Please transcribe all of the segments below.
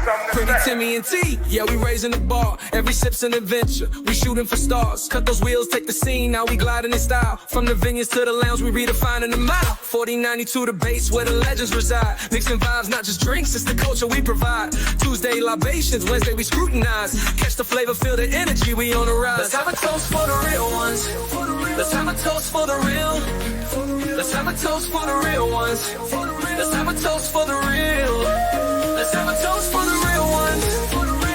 Pretty Timmy and T, yeah, we raising the bar. Every sip's an adventure, we shooting for stars. Cut those wheels, take the scene, now we gliding in style. From the vineyards to the lounge, we redefining the mile. 4092 the base, where the legends reside. Mixing vibes, not just drinks, it's the culture we provide. Tuesday, libations, Wednesday, we scrutinize. Catch the flavor, feel the energy, we on the rise. Let's have a toast for the real ones. Let's have a toast for the real. Let's have a toast for the real ones. Let's have a toast for the real. Let's have a toast for the real ones.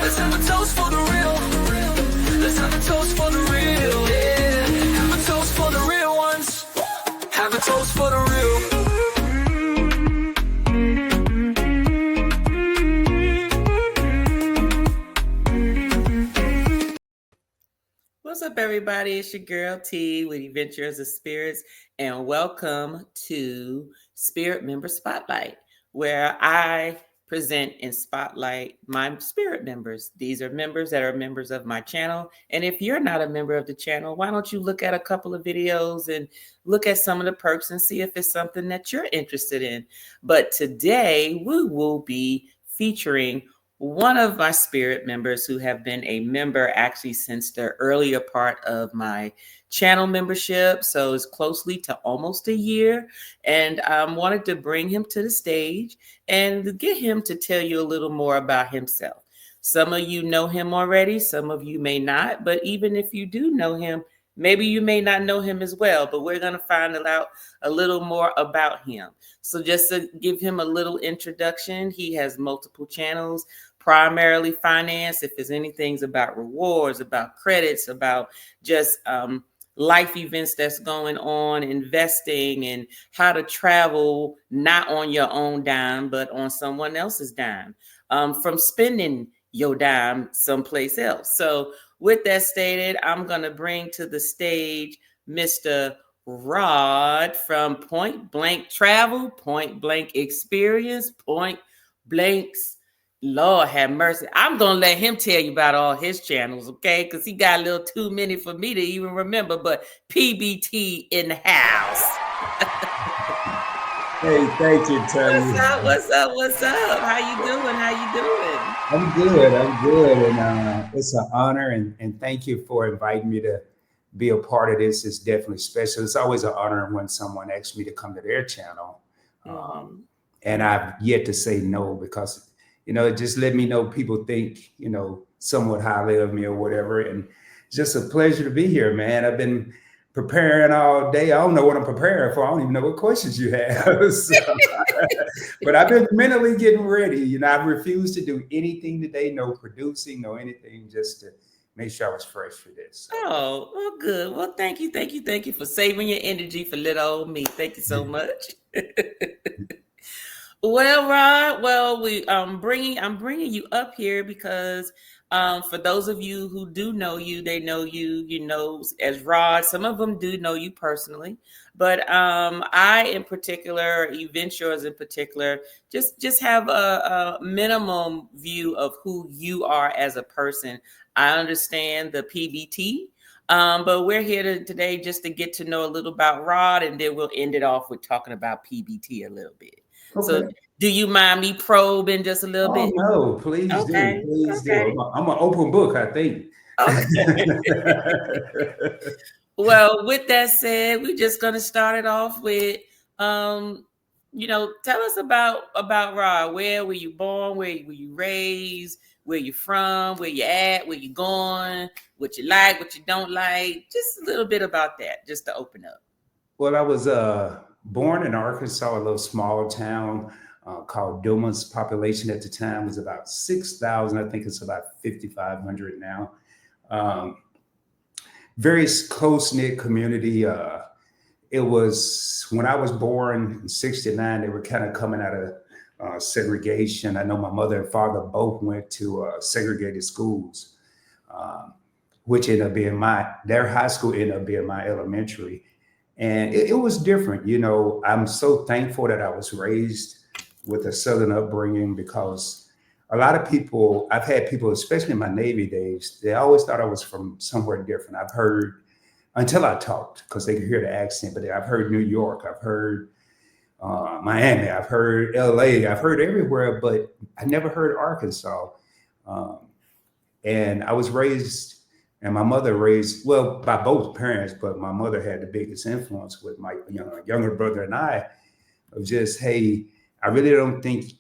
Let's have a toast for the real. Let's have a toast for the real. Yeah. Have a toast for the real ones. Have a toast for the real. What's up, everybody? It's your girl T with Adventures of Spirits, and welcome to Spirit Member Spotlight, where I present and spotlight my spirit members. These are members that are members of my channel. And if you're not a member of the channel, why don't you look at a couple of videos and look at some of the perks and see if it's something that you're interested in. But today we will be featuring one of my spirit members who have been a member actually since the earlier part of my channel membership. So it's closely to almost a year. And I wanted to bring him to the stage and get him to tell you a little more about himself. Some of you know him already, some of you may not, but even if you do know him, maybe you may not know him as well, but we're going to find out a little more about him. So just to give him a little introduction, he has multiple channels, primarily finance. If there's anything about rewards, about credits, about just life events that's going on, investing, and how to travel, not on your own dime, but on someone else's dime, from spending your dime someplace else. So with that stated, I'm going to bring to the stage Mr. Rod from Point Blank Travel, Point Blank Experience, Point Blank's. Lord have mercy. I'm going to let him tell you about all his channels, okay? Because he got a little too many for me to even remember, but PBT in the house. Hey, thank you, Tanya. What's up? How you doing? I'm good. And it's an honor. And thank you for inviting me to be a part of this. It's definitely special. It's always an honor when someone asks me to come to their channel. And I've yet to say no because it just let me know people think, somewhat highly of me or whatever. And it's just a pleasure to be here, man. I've been preparing all day. I don't know what I'm preparing for. I don't even know what questions you have. But I've been mentally getting ready. I refused to do anything today, no producing, no anything, just to make sure I was fresh for this. Oh, well, good. Well, thank you for saving your energy for little old me. Thank you so much. Well, Rod, I'm bringing you up here because for those of you who do know you, they know you, as Rod. Some of them do know you personally, but I in particular, Adventures in particular, just have a minimum view of who you are as a person. I understand the PBT, but we're here today just to get to know a little about Rod, and then we'll end it off with talking about PBT a little bit. Okay. So do you mind me probing just a little bit? No, please do. Please do. I'm an open book, I think. Okay. Well, with that said, we're just going to start it off with, tell us about Rod. Where were you born? Where were you raised? Where you from? Where you at? Where you going? What you like? What you don't like? Just a little bit about that, just to open up. Well, I was born in Arkansas, a little small town called Dumas. Population at the time was about 6,000. I think it's about 5,500 now. Very close-knit community. It was when I was born in '69, they were kind of coming out of segregation. I know my mother and father both went to segregated schools, which ended up being their high school ended up being my elementary. And it was different. I'm so thankful that I was raised with a Southern upbringing because a lot of people, I've had people, especially in my Navy days, they always thought I was from somewhere different. I've heard, until I talked, because they could hear the accent, but I've heard New York, I've heard Miami, I've heard LA, I've heard everywhere, but I never heard Arkansas. Um, and I was raised, and my mother raised, well, by both parents, but my mother had the biggest influence with my younger brother and I, of just, hey, I really don't think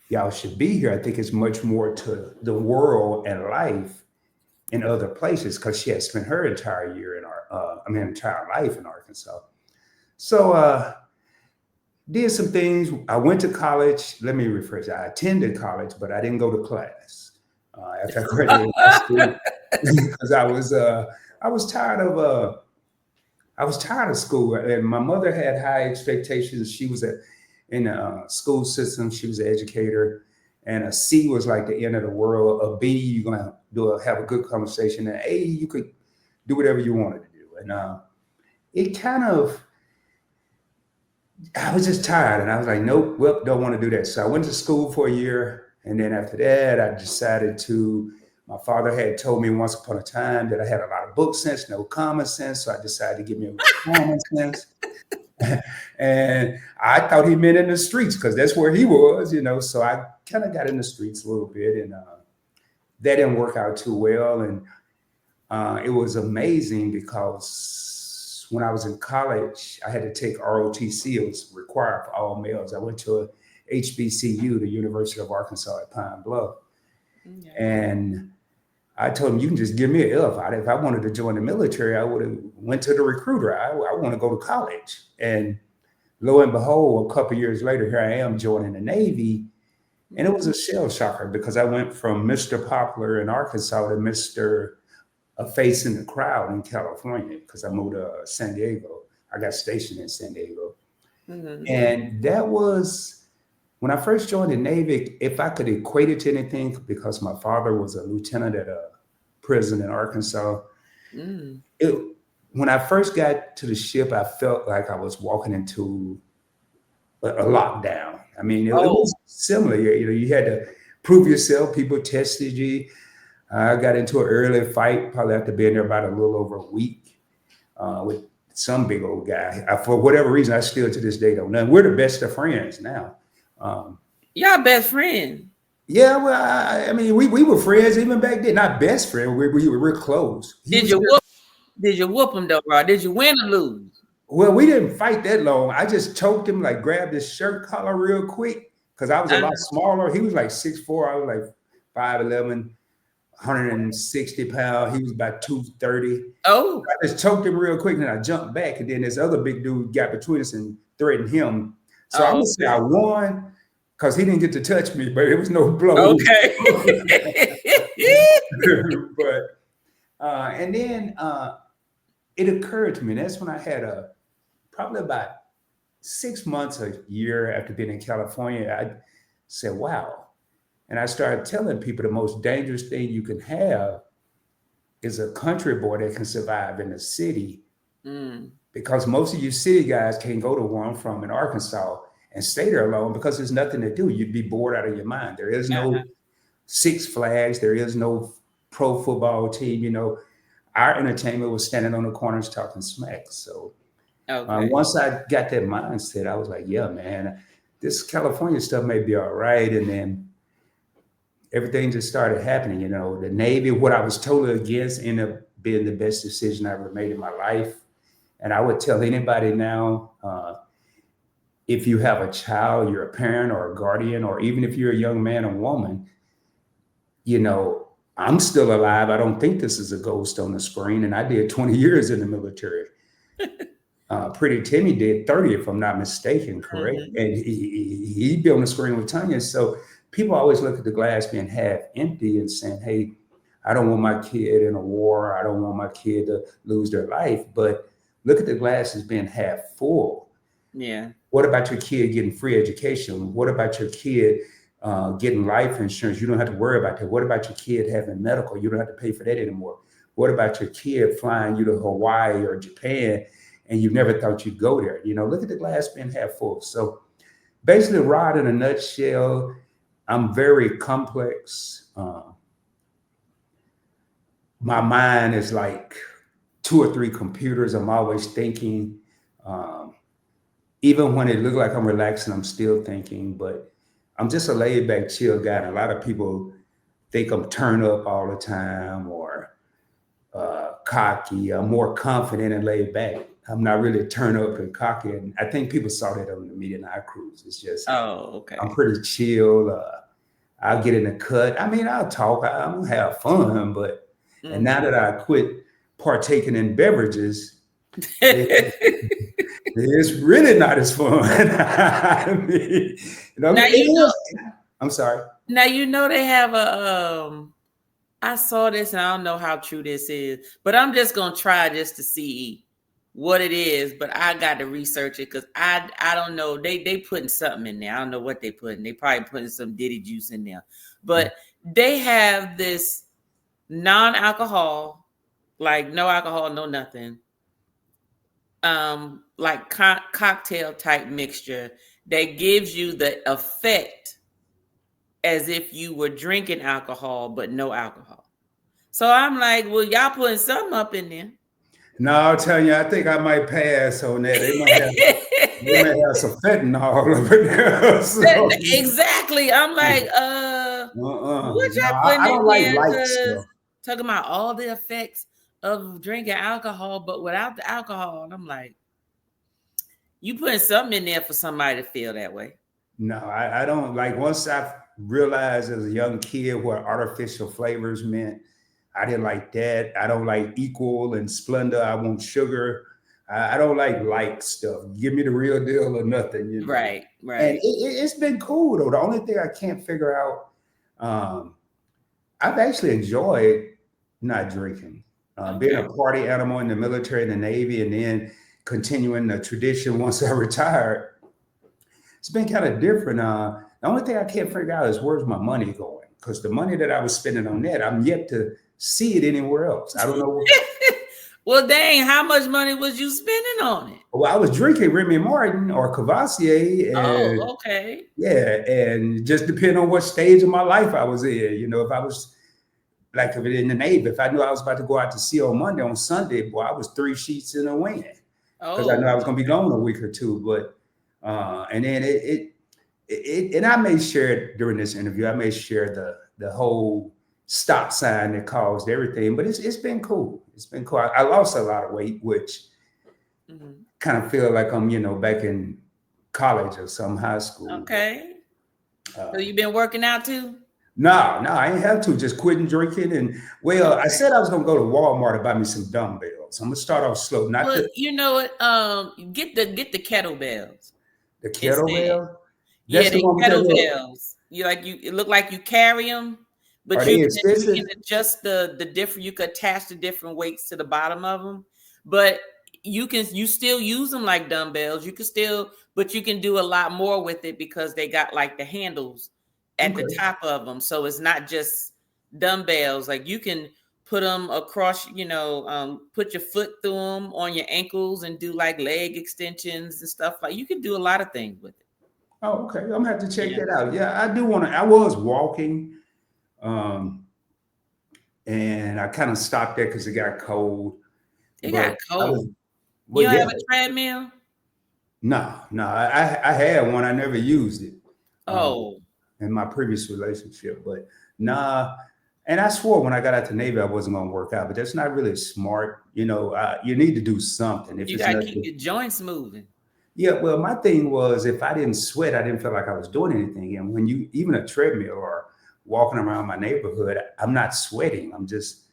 y'all should be here. I think it's much more to the world and life in other places, because she had spent her entire year in entire life in Arkansas. So did some things. I went to college. Let me rephrase. I attended college, but I didn't go to class after I graduated high school because I was tired of school, and my mother had high expectations. She was in the school system. She was an educator, and a C was like the end of the world. A B, you're gonna have a good conversation, and A, you could do whatever you wanted to do. And it kind of, I was just tired, and I was like, nope, well, don't want to do that. So I went to school for a year, and then after that, I decided to. My father had told me once upon a time that I had a lot of book sense, no common sense. So I decided to give me a little common sense. And I thought he meant in the streets because that's where he was, So I kind of got in the streets a little bit, and that didn't work out too well. And it was amazing because when I was in college, I had to take ROTC. It was required for all males. I went to a HBCU, the University of Arkansas at Pine Bluff. Yeah. And I told him, you can just give me an F. If I wanted to join the military, I would have went to the recruiter. I want to go to college. And lo and behold, a couple of years later, here I am joining the Navy. And it was a shell shocker because I went from Mr. Popular in Arkansas to Mr. A face in the crowd in California because I moved to San Diego. I got stationed in San Diego. Mm-hmm. And that was, when I first joined the Navy, if I could equate it to anything, because my father was a lieutenant at a prison in Arkansas. When I first got to the ship, I felt like I was walking into a lockdown. I mean, it was similar. You had to prove yourself. People tested you. I got into an early fight, probably after being there about a little over a week with some big old guy. For whatever reason, I still to this day don't know. We're the best of friends now. Y'all best friend. Yeah, well, I mean, we were friends even back then. Not best friends. We were real close. Did you whoop him though, bro? Did you win or lose? Well, we didn't fight that long. I just choked him, like grabbed his shirt collar real quick because I was a lot smaller. He was like 6'4". I was like 5'11", 160 pounds. He was about 230. Oh, I just choked him real quick, and then I jumped back, and then this other big dude got between us and threatened him. So I'm gonna say I won because he didn't get to touch me, but it was no blow. Okay. But and then it occurred to me. That's when I had probably about 6 months, a year after being in California. I said, "Wow," and I started telling people the most dangerous thing you can have is a country boy that can survive in a city. Because most of you city guys can't go to where I'm from in Arkansas and stay there alone because there's nothing to do. You'd be bored out of your mind. There is no Six Flags. There is no pro football team. Our entertainment was standing on the corners talking smack. So once I got that mindset, I was like, yeah, man, this California stuff may be all right. And then everything just started happening. The Navy, what I was totally against, ended up being the best decision I ever made in my life. And I would tell anybody now, if you have a child, you're a parent or a guardian, or even if you're a young man or woman, I'm still alive. I don't think this is a ghost on the screen. And I did 20 years in the military. Pretty Timmy did 30, if I'm not mistaken, correct? Mm-hmm. And he'd be on the screen with Tanya. So people always look at the glass being half empty and saying, hey, I don't want my kid in a war. I don't want my kid to lose their life. But look at the glass as being half full. Yeah. What about your kid getting free education? What about your kid getting life insurance? You don't have to worry about that. What about your kid having medical? You don't have to pay for that anymore. What about your kid flying you to Hawaii or Japan and you never thought you'd go there? Look at the glass being half full. So basically, Rod, in a nutshell, I'm very complex. My mind is like 2 or 3 computers. I'm always thinking. even when it look like I'm relaxing, I'm still thinking. But I'm just a laid back, chill guy. And a lot of people think I'm turned up all the time or cocky. I'm more confident and laid back. I'm not really turned up and cocky. And I think people saw that on the Media Night Cruise. It's just Oh, I'm okay. pretty chill. I'll get in the cut. I mean, I'll talk. I'll have fun. But and now that I quit partaking in beverages, it, it's really not as fun. I mean, Now it you know. is. I'm sorry. Now you know they have a. I saw this and I don't know how true this is, but I'm just gonna try just to see what it is. But I got to research it because I don't know. They putting something in there. I don't know what they putting. They probably putting some Diddy juice in there. But they have this non-alcohol, like no alcohol, no nothing, like cocktail type mixture that gives you the effect as if you were drinking alcohol, but no alcohol. So I'm like, well, y'all putting something up in there. No, I'll tell you, I think I might pass on that. They might have some fentanyl over there. So, Exactly. I'm like, what no, y'all putting I in don't like there? light Cause stuff. talking about all the effects of drinking alcohol, but without the alcohol. And I'm like, you putting something in there for somebody to feel that way. No, I don't like. Once I realized as a young kid what artificial flavors meant, I didn't like that. I don't like equal and splendor. I want sugar. I don't like light stuff. Give me the real deal or nothing, you know. Right, And right. it's been cool though. The only thing I can't figure out, um, I've actually enjoyed not drinking. Being Okay. a party animal in the military and the Navy, and then continuing the tradition once I retired, it's been kind of different. The only thing I can't figure out is where's my money going? Because the money that I was spending on that, I'm yet to see it anywhere else. I don't know. Well, dang, how much money was you spending on it? Well, I was drinking Remy Martin or Cavassier, and Oh, okay. yeah, and just depending on what stage of my life I was in. You know, if I was like if in the Navy, if I knew I was about to go out to sea on Monday, on Sunday, boy, I was 3 sheets in a wind because I knew I Oh, was going to be gone a week or two. But and then and I may share it during this interview. I may share the whole stop sign that caused everything, but it's been cool. It's been cool. I lost a lot of weight, which mhm. kind of feel like I'm back in college or some high school. But Okay. So uh, you been working out too? no, I ain't have to. Just quitting drinking. And well, I Okay. said I was gonna go to Walmart to buy me some dumbbells. I'm gonna start off slow, not Well, you know what? Get the kettlebells the instead. kettlebell. Yeah, That's the they one with that little. kettlebells. You like you. It look like you carry them, Are but they you can expensive? adjust the different. You could attach the different weights to the bottom of them, but you still use them like dumbbells. You can still, but you can do a lot more with it because they got like the handles at the Okay. top of them, so it's not just dumbbells. Like you can put them across. Put your foot through them on your ankles and do like leg extensions and stuff. Like you can do a lot of things with it. Oh, okay. I'm gonna have to check Yeah. that out. Yeah, I do want to. I was walking, um, and I kind of stopped there because it got cold. It But got I was, cold. You well, don't yeah. have a treadmill? No. I had one. I never used it. Um, Oh, in my previous relationship. But nah, and I swore when I got out to Navy I wasn't going to work out, but that's not really smart. You need to do something. If you it's gotta keep nothing, your joints moving. yeah. Well, my thing was if I didn't sweat, I didn't feel like I was doing anything. And when you even a treadmill or walking around my neighborhood, I'm not sweating. I'm just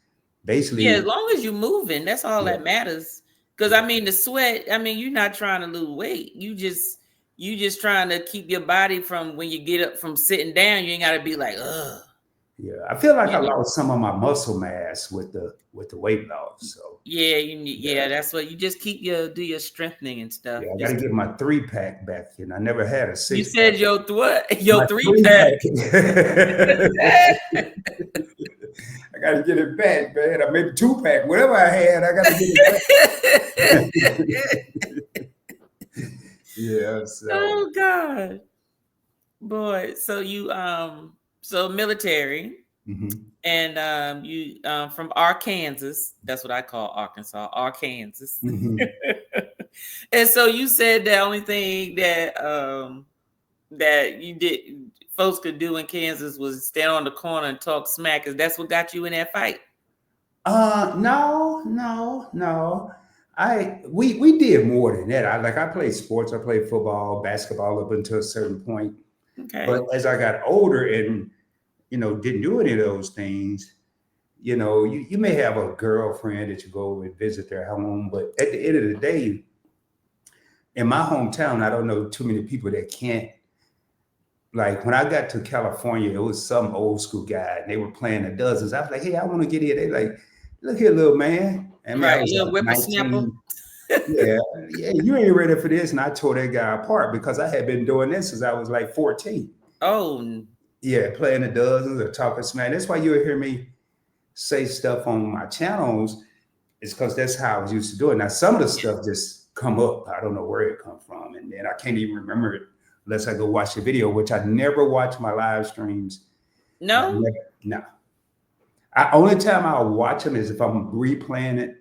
Yeah, as basically, long as you moving, that's all yeah, that matters. Because I yeah. mean, the sweat. I mean, you're not trying to lose weight. You just trying to keep your body from when you get up from sitting down. You ain't gotta be like, ugh. Yeah, I feel like I You know. lost some of my muscle mass with the weight loss. So Yeah, you need. yeah, Yeah, that's what you just keep do your strengthening and stuff. yeah, I got to Just get my 3 pack back in. I never had a you 6 pack. said your what? Your My three three pack. pack. I got to get it back, man. Or maybe 2 pack, whatever I had, I got to get it back. Yeah. So, Oh God. Boy, so so military, mhm. and you from Arkansas. That's what I call Arkansas, Arkansas. Mhm. And so you said the only thing that that you did folks could do in Kansas was stand on the corner and talk smack. Cause that's what got you in that fight. No. We did more than that. I played sports. I played football, basketball up until a certain point. Okay. But as I got older and didn't do any of those things, you may have a girlfriend that you go and visit their home, but at the end of the day, in my hometown, I don't know too many people that can't. Like when I got to California, it was some old school guy, and they were playing the dozens. I was like, "Hey, I want to get here." They like, "Look here, little man." And I Right. was Little like whippersnapper. 19. Yeah, yeah, you ain't ready for this. And I tore that guy apart because I had been doing this since I was like 14. Oh, Yeah, playing the dozens or talking smack. That's why you'll hear me say stuff on my channels. It's because that's how I was used to do it. Now, some of the stuff just come up. I don't know where it come from. And then I can't even remember it unless I go watch the video, which I never watch my live streams. no. No. Only time I'll watch them is if I'm replaying it,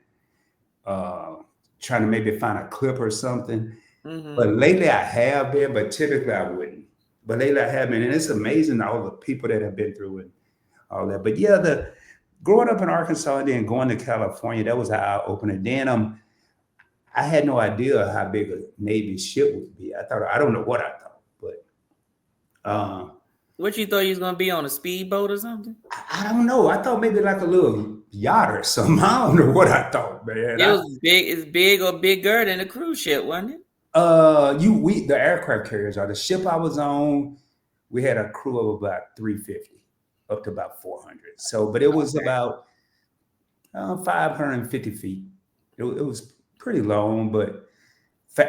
trying to maybe find a clip or something. Mm-hmm. But lately I have been, but typically I wouldn't. But lately I have been, and it's amazing all the people that have been through it, all that. But yeah, the growing up in Arkansas and then going to California, that was eye opening. Then I had no idea how big a Navy ship would be. I don't know what I thought, but What you thought you was gonna be on a speedboat or something? I don't know. I thought maybe like a little yacht or something. I don't know what I thought, man. It was big. It's big or bigger than a cruise ship, wasn't it? The aircraft carriers are the ship I was on. We had a crew of about 350, up to about 400. So, but it was about 550 feet. It was pretty long, but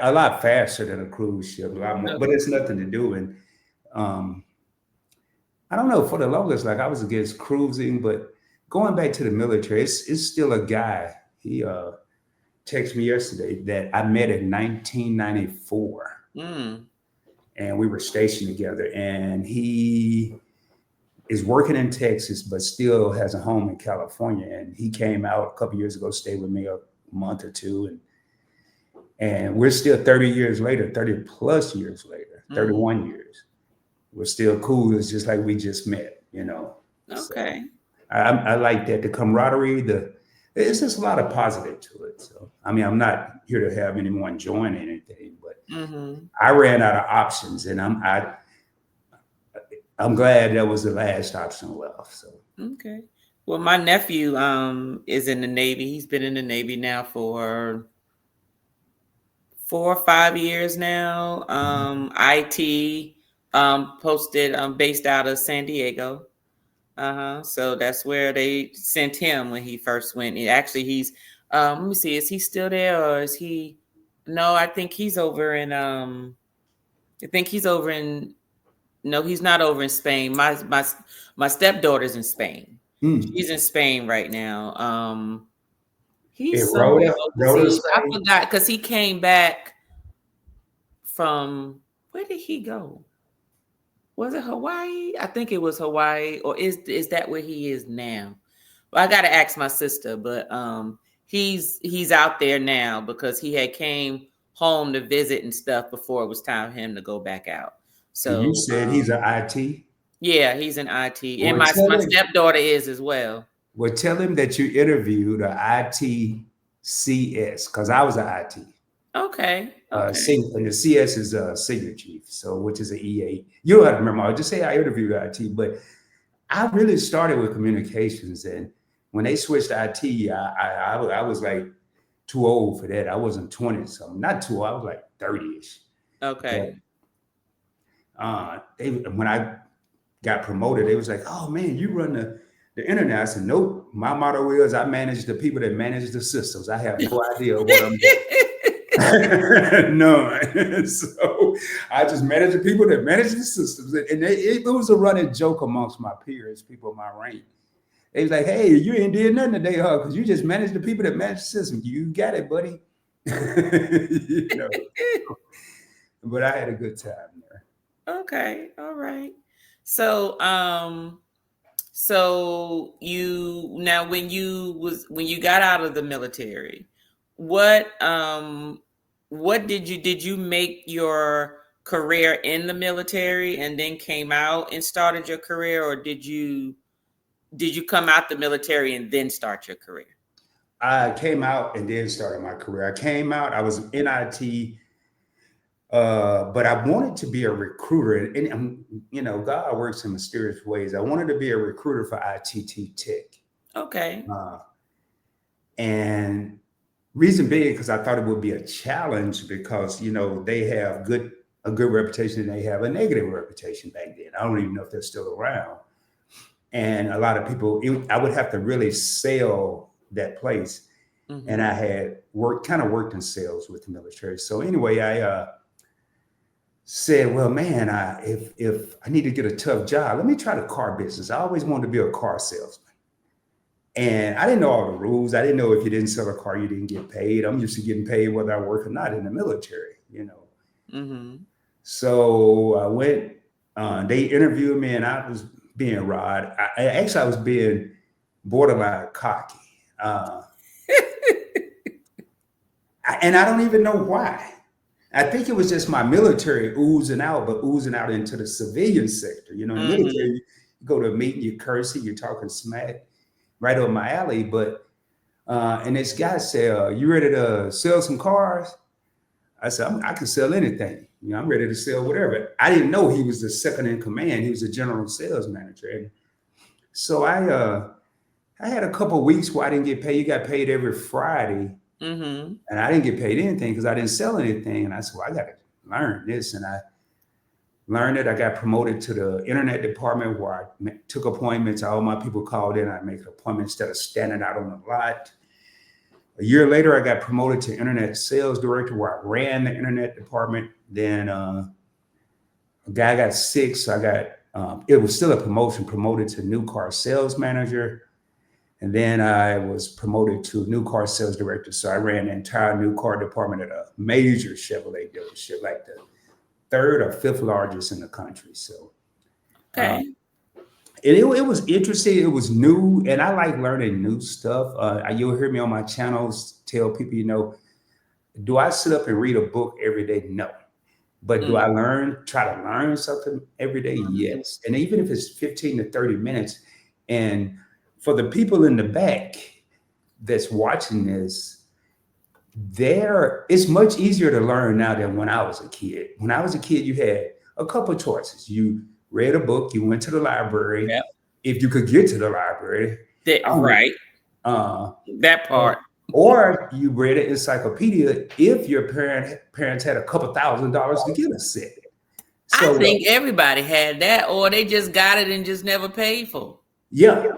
a lot faster than a cruise ship. A lot more, but it's nothing to do. And I don't know. For the longest, like I was against cruising, but going back to the military, it's still a guy. He texted me yesterday that I met in 1994. And we were stationed together. And he is working in Texas, but still has a home in California. And he came out a couple years ago, stayed with me a month or two. And we're still 30 years later, 30 plus years later, 31 years. We're still cool. It's just like we just met, Okay. So I like that. The camaraderie, it's just a lot of positive to it. So, I mean, I'm not here to have anyone join anything, but I ran out of options, and I'm glad that was the last option left. So okay. Well, my nephew is in the Navy. He's been in the Navy now for 4 or 5 years now. IT posted based out of San Diego. So that's where they sent him when he first went. He's let me see, is he still there or is he? No, I think he's over in no, he's not over in Spain. My stepdaughter's in Spain. She's in Spain right now. He's somewhere overseas. I forgot because he came back from, where did he go? Was it Hawaii? I think it was Hawaii, or is that where he is now? Well, I gotta ask my sister, but he's out there now because he had came home to visit and stuff before it was time for him to go back out. So you said he's an IT? Yeah, he's an IT, and my stepdaughter is as well. Well, tell him that you interviewed a ITCS because I was an IT. Okay. And the CS is a senior chief, so which is an E8. You don't have to remember. I'll just say I interviewed IT, but I really started with communications, and when they switched to IT, I was like too old for that. I wasn't 20 something, not too old. I was like 30ish. Okay. But, when I got promoted, they was like, "Oh man, you run the internet." I said, "Nope. My motto is I manage the people that manage the systems. I have no idea what I'm doing." None. So I just manage the people that manage the systems. And it was a running joke amongst my peers, people of my rank. They was like, "Hey, you ain't did nothing today, huh? Because you just manage the people that manage the system. You got it, buddy." But I had a good time there. Okay. All right. So you now when you got out of the military, what what did you make your career in the military and then came out and started your career, or did you come out the military and then start your career? I came out and then started my career. I came out, I was in IT, but I wanted to be a recruiter. God works in mysterious ways. I wanted to be a recruiter for ITT Tech. Okay. Uh, and reason being, because I thought it would be a challenge because, they have a good reputation and they have a negative reputation back then. I don't even know if they're still around. And a lot of people, I would have to really sell that place. Mm-hmm. And I had worked in sales with the military. So anyway, I said, well, man, if I need to get a tough job, let me try the car business. I always wanted to be a car salesman. And I didn't know all the rules. I didn't know if you didn't sell a car, you didn't get paid. I'm used to getting paid whether I work or not in the military, Mm-hmm. So I went, they interviewed me and I was being Rod. I was being borderline cocky. And I don't even know why. I think it was just my military oozing out into the civilian sector. In the military, you go to a meeting, you're cursing, you're talking smack, right up my alley. But and this guy said, "You ready to sell some cars?" I said, "I can sell anything. I'm ready to sell whatever." I didn't know he was the second in command. He was a general sales manager. And so I had a couple of weeks where I didn't get paid. You got paid every Friday. Mm-hmm. And I didn't get paid anything because I didn't sell anything. And I said, well, I got to learn this. And I learned it. I got promoted to the internet department where I took appointments. All my people called in. I make an appointment instead of standing out on the lot. A year later, I got promoted to internet sales director where I ran the internet department. Then a guy got sick. So I got, it was still a promotion, promoted to new car sales manager. And then I was promoted to new car sales director. So I ran the entire new car department at a major Chevrolet dealership, like the third or fifth largest in the country. So, Okay. and it was interesting. It was new, and I like learning new stuff. You'll hear me on my channels tell people, do I sit up and read a book every day? No. But do I try to learn something every day? Yes. And even if it's 15 to 30 minutes, and for the people in the back that's watching this, it's much easier to learn now than when I was a kid. When I was a kid, you had a couple of choices. You read a book, you went to the library. Yep. If you could get to the library. Right. That part. Or you read an encyclopedia if your parents had a couple $1,000s to get a set. So, I think everybody had that, or they just got it and just never paid for it. Yeah.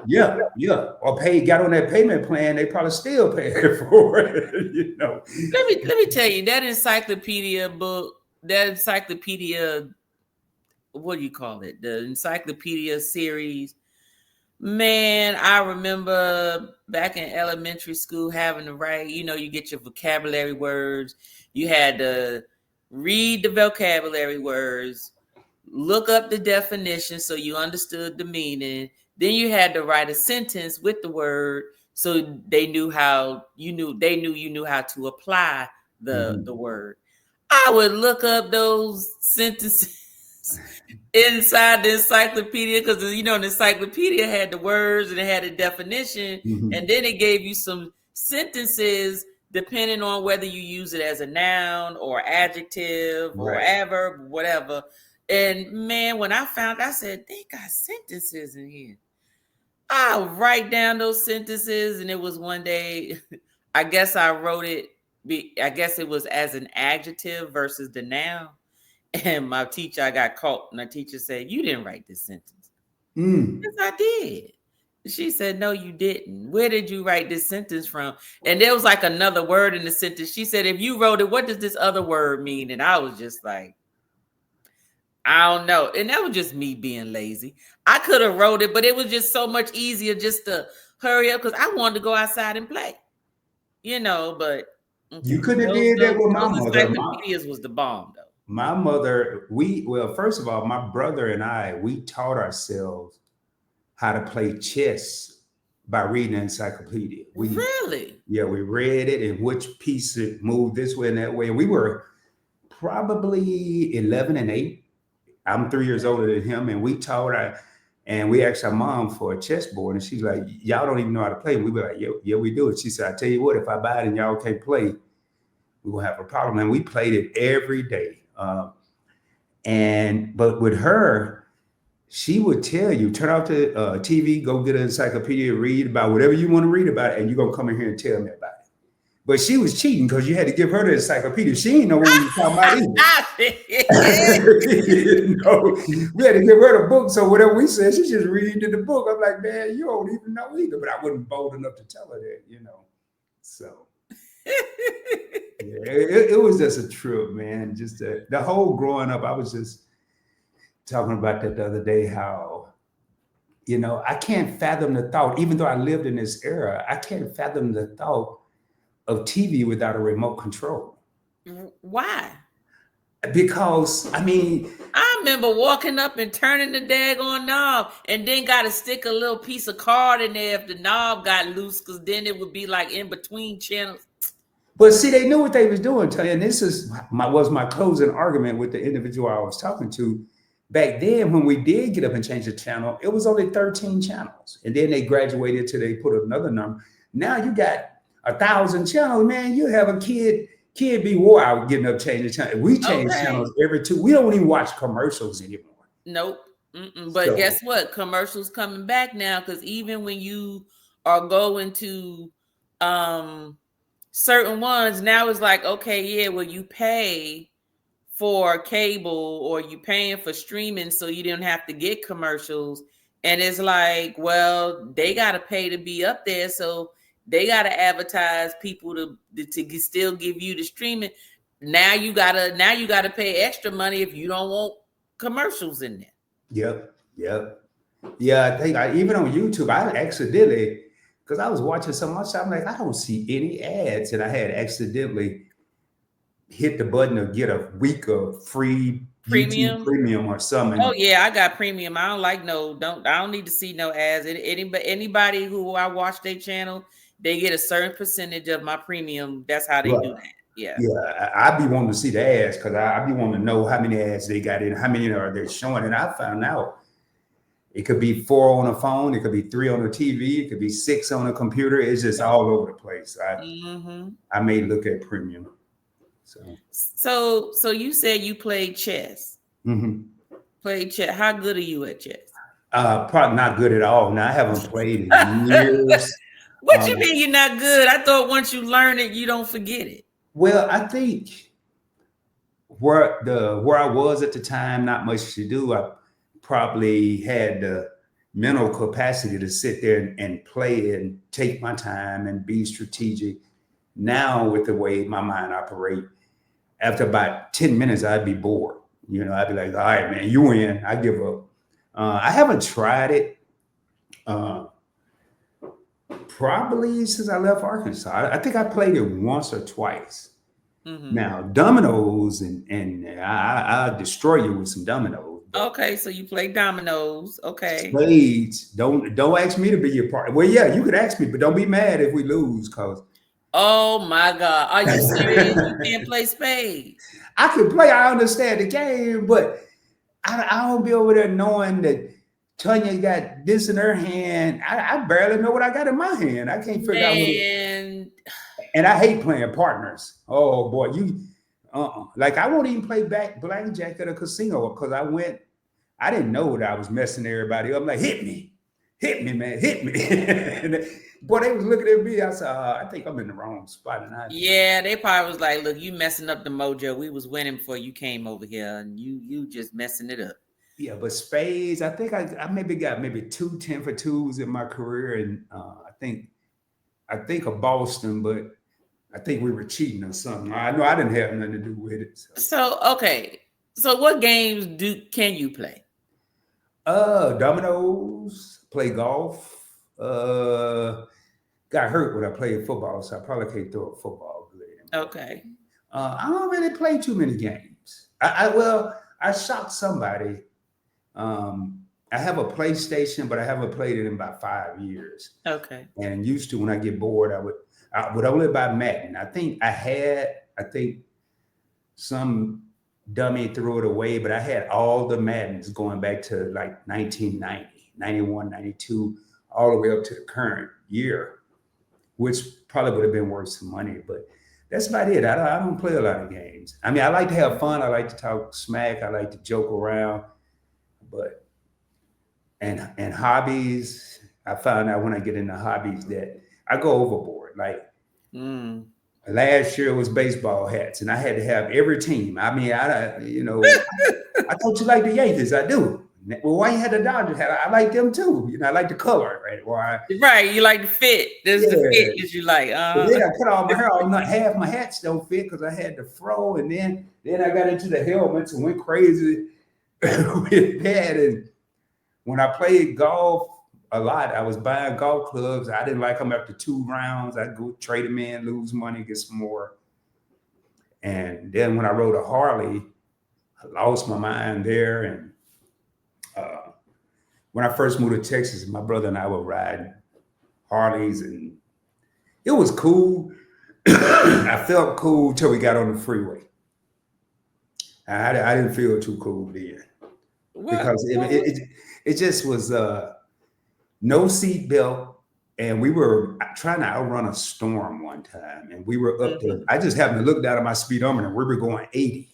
Or got on that payment plan, they probably still pay for it. Let me tell you, that encyclopedia book, that encyclopedia, what do you call it? The encyclopedia series. Man, I remember back in elementary school having to write, you get your vocabulary words. You had to read the vocabulary words, look up the definition so you understood the meaning. Then you had to write a sentence with the word so they knew you knew how to apply the word. I would look up those sentences inside the encyclopedia because the encyclopedia had the words and it had a definition, and then it gave you some sentences depending on whether you use it as a noun or adjective or adverb, whatever. And man, when I said, they got sentences in here. I'll write down those sentences, and it was one day, I guess I wrote it, I guess it was as an adjective versus the noun. And my teacher, I got caught, and my teacher said, "You didn't write this sentence." Yes, I did. She said, "No, you didn't. Where did you write this sentence from?" And there was like another word in the sentence. She said, "If you wrote it, what does this other word mean?" And I was just like, I don't know. And that was just me being lazy. I could have wrote it, but it was just so much easier just to hurry up because I wanted to go outside and play. But you couldn't have did that with my mother. Encyclopedias was the bomb, though. My mother, first of all, my brother and I, we taught ourselves how to play chess by reading the encyclopedia. Really? We read it and which piece it moved this way and that way. And we were probably 11 and 8. I'm 3 years older than him, and we taught her, and we asked our mom for a chessboard, and she's like, "Y'all don't even know how to play." And we were like, "Yeah, we do." And she said, "I tell you what, if I buy it and y'all can't play, we will have a problem." And we played it every day. But with her, she would tell you, turn off the TV, go get an encyclopedia, read about whatever you want to read about it, and you're gonna come in here and tell me about it. But she was cheating because you had to give her the encyclopedia. She didn't know what we were talking about either. We had to give her the book. So whatever we said, she just read the book. I'm like, man, you don't even know either. But I wasn't bold enough to tell her that, So it was just a trip, man. Just the whole growing up. I was just talking about that the other day, how, I can't fathom the thought, even though I lived in this era, I can't fathom the thought of TV without a remote control. Why? Because, I remember walking up and turning the daggone knob and then got to stick a little piece of card in there if the knob got loose, because then it would be like in between channels. But see, they knew what they was doing, and this was my closing argument with the individual I was talking to. Back then, when we did get up and change the channel, it was only 13 channels. And then they graduated till they put another number. Now you got 1,000 channels, man. You have a kid be wore out getting up changing channels. We change channels every 2. We don't even watch commercials anymore. Nope. But guess what? Commercials coming back now, because even when you are going to certain ones, now it's like, okay, yeah, well, you pay for cable or you paying for streaming so you didn't have to get commercials. And it's like, well, they got to pay to be up there, so they got to advertise people to still give you the streaming. Now you gotta pay extra money if you don't want commercials in there. Yep. Yeah, I think even on YouTube, I accidentally, because I was watching so much, I'm like, I don't see any ads, and I had accidentally hit the button to get a week of free Premium? YouTube premium or something. Oh yeah, I got premium. I don't like I don't need to see no ads. Anybody who I watch their channel, they get a certain percentage of my premium. That's how they do that. Yeah. I be wanting to see the ads, because I be wanting to know how many ads they got in, how many are they showing. And I found out it could be 4 on a phone, it could be 3 on a TV, it could be 6 on a computer. It's just all over the place. I may look at premium. So you said you played chess. Played chess. How good are you at chess? Probably not good at all. Now, I haven't played in years. What you mean you're not good? I thought once you learn it, you don't forget it. Well, I think where I was at the time, not much to do. I probably had the mental capacity to sit there and play and take my time and be strategic. Now, with the way my mind operates, after about 10 minutes, I'd be bored. I'd be like, all right, man, you win. I give up. I haven't tried it probably since I left Arkansas. I think I played it once or twice. Now, dominoes, and I'll destroy you with some dominoes. Okay, so you play dominoes. Okay. Spades. Don't ask me to be your partner. Well, yeah, you could ask me, but don't be mad if we lose, because. Oh my God. Are you serious? You can't play spades? I can play. I understand the game, but I don't be over there knowing that Tanya got this in her hand. I barely know what I got in my hand. I can't figure out what it. And I hate playing partners. Oh boy, like I won't even play blackjack at a casino, because I didn't know that I was messing everybody up. I'm like, hit me, man, hit me. Boy, they was looking at me. I said, I think I'm in the wrong spot. Yeah, they probably was like, look, you messing up the mojo. We was winning before you came over here, and you just messing it up. Yeah, but spades, I think I maybe got 2 10 for 2s in my career, and I think of Boston, but I think we were cheating or something. I know I didn't have nothing to do with it. So okay, so what games can you play? Dominoes, play golf. Got hurt when I played football, so I probably can't throw a football good. Okay. I don't really play too many games. I shot somebody I have a PlayStation, but I haven't played it in about 5 years. Okay. And used to, when I get bored, I would only buy Madden. I think some dummy threw it away, but I had all the Maddens going back to like 1990, 91, 92, all the way up to the current year, which probably would have been worth some money. But that's about it. I don't play a lot of games. I mean, I like to have fun. I like to talk smack. I like to joke around. But and hobbies, I found out when I get into hobbies that I go overboard. Like last year was baseball hats, and I had to have every team. I mean, I thought you liked the Yankees. I do. Well, why you had the Dodgers hat? I like them too. You know, I like the color, right? Why? Right, you like the fit. There's the fit that you like. But then I cut all my hair off. Not half my hats don't fit because I had the fro, and then I got into the helmets and went crazy with that. And when I played golf a lot, I was buying golf clubs. I didn't like them after 2 rounds. I'd go trade them in, lose money, get some more. And then when I rode a Harley, I lost my mind there. And when I first moved to Texas, my brother and I were riding Harleys, and it was cool. I felt cool till we got on the freeway. I didn't feel too cool then because it just was no seat belt, and we were trying to outrun a storm one time, and we were up there. I just happened to look down at my speedometer, and we were going 80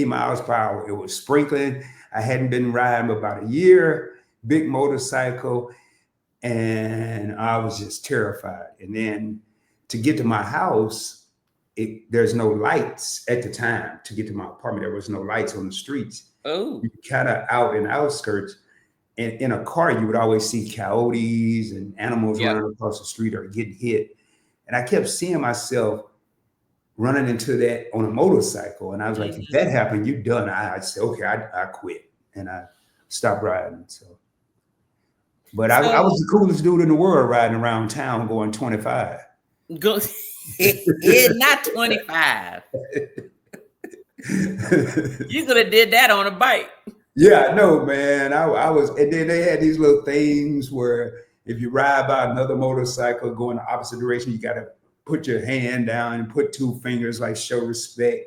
miles per hour. It was sprinkling. I hadn't been riding about a year, big motorcycle, and I was just terrified. And then to get to my house, there's no lights at the time. To get to my apartment, there was no lights on the streets. Oh, You kind of out in outskirts. And in a car, you would always see coyotes and animals running across the street or getting hit. And I kept seeing myself running into that on a motorcycle. And I was like, if that happened, you're done. I said, okay, I quit. And I stopped riding. But I was the coolest dude in the world riding around town going 25. Not 25. You could have did that on a bike. Yeah, no, man. I was, and then they had these little things where if you ride by another motorcycle going the opposite direction, you got to put your hand down and put 2 fingers, like show respect.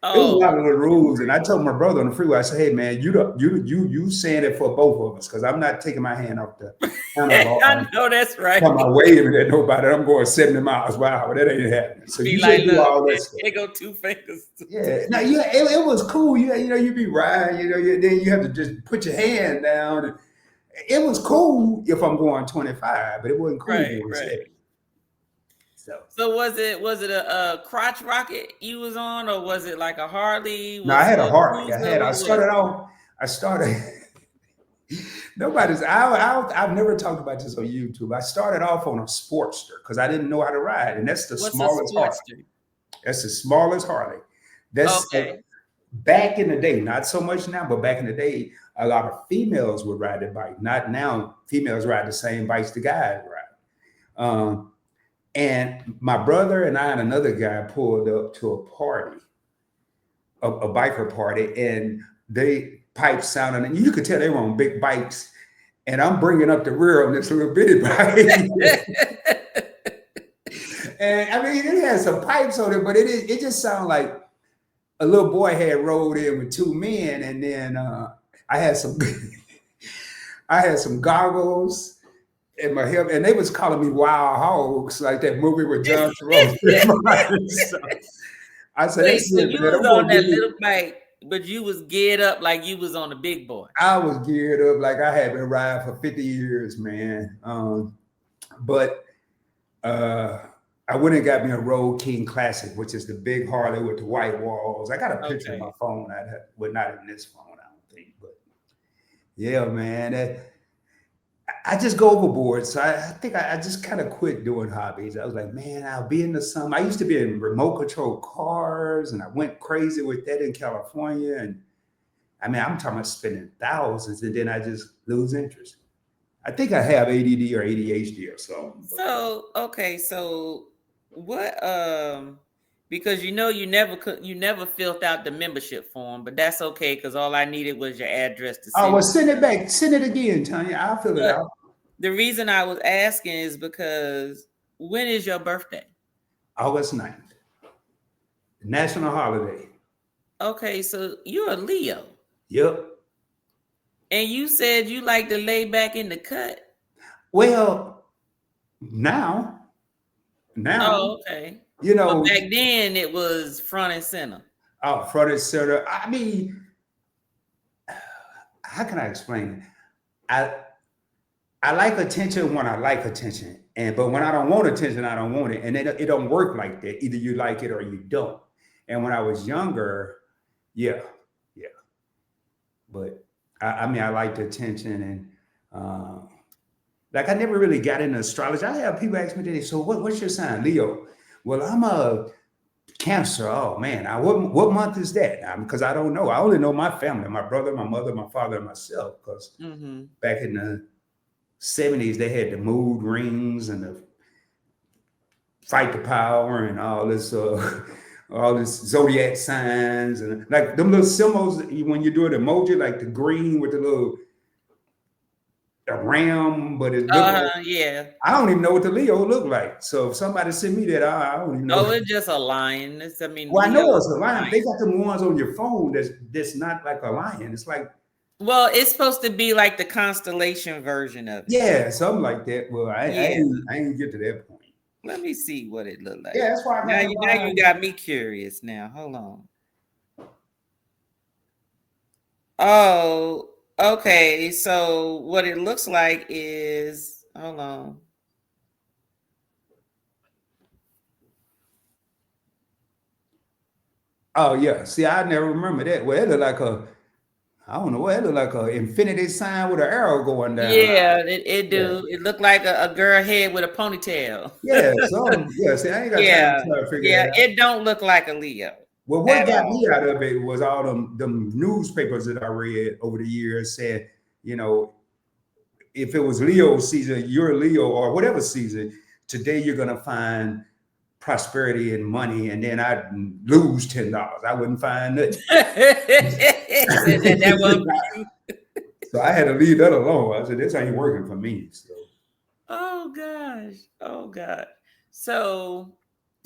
It was a lot of the rules, and I told my brother on the freeway, I said, "Hey, man, you saying it for both of us, because I'm not taking my hand off the handle. I know that's right. I'm not waving at nobody. I'm going 70 miles per hour. That ain't happening. So be you like, do all that stuff. It go 2 fingers. Yeah, now it was cool. You be riding. Then you have to just put your hand down. And it was cool if I'm going 25, but it wasn't cool. Right. So was it a crotch rocket you was on, or was it like a Harley? No, I had a Harley. I started. I've never talked about this on YouTube. I started off on a Sportster because I didn't know how to ride, and that's the smallest Harley. That's the smallest Harley. That's okay. Back in the day, not so much now, but back in the day, a lot of females would ride that bike. Not now. Females ride the same bikes the guys ride. And my brother and I and another guy pulled up to a party, a biker party, and they pipes sounding, and you could tell they were on big bikes. And I'm bringing up the rear on this little bitty bike. And I mean, it had some pipes on it, but it just sounded like a little boy had rolled in with 2 men, and then I had some goggles. In my head, and they was calling me Wild Hogs, like that movie with John Travolta. So I said, wait, so you was on that little bike, but you was geared up like you was on a big boy. I was geared up like I had been riding for 50 years, man. But I went and got me a Road King Classic, which is the big Harley with the white walls. I got a picture of my phone. Well, not in this phone, I don't think. But yeah, man, I just go overboard. So I think I just kind of quit doing hobbies. I was like, man, I'll be into some. I used to be in remote control cars, and I went crazy with that in California. And I mean, I'm talking about spending thousands, and then I just lose interest. I think I have ADD or ADHD or something. So, okay. So what, Because you never filled out the membership form, but that's okay because all I needed was your address to Oh, send well, it. send it back. Send it again, Tanya. I'll fill it But out. the reason I was asking is because when is your birthday? August 9th, national holiday. Okay, so you're a Leo. Yep. And you said you like to lay back in the cut. Well, now, Oh, okay. you But know, back then it was front and center. front and center. I mean, how can I explain it? I like attention when I like attention, but when I don't want attention, I don't want it, and it don't work like that. Either you like it or you don't. And when I was younger, yeah, yeah. But I mean, I liked attention, and like I never really got into astrology. I have people ask me today, so what's your sign, Leo? Well, I'm a Cancer. Oh man, what month is that? Because I don't know. I only know my family, my brother, my mother, my father, and myself. Because back in the 70s, they had the mood rings and the fight the power and all this all this zodiac signs and like them little symbols when you do an emoji, like the green with the little a ram, but it looked like, Yeah. I don't even know what the Leo look like. So if somebody send me that, I don't even know. Oh, it's just a lion. It's, I mean, Well, I Leo know is it's a a lion. lion. They got them ones on your phone that's not like a lion. It's like, well, it's supposed to be like the constellation version of it. yeah, something like that. Well, I ain't get to that point. Let me see what it looked like. Yeah, that's why I got now you got me curious. Now, hold on. Oh, okay. So what it looks like is, hold on. Oh yeah. See, I never remember that. Well, it looked like I don't know, it looked like a infinity sign with an arrow going down. Yeah, it Yeah. do. It looked like a girl head with a ponytail. Yeah, yeah. See, I ain't got time to try to figure that out. It don't look like a Leo. Well, what got me out of it was all them newspapers that I read over the years said, you know, if it was Leo season, you're a Leo or whatever season, today you're gonna find prosperity and money, and then I'd lose $10. I wouldn't find nothing. that one for you. So I had to leave that alone. I said, this ain't working for me. So. Oh gosh. Oh God. So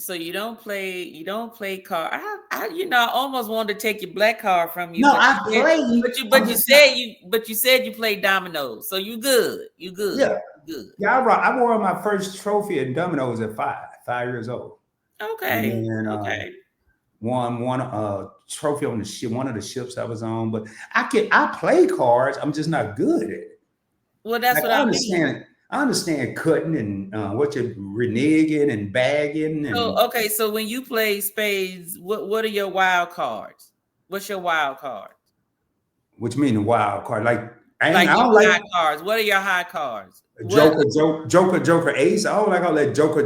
you don't play card. I almost wanted to take your black card from you. No, I play. But you said you played dominoes. So you good. You good. Yeah. You good. Yeah, I won my first trophy at dominoes at 5 years old. Okay. And okay. Won a trophy on the ship, one of the ships I was on. But I play cards. I'm just not good at it. Well, that's like, what I understand. Mean. I understand cutting and what you're reneging and bagging. And, so when you play spades, what are your wild cards? What's your wild card? What you mean the wild card? Like I don't like high cards. What are your high cards? Joker, ace. I don't like all that Joker.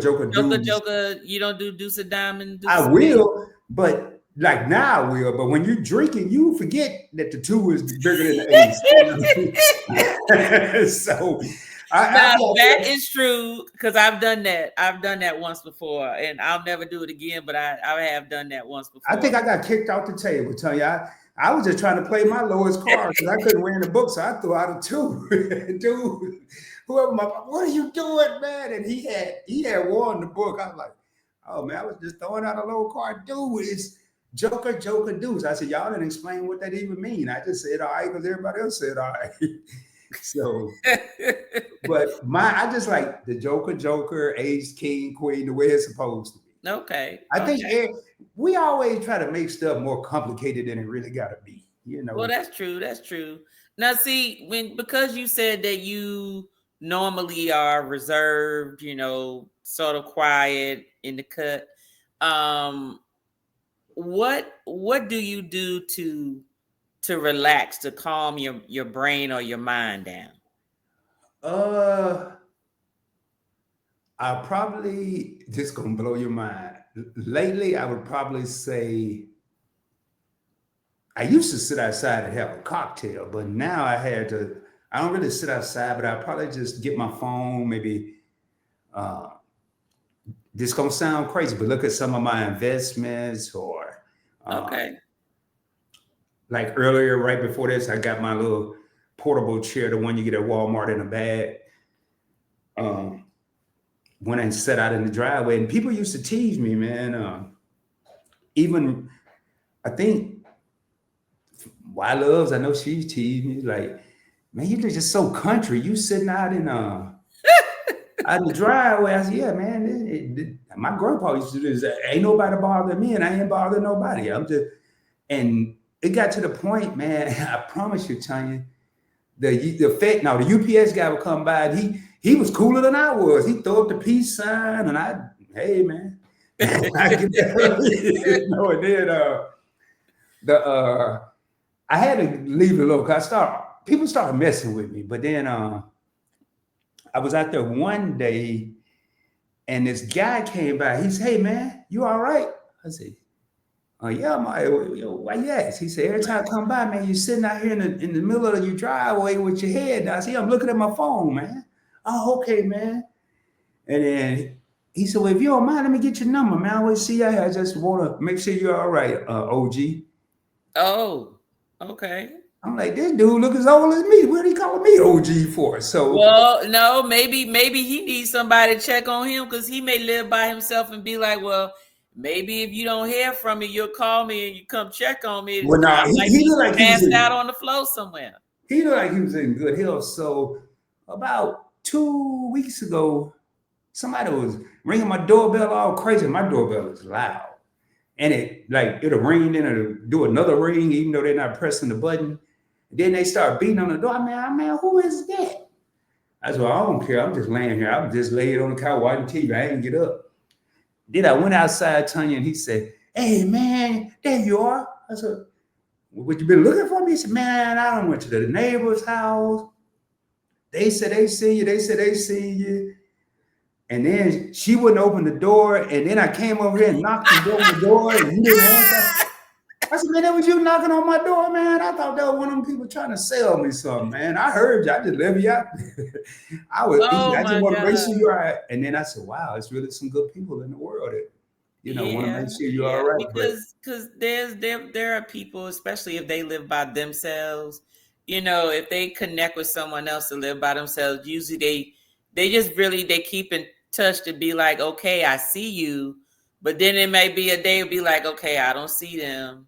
You don't do deuce of diamond. I will, but like now I will. But when you're drinking, you forget that the 2 is bigger than the ace. So that is true because I've done that. I've done that once before, and I'll never do it again. But I have done that once before. I think I got kicked off the table. Tell you, I was just trying to play my lowest card because I couldn't win the book, so I threw out a 2. Dude, whoever what are you doing, man? And he had won the book. I was like, oh man, I was just throwing out a low card. Dude, it's Joker, deuce. I said, y'all didn't explain what that even mean. I just said all right because everybody else said all right. So, but I just like the Joker, ace, king, queen, the way it's supposed to be. Okay. I think we always try to make stuff more complicated than it really got to be. Well, that's true. That's true. Now, see, because you said that you normally are reserved, sort of quiet in the cut. What do you do to relax, to calm your brain or your mind down? I probably, just gonna blow your mind. Lately, I would probably say I used to sit outside and have a cocktail, but now I don't really sit outside, but I probably just get my phone, maybe this gonna sound crazy, but look at some of my investments or Okay. like earlier, right before this, I got my little portable chair, the one you get at Walmart in a bag. Um, went and sat out in the driveway, and people used to tease me, man. Even I think Y Loves, I know she's teased me like, man, you're just so country. You sitting out in out in the driveway. I said, yeah, man. My grandpa used to do this. Ain't nobody bothering me, and I ain't bothering nobody. I'm just, and it got to the point, man. I promise you, Tanya, the Fed, now the UPS guy would come by, and he was cooler than I was. He threw up the peace sign, and hey man, I get that. No, and then I had to leave it alone because people started messing with me. But then I was out there one day, and this guy came by. He said, "Hey man, you all right?" I said, yeah, why yes? He said, every time I come by, man, you're sitting out here in the middle of your driveway with your head down. I said, I'm looking at my phone, man. Oh, okay, man. And then he said, well, if you don't mind, let me get your number, man. I always see you. I just want to make sure you're all right, OG. Oh, okay. I'm like, this dude look as old as me. What are he calling me OG for? So, Well, no, maybe he needs somebody to check on him because he may live by himself and be like, well, maybe if you don't hear from me, you'll call me and you come check on me. well, no, I might he be looked like passed out on the floor somewhere. He looked like he was in good health. So about 2 weeks ago, somebody was ringing my doorbell all crazy. My doorbell is loud. And it'll ring, then it'll do another ring, even though they're not pressing the button. Then they start beating on the door. Man, who is that? I said, well, I don't care. I'm just laying here. I'm just laid on the couch watching TV. I ain't get up. Then I went outside, Tanya, and he said, hey, man, there you are. I said, what you been looking for me? He said, man, I done went to the neighbor's house. They said they see you. They said they see you. And then she wouldn't open the door. And then I came over here and knocked on the door and you didn't answer. I said, man, that was you knocking on my door, man. I thought that was one of them people trying to sell me something, man. I heard you. I just left you out. I just want to make sure you're all right. And then I said, wow, it's really some good people in the world that, want to make sure you're all right. Because there are people, especially if they live by themselves, if they connect with someone else to live by themselves, usually they just really, they keep in touch to be like, okay, I see you. But then it may be a day will be like, okay, I don't see them.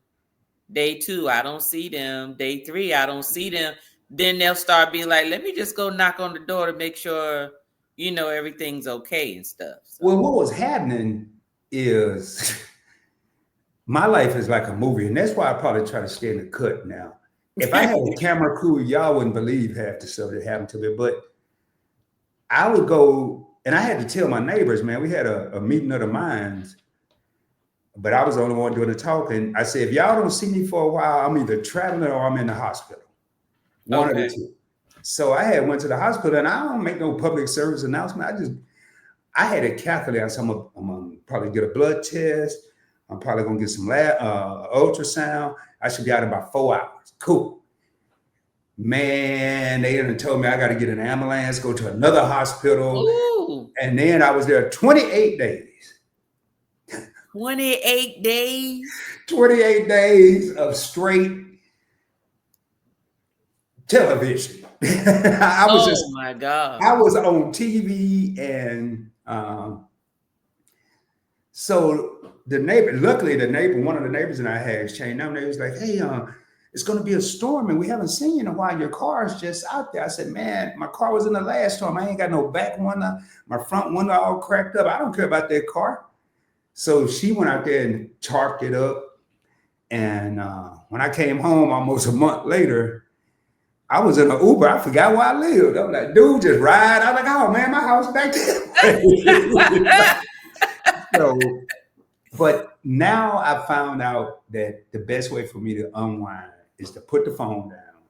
Day 2, I don't see them. Day 3, I don't see them. Then they'll start being like, let me just go knock on the door to make sure, everything's okay and stuff. So. Well, what was happening is my life is like a movie, and that's why I probably try to stay in the cut now. If I had a camera crew, y'all wouldn't believe half the stuff that happened to me. But I would go, and I had to tell my neighbors, man, we had a meeting of the minds, but I was the only one doing the talking. I said, if y'all don't see me for a while, I'm either traveling or I'm in the hospital. One of the two. So I went to the hospital, and I don't make no public service announcement. I had it calculated. I said, I'm gonna probably get a blood test. I'm probably gonna get some ultrasound. I should be out in about 4 hours. Cool. Man, they done told me I got to get an ambulance, go to another hospital. Ooh. And then I was there 28 days. 28 days? 28 days of straight television. My God. I was on TV, and so luckily one of the neighbors and I had exchanged numbers. They was like, hey, it's going to be a storm and we haven't seen you in a while. Your car's just out there. I said, man, my car was in the last storm. I ain't got no back window. My front window all cracked up. I don't care about that car. So she went out there and tarped it up. And when I came home almost a month later, I was in an Uber. I forgot where I lived. I'm like, dude, just ride. I'm like, oh man, my house back there. So, but now I found out that the best way for me to unwind is to put the phone down,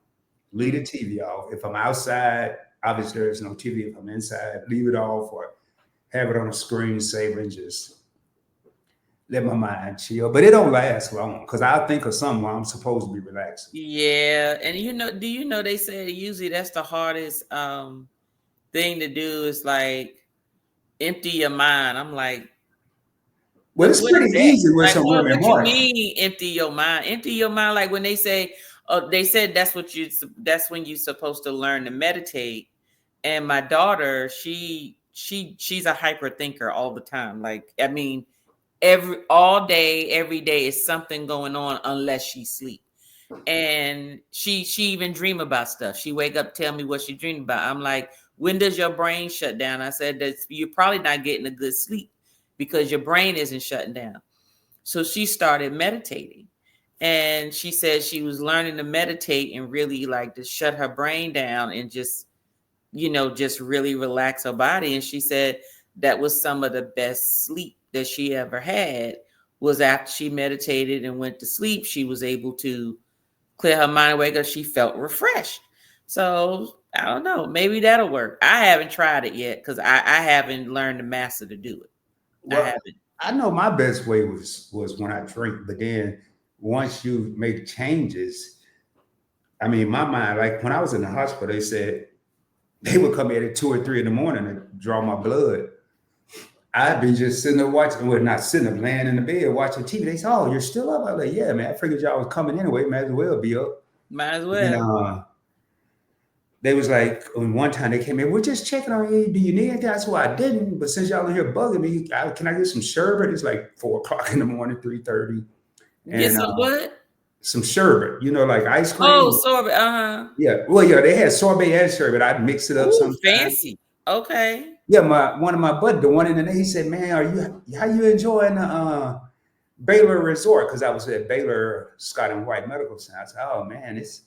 leave the TV off. If I'm outside, obviously there's no TV. If I'm inside, leave it off or have it on a screensaver and just let my mind chill. But it don't last long because I'll think of something while I'm supposed to be relaxing. Yeah. And do you know they say usually that's the hardest thing to do is like empty your mind. I'm like, Well, it's What is pretty that? easy with Like, some women what you heart. mean empty your mind? Empty your mind, like when they say, they said that's when you're supposed to learn to meditate. And my daughter, she's a hyper thinker all the time. Like, I mean, all day, every day is something going on unless she sleep. And she even dream about stuff. She wake up, tell me what she dreamed about. I'm like, when does your brain shut down? I said that you're probably not getting a good sleep because your brain isn't shutting down. So she started meditating, and she said she was learning to meditate and really like to shut her brain down and just, just really relax her body. And she said that was some of the best sleep that she ever had, was after she meditated and went to sleep. She was able to clear her mind away because she felt refreshed. So I don't know, maybe that'll work. I haven't tried it yet because I haven't learned to master to do it. Well, I haven't. I know my best way was when I drink, but then once you make changes, I mean, my mind, like when I was in the hospital, they said they would come in at 2 or 3 in the morning to draw my blood. I'd be just sitting there watching, well, not sitting there, laying in the bed watching TV. They said, "Oh, you're still up?" I was like, "Yeah, man. I figured y'all was coming anyway. Might as well be up." Might as And well. they was like, one time they came in, "We're just checking on you. Do you need anything?" I said, "Well, I didn't, but since y'all in here bugging me, can I get some sherbet?" It's like 4 o'clock in the morning, 3:30, Get and some what? some sherbet, like ice cream. Oh, sorbet. Uh-huh. Yeah, well, yeah, they had sorbet and sherbet. I'd mix it up Ooh, sometimes. fancy. Okay. Yeah, one of my buddies, the one in the day, he said, "Man, how you enjoying the Baylor Resort?" Because I was at Baylor Scott and White Medical Center. I said, "Oh man, it's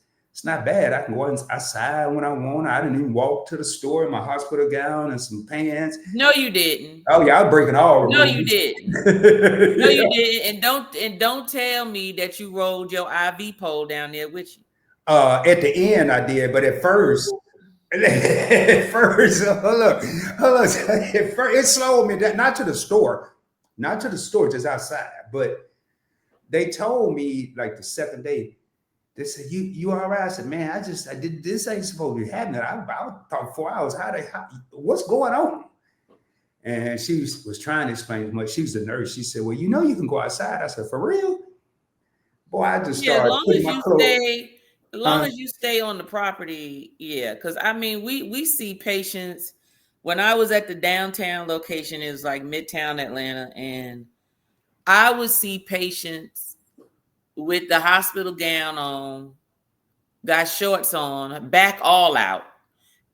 not bad. I can go outside when I want. I didn't even walk to the store in my hospital gown and some pants." No, you didn't. Oh yeah, I was breaking all the No, rules. you didn't. No, you didn't. And don't tell me that you rolled your IV pole down there with you. At the end, I did, but at first, hold up. At first, it slowed me down. Not to the store, just outside. But they told me like the second day, they said, "You all right?" I said, "Man, I did this ain't supposed to be happening. I thought 4 hours. What's going on?" And she was trying to explain as much. She was a nurse. She said, "Well, you can go outside." I said, "For real?" Boy, I just Yeah, as started long putting as my you clothes. stay, as long as you stay on the property, yeah. Because I mean, we see patients. When I was at the downtown location, it was like Midtown Atlanta, and I would see patients with the hospital gown on, got shorts on, back all out,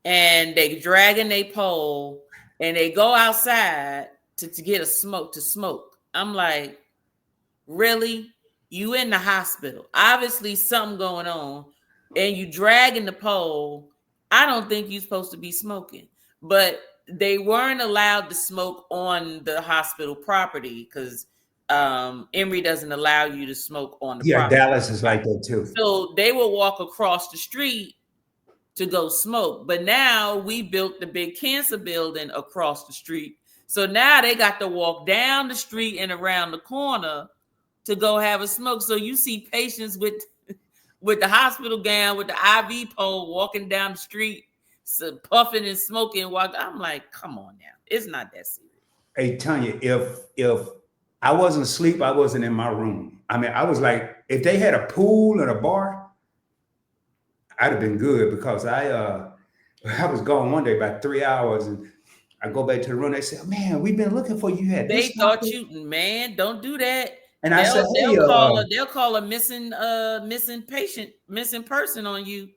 and they dragging their pole, and they go outside to get a smoke to smoke. I'm like, really? You in the hospital? Obviously, something going on, and you dragging the pole. I don't think you're supposed to be smoking, but they weren't allowed to smoke on the hospital property because Emory doesn't allow you to smoke on the Yeah, property. Dallas is like that too. So they will walk across the street to go smoke. But now we built the big cancer building across the street. So now they got to walk down the street and around the corner to go have a smoke. So you see patients with the hospital gown, with the IV pole, walking down the street, puffing and smoking. I'm like, come on now. It's not that serious. Hey, Tanya, if I wasn't asleep, I wasn't in my room. I mean, I was like, if they had a pool and a bar, I'd have been good because I was gone one day about 3 hours, and I go back to the room. They said, "Man, we've been looking for you." You had They this thought doctor?" you, man, don't do that. And I said, "Hey, They'll call a missing patient, missing person on you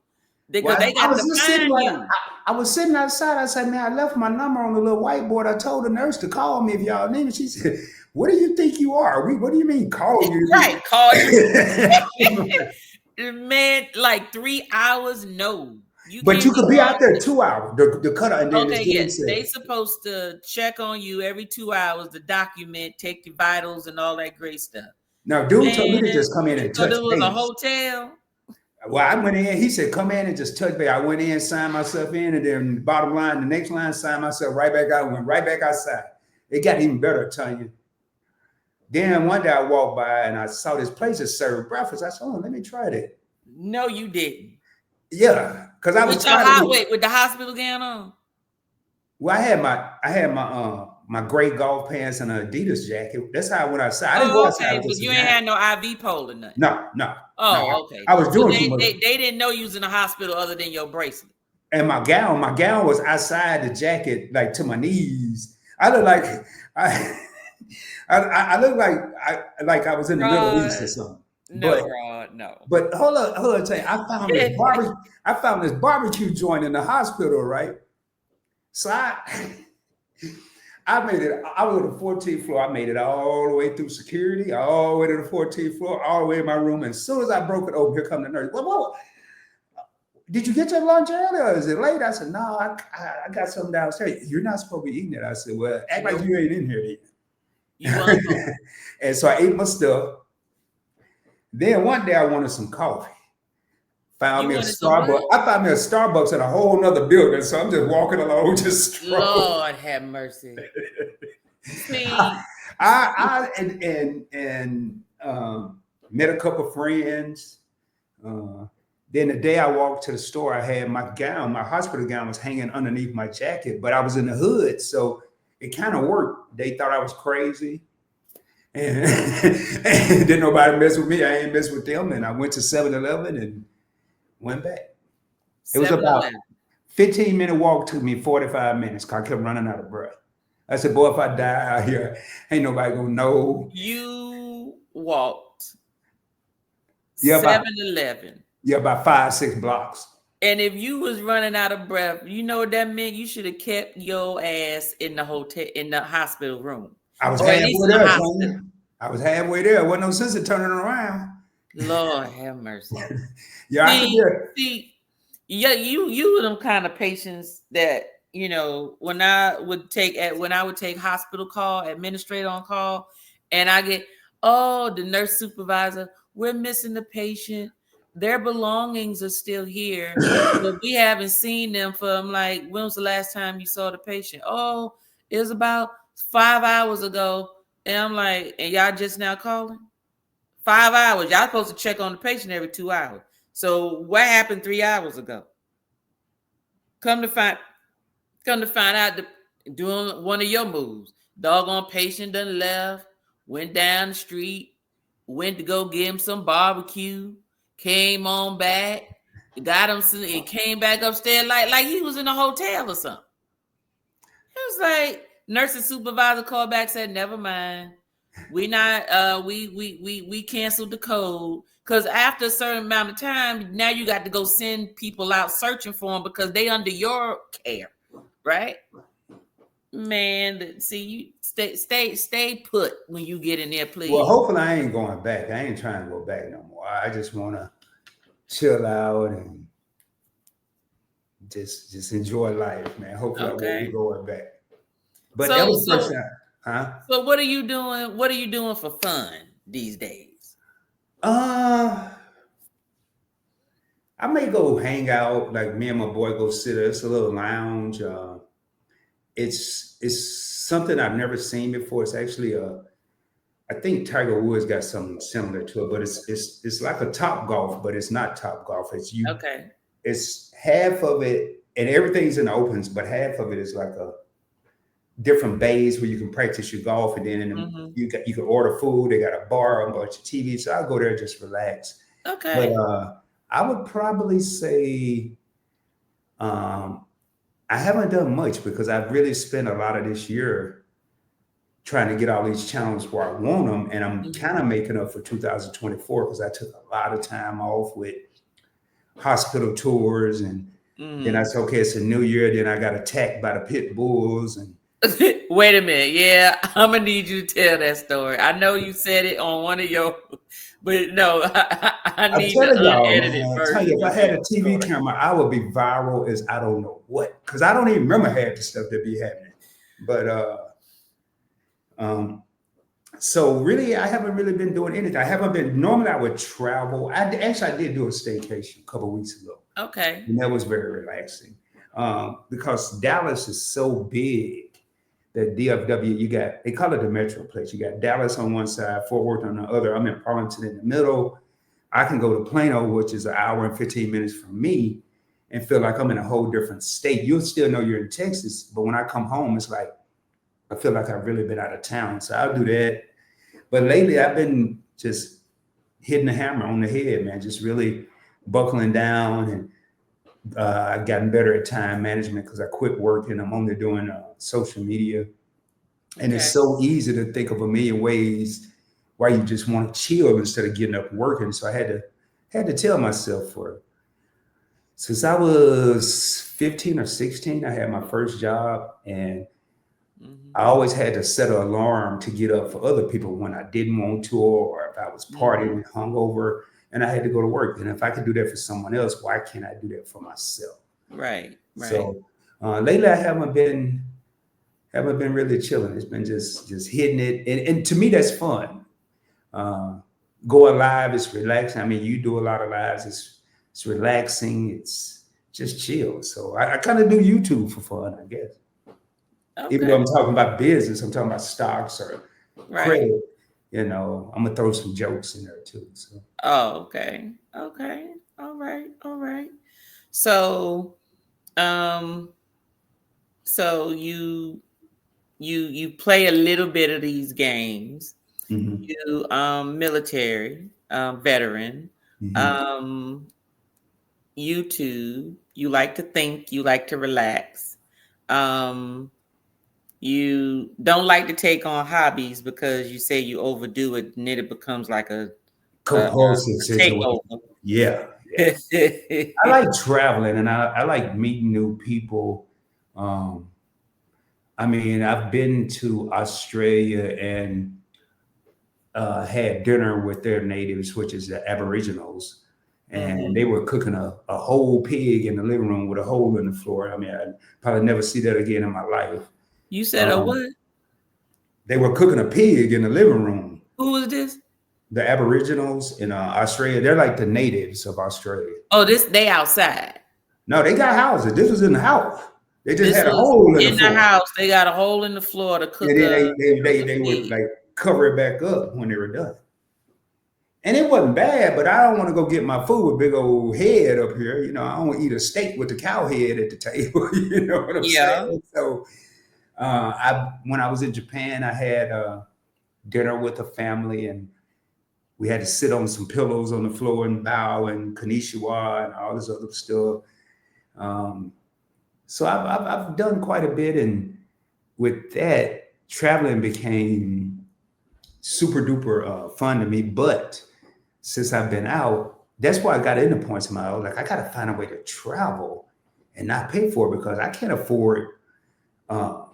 because well, they I got was to just sitting find right. you. I was sitting outside. I said, "Man, I left my number on the little whiteboard. I told the nurse to call me if y'all need me." She said, "What do you think you are? What do you mean call you?" Right, call you. Man, like 3 hours? No, you But can't you be could be out gone. there 2 hours. The cutter, and then Okay, it's yeah, getting they said. supposed to check on you every 2 hours to document, take your vitals and all that great stuff. Now, dude told me Man, to just come in you and thought touch it was a base. hotel? Well, I went in. He said, "Come in and just touch base." I went in, signed myself in, and then bottom line, the next line, signed myself right back out. Went right back outside. It got even better, Tanya. Then one day I walked by and I saw this place that served breakfast. I said, "Oh, let me try that." No, you didn't. Yeah, because I was tired of. With the hospital gown on? Well, I had my my gray golf pants and an Adidas jacket. That's how I went outside. I didn't go Oh, outside okay, with but just a you ain't jacket. had no IV pole or nothing. No, no. Oh, okay. I was So doing too much. they didn't know you was in the hospital other than your bracelet. And my gown was outside the jacket, like to my knees. I look like I look like I was in the Middle East or something. No, Rod, no. But hold on, tell you, I found this barbecue joint in the hospital, right? So I made it. I was on the 14th floor. I made it all the way through security, all the way to the 14th floor, all the way in my room. And as soon as I broke it open, here come the nurse. Whoa. Did you get your lunch early or is it late? I said, no, I got something downstairs. You're not supposed to be eating it. I said, well, act like you ain't in here eating. You And so I ate my stuff. Then one day I wanted some coffee. Found me a Starbucks. I found me a Starbucks in a whole nother building. So I'm just walking along, just strolling. Lord have mercy. I met a couple of friends. Then the day I walked to the store, I had my hospital gown was hanging underneath my jacket, but I was in the hood. So it kind of worked. They thought I was crazy. And didn't nobody mess with me. I ain't mess with them. And I went to 7-Eleven and went back. It was about 15-minute walk, took me 45 minutes because I kept running out of breath. I said, boy, if I die out here, ain't nobody gonna know. You walked 7-Eleven. Yeah, about 5-6 blocks. And if you was running out of breath, you know what that meant? You should have kept your ass in the hospital room. I was halfway there, Sonia. I was halfway there. Wasn't no sense of turning around. Lord have mercy. Yeah, you were them kind of patients that, you know, when I would take hospital call, administrator on call, and I get, the nurse supervisor, we're missing the patient. Their belongings are still here, but we haven't seen them for. I'm like, when was the last time you saw the patient? Oh, it was about 5 hours ago. And I'm like, and y'all just now calling? 5 hours. Y'all supposed to check on the patient every 2 hours. So what happened 3 hours ago? Come to find out, doing one of your moves. Doggone patient done left, went down the street, went to go get him some barbecue, came on back, got him some, and came back upstairs like he was in a hotel or something. It was like, nurse and supervisor called back, said, never mind. We not we canceled the code. Because after a certain amount of time, now you got to go send people out searching for them because they under your care, right? Man, see, you stay put when you get in there, please. Well, hopefully I ain't going back. I ain't trying to go back no more. I just want to chill out and just enjoy life, man. Hopefully I won't be going back. But that was the first time, huh? So what are you doing? What are you doing for fun these days? I may go hang out, like me and my boy go sit. It's a little lounge. It's something I've never seen before. It's actually I think Tiger Woods got something similar to it, but it's like a Top Golf, but it's not Top Golf. It's half of it, and everything's in the opens, but half of it is like a different bays where you can practice your golf, and then you can order food. They got a bar, a bunch of TV, so I'll go there and just relax. Okay. But I would probably say I haven't done much because I've really spent a lot of this year trying to get all these channels where I want them, and I'm kind of making up for 2024 because I took a lot of time off with hospital tours, and then I said, okay, it's a new year. Then I got attacked by the pit bulls and. Wait a minute. Yeah, I'm gonna need you to tell that story. I know you said it on one of your, but no, I need the unedited version. If I had a TV camera, I would be viral as I don't know what, because I don't even remember half the stuff that be happening. But so really, I haven't really been doing anything. I haven't been. Normally, I would travel. I did do a staycation a couple of weeks ago. Okay, and that was very relaxing because Dallas is so big. That DFW, they call it the Metroplex. You got Dallas on one side, Fort Worth on the other. I'm in Arlington in the middle. I can go to Plano, which is an hour and 15 minutes from me, and feel like I'm in a whole different state. You'll still know you're in Texas, but when I come home, it's like I feel like I've really been out of town. So I'll do that. But lately I've been just hitting the hammer on the head, man, just really buckling down. And I've gotten better at time management because I quit working. I'm only doing social media. And it's Okay. so easy to think of a million ways why you just want to chill instead of getting up and working. So I had to tell myself since I was 15 or 16, I had my first job, and I always had to set an alarm to get up for other people when I didn't want to, or if I was partying hungover and I had to go to work. And if I could do that for someone else, why can't I do that for myself? Right. So lately I haven't been really chilling. It's been just hitting it, and to me that's fun. Going live is relaxing. I mean, you do a lot of lives. It's relaxing. It's just chill. So I kind of do YouTube for fun, I guess. Even though I'm talking about business, I'm talking about stocks or credit. You know, I'm gonna throw some jokes in there too. So. Oh, okay. Okay. All right. All right. So, so you play a little bit of these games. Mm-hmm. You military veteran. Mm-hmm. YouTube. You like to think. You like to relax. You don't like to take on hobbies because you say you overdo it, and then it becomes like a Compulsive situation. takeover. Yeah. I like traveling, and I like meeting new people. I mean, I've been to Australia and had dinner with their natives, which is the Aboriginals, and they were cooking a whole pig in the living room with a hole in the floor. I mean, I'd probably never see that again in my life. You said a what? They were cooking a pig in the living room. Who was this? The Aboriginals in Australia. They're like the natives of Australia. Oh, they outside. No, they got houses. This was in the house. They just This had a was hole in in the floor. house. They got a hole in the floor to cook. And then they would like cover it back up when they were done. And it wasn't bad, but I don't want to go get my food with big old head up here. You know, I don't eat a steak with the cow head at the table. You know what I'm saying? So when I was in Japan, I had dinner with a family, and we had to sit on some pillows on the floor and bow and konnichiwa and all this other stuff. So I've done quite a bit, and with that, traveling became super duper fun to me. But since I've been out, that's why I got into points in my life. Like, I got to find a way to travel and not pay for it, because I can't afford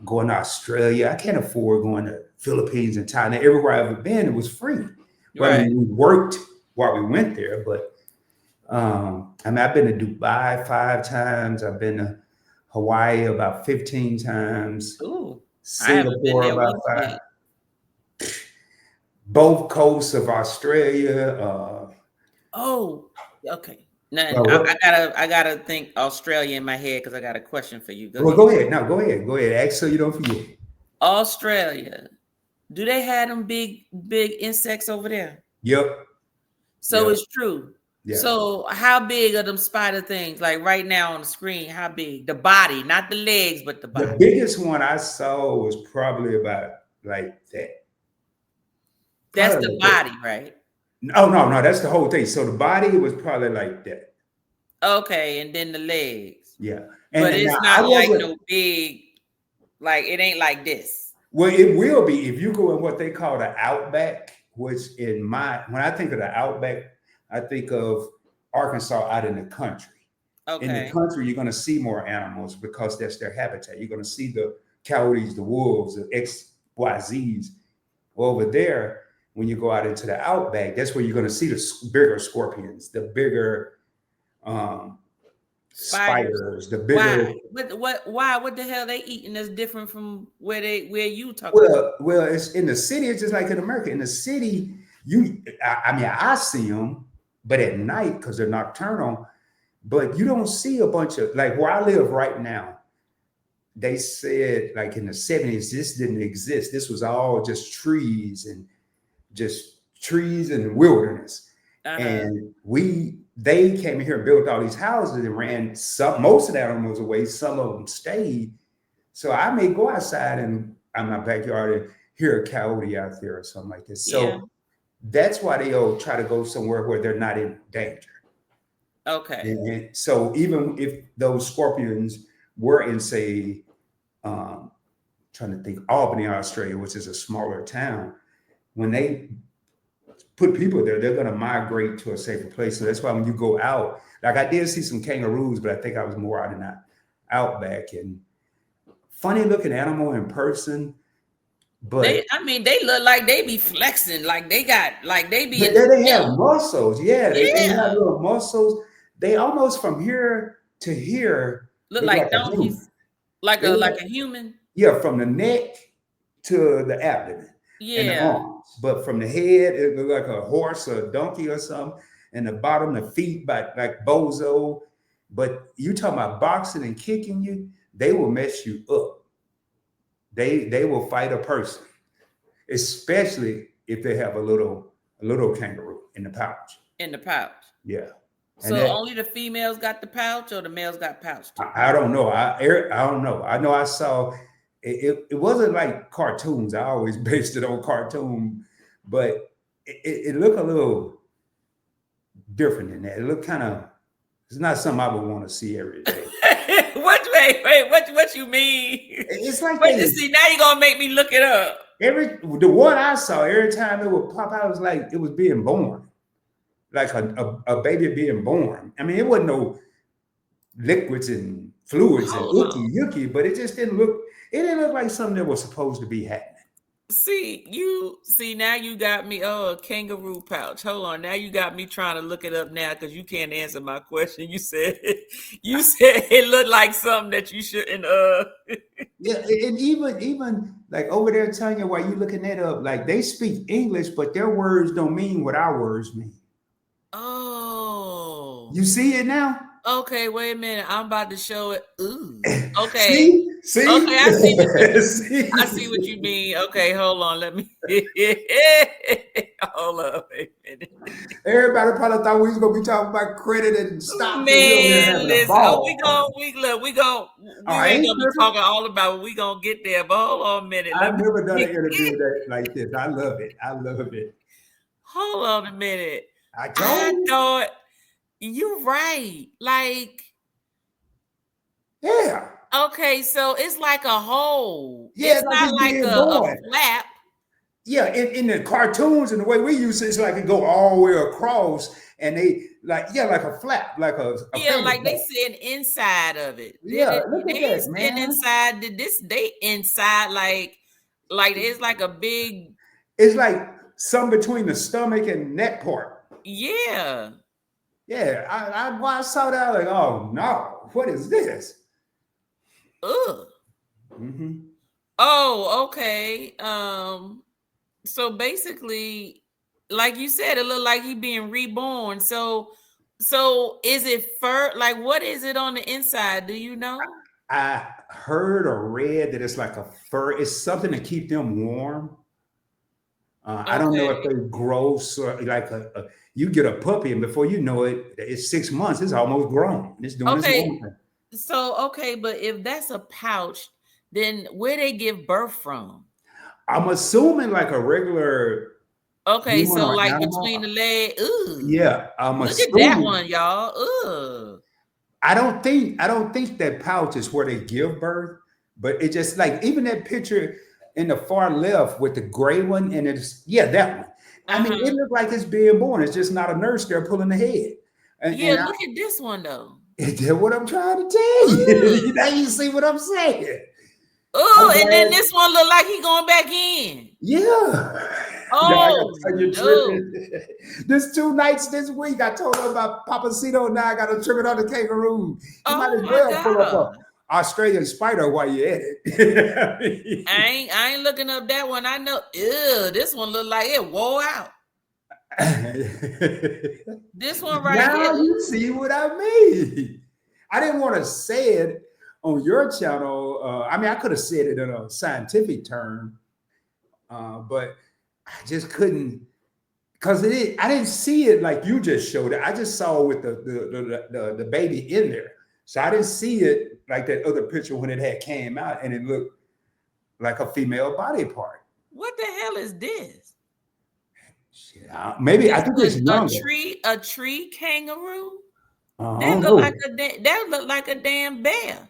going to Australia. I can't afford going to Philippines and Thailand. Everywhere I've ever been, it was free. Well, I mean, we worked while we went there, but I mean, I've been to Dubai 5 times. I've been to Hawaii about 15 times. Ooh, Singapore about 5. Both coasts of Australia. Oh, okay. Now I gotta think Australia in my head because I got a question for you. Go ahead. No, go ahead. Go ahead. Ask so you don't forget. Australia, do they have them big insects over there? Yep. So it's true. Yeah. So how big are them spider things? Like right now on the screen, how big? The body, not the legs, but the body. The biggest one I saw was probably about like that. That's the body, right? No, that's the whole thing. So the body was probably like that. Okay, and then the legs. Yeah. But it's not like no big, like it ain't like this. Well, it will be if you go in what they call the outback, which when I think of the outback, I think of Arkansas out in the country. Okay. In the country, you're going to see more animals because that's their habitat. You're going to see the coyotes, the wolves, the XYZs. Over there, when you go out into the outback, that's where you're going to see the bigger scorpions, the bigger spiders, the bigger. Why? What the hell they eating that's different from where you talking about? Well, it's in the city. It's just like in America. In the city, I see them, but at night because they're nocturnal. But you don't see a bunch of, like where I live right now. They said like in the 70s, this didn't exist. This was all just trees and wilderness. And they came here and built all these houses and ran most of the animals away. Some of them stayed. So I may go outside and in my backyard and hear a coyote out there or something like this. So Yeah. that's why they'll try to go somewhere where they're not in danger. Okay. And so even if those scorpions were in, say, trying to think, Albany, Australia, which is a smaller town, when they put people there, they're going to migrate to a safer place. So that's why when you go out, like I did see some kangaroos, but I think I was more out in that outback, and funny looking animal in person. But They look like they be flexing, like they got, like they be in the they have gym. muscles. Yeah, they have Yeah. little muscles. They almost from here to here Look look like like a human. donkeys, like They look, a human. yeah, from the neck to the abdomen and the Yeah. arms. But from the head, it looked like a horse or a donkey or something. And the bottom, the feet, like bozo. But you talking about boxing and kicking you, they will mess you up. They will fight a person, especially if they have a little kangaroo in the pouch. In the pouch. Yeah. And So only the females got the pouch, or the males got pouch too? I don't know. I don't know. I know I saw it wasn't like cartoons. I always based it on cartoon, but it looked a little different than that. It looked kind of, it's not something I would want to see every day. What you mean? It's like Wait, see, now you're gonna make me look it up. the one I saw, every time it would pop out, it was like it was being born. Like a baby being born. I mean, it wasn't no liquids and fluids and yucky, but it just didn't look like something that was supposed to be happening. See, now you got me. Oh, a kangaroo pouch. Hold on. Now you got me trying to look it up now because you can't answer my question. You said it looked like something that you shouldn't Yeah, and even like over there telling you while you looking that up, like they speak English, but their words don't mean what our words mean. Oh. You see it now? Okay, wait a minute. I'm about to show it. Ooh. Okay. See? Okay, I see what you mean. See? I see what you mean. Okay, hold on. Let me hold up a minute. Everybody probably thought we was gonna be talking about credit and stocks. Man, listen, we ain't gonna be Tripping. talking all about it. We gonna get there, but hold on a minute. I've never done an interview like this. I love it. Hold on a minute. I thought you're right. Like, yeah. Okay, so it's like a hole. Yeah, it's not like a flap. Yeah, in the cartoons and the way we use it, it's like it go all the way across, and they like a flap, like a like they said inside of it. Yeah, look at that, man. Inside they inside like it's like a big. It's like some between the stomach and neck part. Yeah. Yeah, I saw that like, oh no, what is this? Ugh. Mm-hmm. Oh, okay. So basically, like you said, it looked like he being reborn. So is it fur? Like, what is it on the inside? Do you know? I heard or read that it's like a fur. It's something to keep them warm. I don't know if they grow like you get a puppy and before you know it, it's 6 months. It's almost grown. It's doing its own thing. So but if that's a pouch, then where they give birth from? I'm assuming like a regular. Okay, so like animal. Between the leg. Ooh. Yeah, look at that one, y'all. Ooh. I don't think that pouch is where they give birth, but it just like even that picture in the far left with the gray one, and it's that one. I mean, it looks like it's being born. It's just not a nurse there pulling the head. And look at this one though. That's what I'm trying to tell you. Now you see what I'm saying. Oh, and then this one look like he going back in. Yeah. Oh, no. There's 2 nights this week. I told her about Papacito. Now I got to trip it on the kangaroo. You might as well pull up an Australian spider while you're at it. I ain't looking up that one. I know. Ew, this one look like it wore out. This one right now here. Now you see what I mean. I didn't want to say it on your channel. I mean, I could have said it in a scientific term, but I just couldn't because I didn't see it like you just showed it. I just saw it with the baby in there. So I didn't see it like that other picture when it had came out and it looked like a female body part. What the hell is this? Shit, maybe I This think it's was younger. a tree kangaroo. I That don't looked know. like that looked like a damn bear.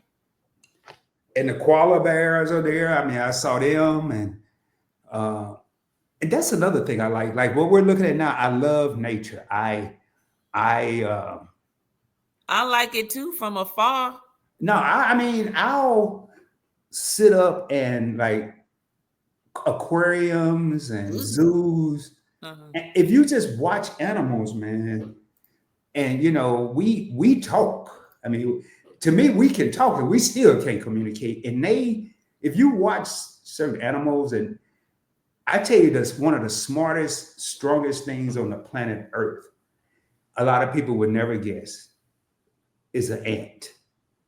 And the koala bears are there. I mean, I saw them, uh, and that's another thing I like. Like what we're looking at now, I love nature. I I like it too from afar. no, I mean, I'll sit up and like aquariums and Ooh. zoos. Uh-huh. And if you just watch animals, man, and you know, we talk. I mean, to me, we can talk and we still can't communicate. And if you watch certain animals, and I tell you, that's one of the smartest, strongest things on the planet Earth. A lot of people would never guess is an ant.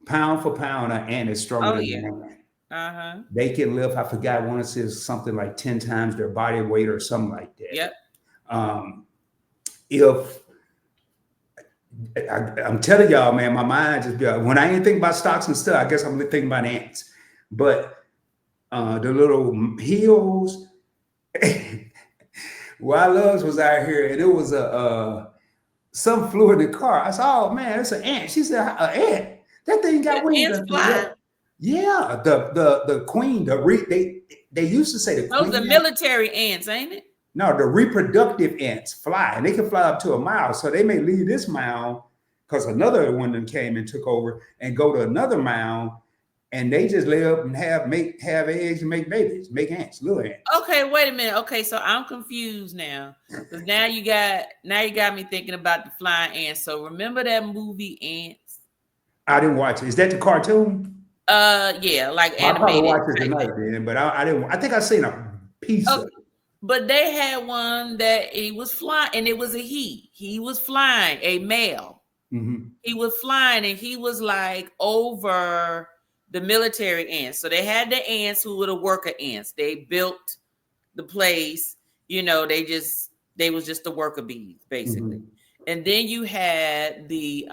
Pound for pound, an ant is stronger Oh than yeah. a man. Uh-huh. They can lift, I forgot, one says something like 10 times their body weight or something like that. Yep. If I'm telling y'all, man, my mind just be like, when I ain't thinking about stocks and stuff, I guess I'm thinking about ants. But the little hills, Wild Loves was out here, and it was some flew in the car. I said, "Oh man, it's an ant." She said, "An ant? That thing got The wings." ants I said, fly. yeah, the queen, they used to say the Those are queen. military ants, ain't it? No, the reproductive ants fly, and they can fly up to a mile. So they may leave this mound because another one of them came and took over, and go to another mound, and they just lay up and have eggs and make babies, make ants, little ants. Okay, wait a minute. Okay, so I'm confused now. Because now you got me thinking about the flying ants. So remember that movie Ants? I didn't watch it. Is that the cartoon? Yeah, like I'll probably animated. watch it tonight, then. But I didn't. I think I seen a piece of Okay. it. But they had one that he was flying, and it was a he. He was flying, a male. Mm-hmm. He was flying, and he was like over the military ants. So they had the ants who were the worker ants. They built the place, they was just the worker bees, basically. Mm-hmm. And then you had the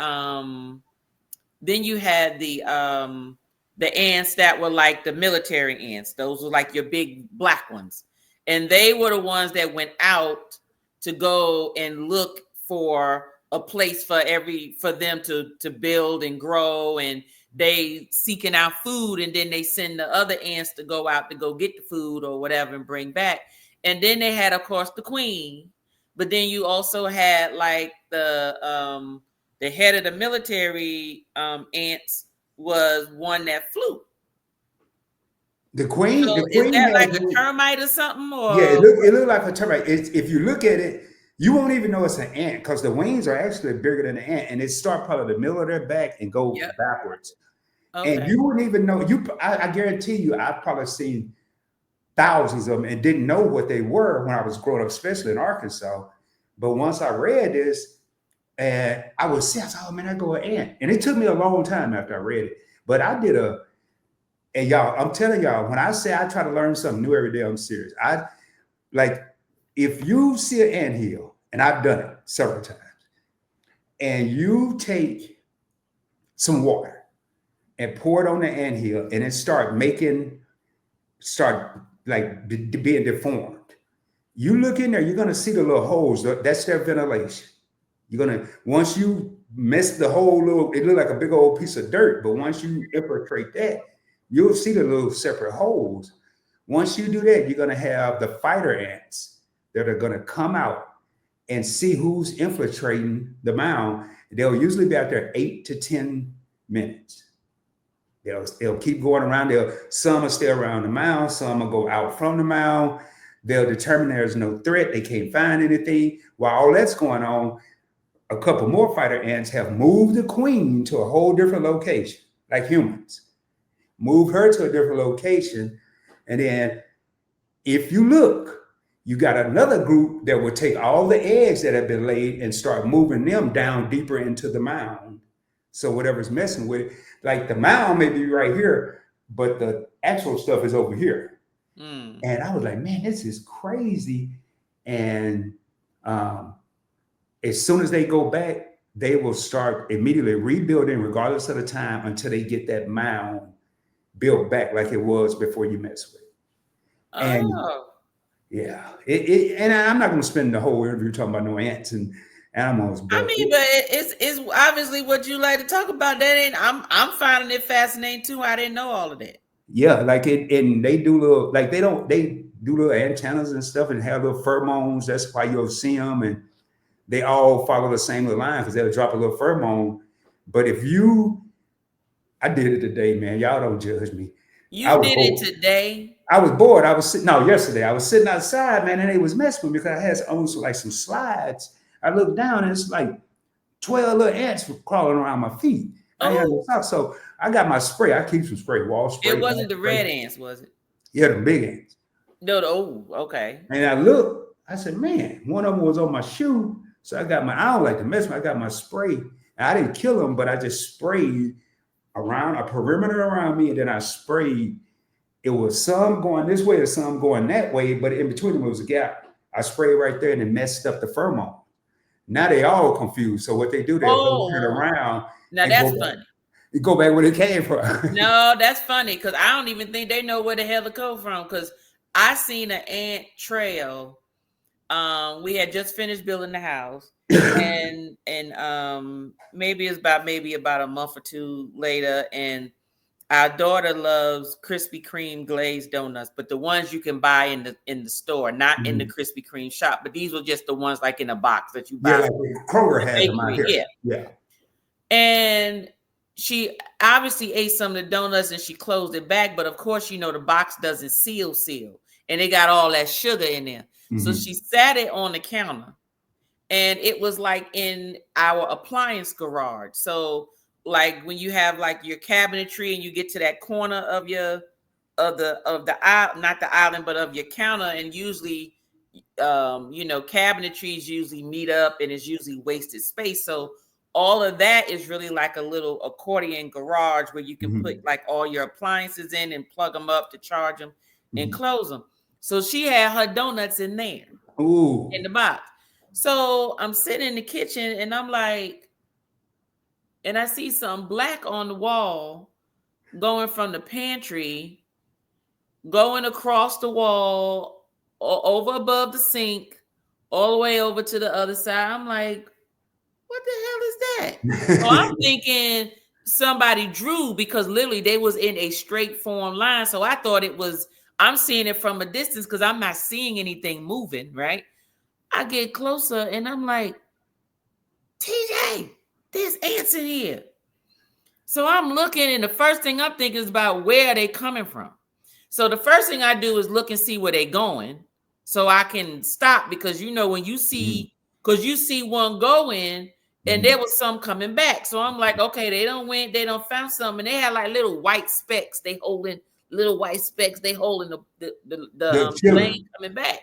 ants that were like the military ants. Those were like your big black ones. And they were the ones that went out to go and look for a place for them to build and grow, and they seeking out food, and then they send the other ants to go out to go get the food or whatever and bring back. And then they had, of course, the queen, but then you also had like the head of the military ants was one that flew. The queen, So the is queen that has like a termite or something? Or yeah, it look like a termite. If you look at it, you won't even know it's an ant because the wings are actually bigger than the ant, and they start probably the middle of their back and go Yep. backwards. Okay. And you wouldn't even know. I guarantee you, I've probably seen thousands of them and didn't know what they were when I was growing up, especially in Arkansas. But once I read this, and I was like, "Oh man, I go an ant," and it took me a long time after I read it. But I did and y'all, I'm telling y'all, when I say I try to learn something new every day, I'm serious. I like if you see an anthill, and I've done it several times, and you take some water and pour it on the anthill, and it start like being deformed. You look in there, you're gonna see the little holes. That's their ventilation. Once you mess the whole it look like a big old piece of dirt, but once you infiltrate that, you'll see the little separate holes. Once you do that, you're gonna have the fighter ants that are gonna come out and see who's infiltrating the mound. They'll usually be out there 8 to 10 minutes. They'll keep going around. Some will stay around the mound, some will go out from the mound. They'll determine there's no threat, they can't find anything. While all that's going on, a couple more fighter ants have moved the queen to a whole different location, like humans. Move her to a different location. And then if you look, you got another group that will take all the eggs that have been laid and start moving them down deeper into the mound. So whatever's messing with it, like the mound may be right here, but the actual stuff is over here. And I was like, man, this is crazy. And as soon as they go back, they will start immediately rebuilding regardless of the time until they get that mound built back like it was before you mess with it. And Oh. yeah, and I'm not going to spend the whole interview talking about no ants and animals, I but mean, but it's obviously what you like to talk about. That ain't. I'm finding it fascinating too. I didn't know all of that. yeah, like it, and they do little, like they do little antennas and stuff and have little pheromones. That's why you'll see them, and they all follow the same little line because they'll drop a little pheromone. But I did it today, man. Y'all don't judge me. I You was did it bored. today. I was bored. I was sitting. No, yesterday I was sitting outside, man, and they was messing with me because I had almost like some slides. I looked down and it's like 12 little ants crawling around my feet. I ain't had no Oh, socks, so I got my spray. I keep some spray, wall spray, it ball wasn't the spray. red ants, was it? Yeah, the big ants. No. Oh, okay. And I looked. I said, man, one of them was on my shoe. So I don't like to mess with. I got my spray. And I didn't kill them, but I just sprayed around a perimeter around me, and then I sprayed. It was some going this way or some going that way, but in between them was a gap. I sprayed right there and it messed up the pheromone. Now they all confused. So what they do, they'll go turn Oh, around now and that's funny. go back where they came from. No, that's funny because I don't even think they know where the hell to come from. Because I seen an ant trail. We had just finished building the house, and maybe about a month or two later, and our daughter loves Krispy Kreme glazed donuts, but the ones you can buy in the store, not in the Krispy Kreme shop. But these were just the ones like in a box that you Yeah, buy like from Kroger the has them out bakery. here. Yeah. Yeah. And she obviously ate some of the donuts and she closed it back. But of course, you know, the box doesn't seal. And they got all that sugar in there. So she sat it on the counter. And it was like in our appliance garage. So like when you have like your cabinetry and you get to that corner of the aisle, not the island, but of your counter, and usually cabinetries usually meet up and it's usually wasted space. So all of that is really like a little accordion garage where you can put like all your appliances in and plug them up to charge them and close them. So she had her donuts in there. Ooh. In the box. So I'm sitting in the kitchen and I'm like, and I see some black on the wall going from the pantry, going across the wall, over above the sink, all the way over to the other side. I'm like, what the hell is that? So I'm thinking somebody drew because literally they was in a straight form line. So I thought I'm seeing it from a distance because I'm not seeing anything moving, right? I get closer and I'm like, TJ, there's ants in here. So I'm looking and the first thing I'm thinking is about where are they coming from? So the first thing I do is look and see where they're going so I can stop because when you see, because you see one going and there was some coming back. So I'm like, okay, they don't found something. And they had like little white specks. They holding the lane coming back.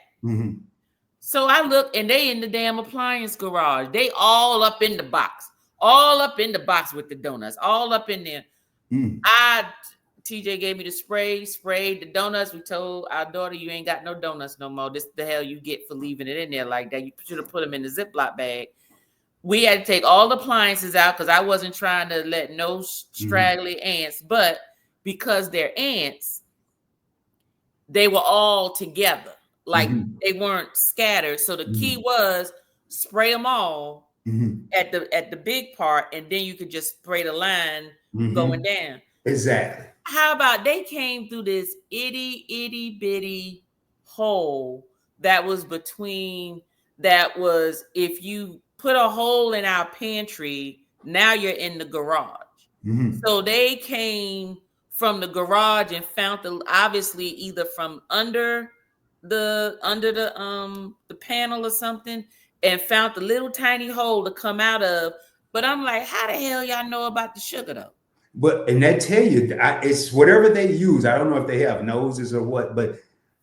So I look and they in the damn appliance garage. They all up in the box with the donuts, all up in there. TJ gave me the spray, sprayed the donuts. We told our daughter, you ain't got no donuts no more. This the hell you get for leaving it in there like that. You should have put them in the Ziploc bag. We had to take all the appliances out because I wasn't trying to let no straggly ants, but because they're ants, they were all together. Like they weren't scattered. So the key was spray them all at the big part, and then you could just spray the line going down. Exactly. How about they came through this itty bitty hole that was if you put a hole in our pantry, now you're in the garage. So they came from the garage and found obviously either from under the panel or something and found the little tiny hole to come out of. But I'm like, how the hell y'all know about the sugar though? And they tell you it's whatever they use. I don't know if they have noses or what, but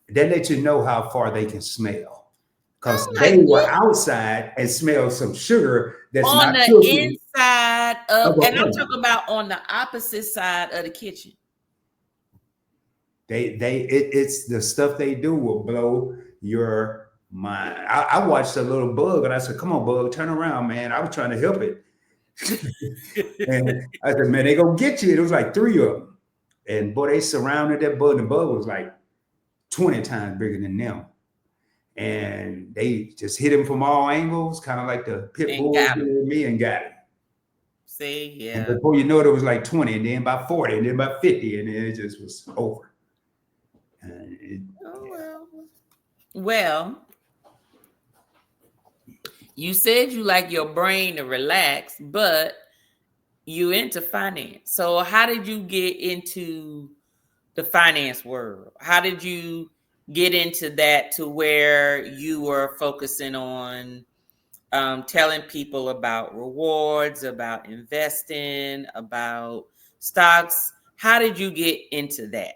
they let you know how far they can smell because they were outside and smelled some sugar that's on not the inside of, and I'm home. talking about on the opposite side of the kitchen. It's the stuff they do will blow your mind. I watched a little bug and I said, "Come on, bug, turn around, man." I was trying to help it. And I said, "Man, they gonna get you." It was like 3 of them, and boy, they surrounded that bug. The bug was like 20 times bigger than them. And they just hit him from all angles, kind of like the pit And bull got him. did me, and got him. See, And yeah. before you know it, it was like 20, and then about 40, and then about 50, and then it just was over. Well, you said you like your brain to relax, but you into finance. So how did you get into the finance world? How did you get into that to where you were focusing on telling people about rewards, about investing, about stocks? How did you get into that?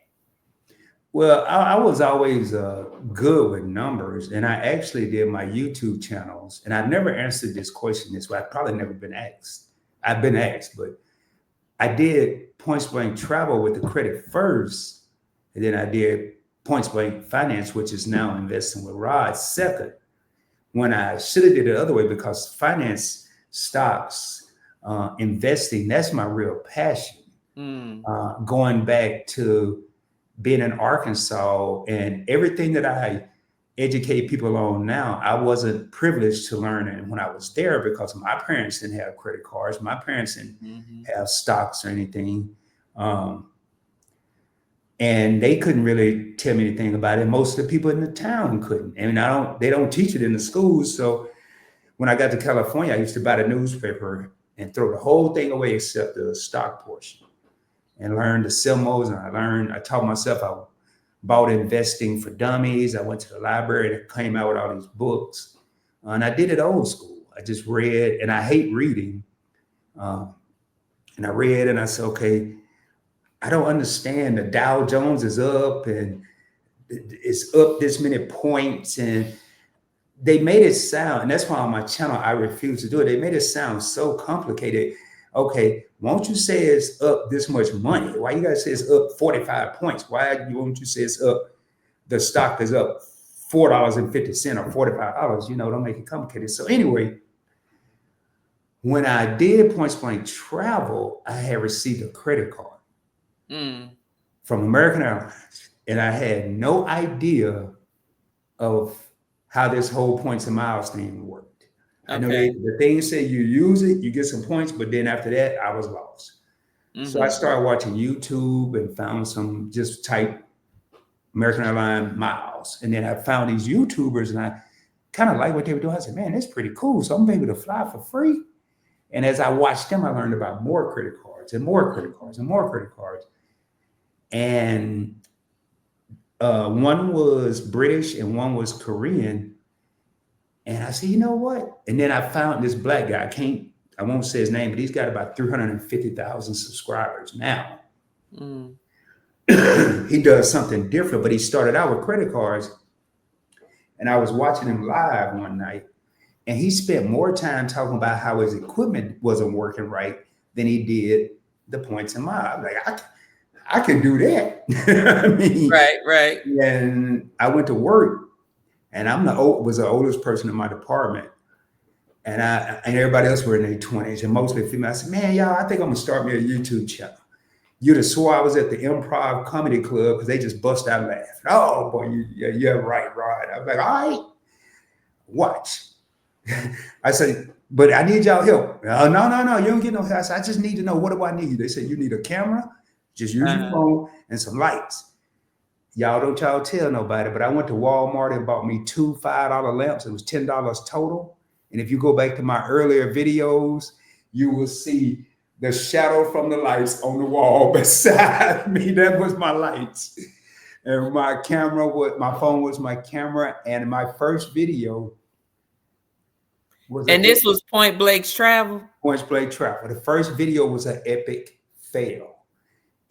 Well, I was always good with numbers, and I actually did my YouTube channels, and I've never answered this question this way. I've probably never been asked. I've been asked, but I did Points Blank Travel with the credit first, and then I did Points Blank Finance, which is now investing with Rod second. When I should have did it the other way, because finance, stocks, investing, that's my real passion. Going back to being in Arkansas and everything that I educate people on now, I wasn't privileged to learn it when I was there because my parents didn't have credit cards. My parents didn't have stocks or anything. And they couldn't really tell me anything about it. Most of the people in the town couldn't. I mean, they don't teach it in the schools. So when I got to California, I used to buy the newspaper and throw the whole thing away except the stock portion, and learned the symbols. And I taught myself, I bought Investing for Dummies. I went to the library and it came out with all these books. And I did it old school. I just read, and I hate reading. And I read and I said, okay, I don't understand. The Dow Jones is up and it's up this many points. And they made it sound, and that's why on my channel, I refuse to do it. They made it sound so complicated. Okay, won't you say it's up this much money? Why you guys say it's up 45 points? Why won't you say it's up, the stock is up $4.50 or $45? Don't make it complicated. So anyway, when I did Points Blank Travel, I had received a credit card from American Airlines, and I had no idea of how this whole points and miles thing worked. I know the thing said you use it, you get some points, but then after that, I was lost. So I started watching YouTube and found some, just type American Airlines miles. And then I found these YouTubers and I kind of like what they were doing. I said, man, that's pretty cool. So I'm able to fly for free. And as I watched them, I learned about more credit cards and more credit cards and more credit cards. And one was British and one was Korean. And I said, you know what? And then I found this black guy. I won't say his name, but he's got about 350,000 subscribers now. He does something different, but he started out with credit cards. And I was watching him live one night, and he spent more time talking about how his equipment wasn't working right than he did the points and miles. Like, I can do that. I mean, right. And I went to work, and was the oldest person in my department, and everybody else were in their 20s, and mostly female. I said, man, y'all, I think I'm gonna start me a YouTube channel. You'd have swore I was at the Improv Comedy Club because they just bust out laughing. Oh boy, yeah, right, Rod. I was like, all right, watch. I said, but I need y'all help. No, you don't get no help. I said, I just need to know, what do I need? They said, you need a camera, just use your phone and some lights. Y'all tell nobody, but I went to Walmart and bought me two $5 lamps. It was $10 total. And if you go back to my earlier videos, you will see the shadow from the lights on the wall beside me. That was my lights. And my phone was my camera. And my first video was— And this was Point Blank Travel? Points Blank Travel. The first video was an epic fail.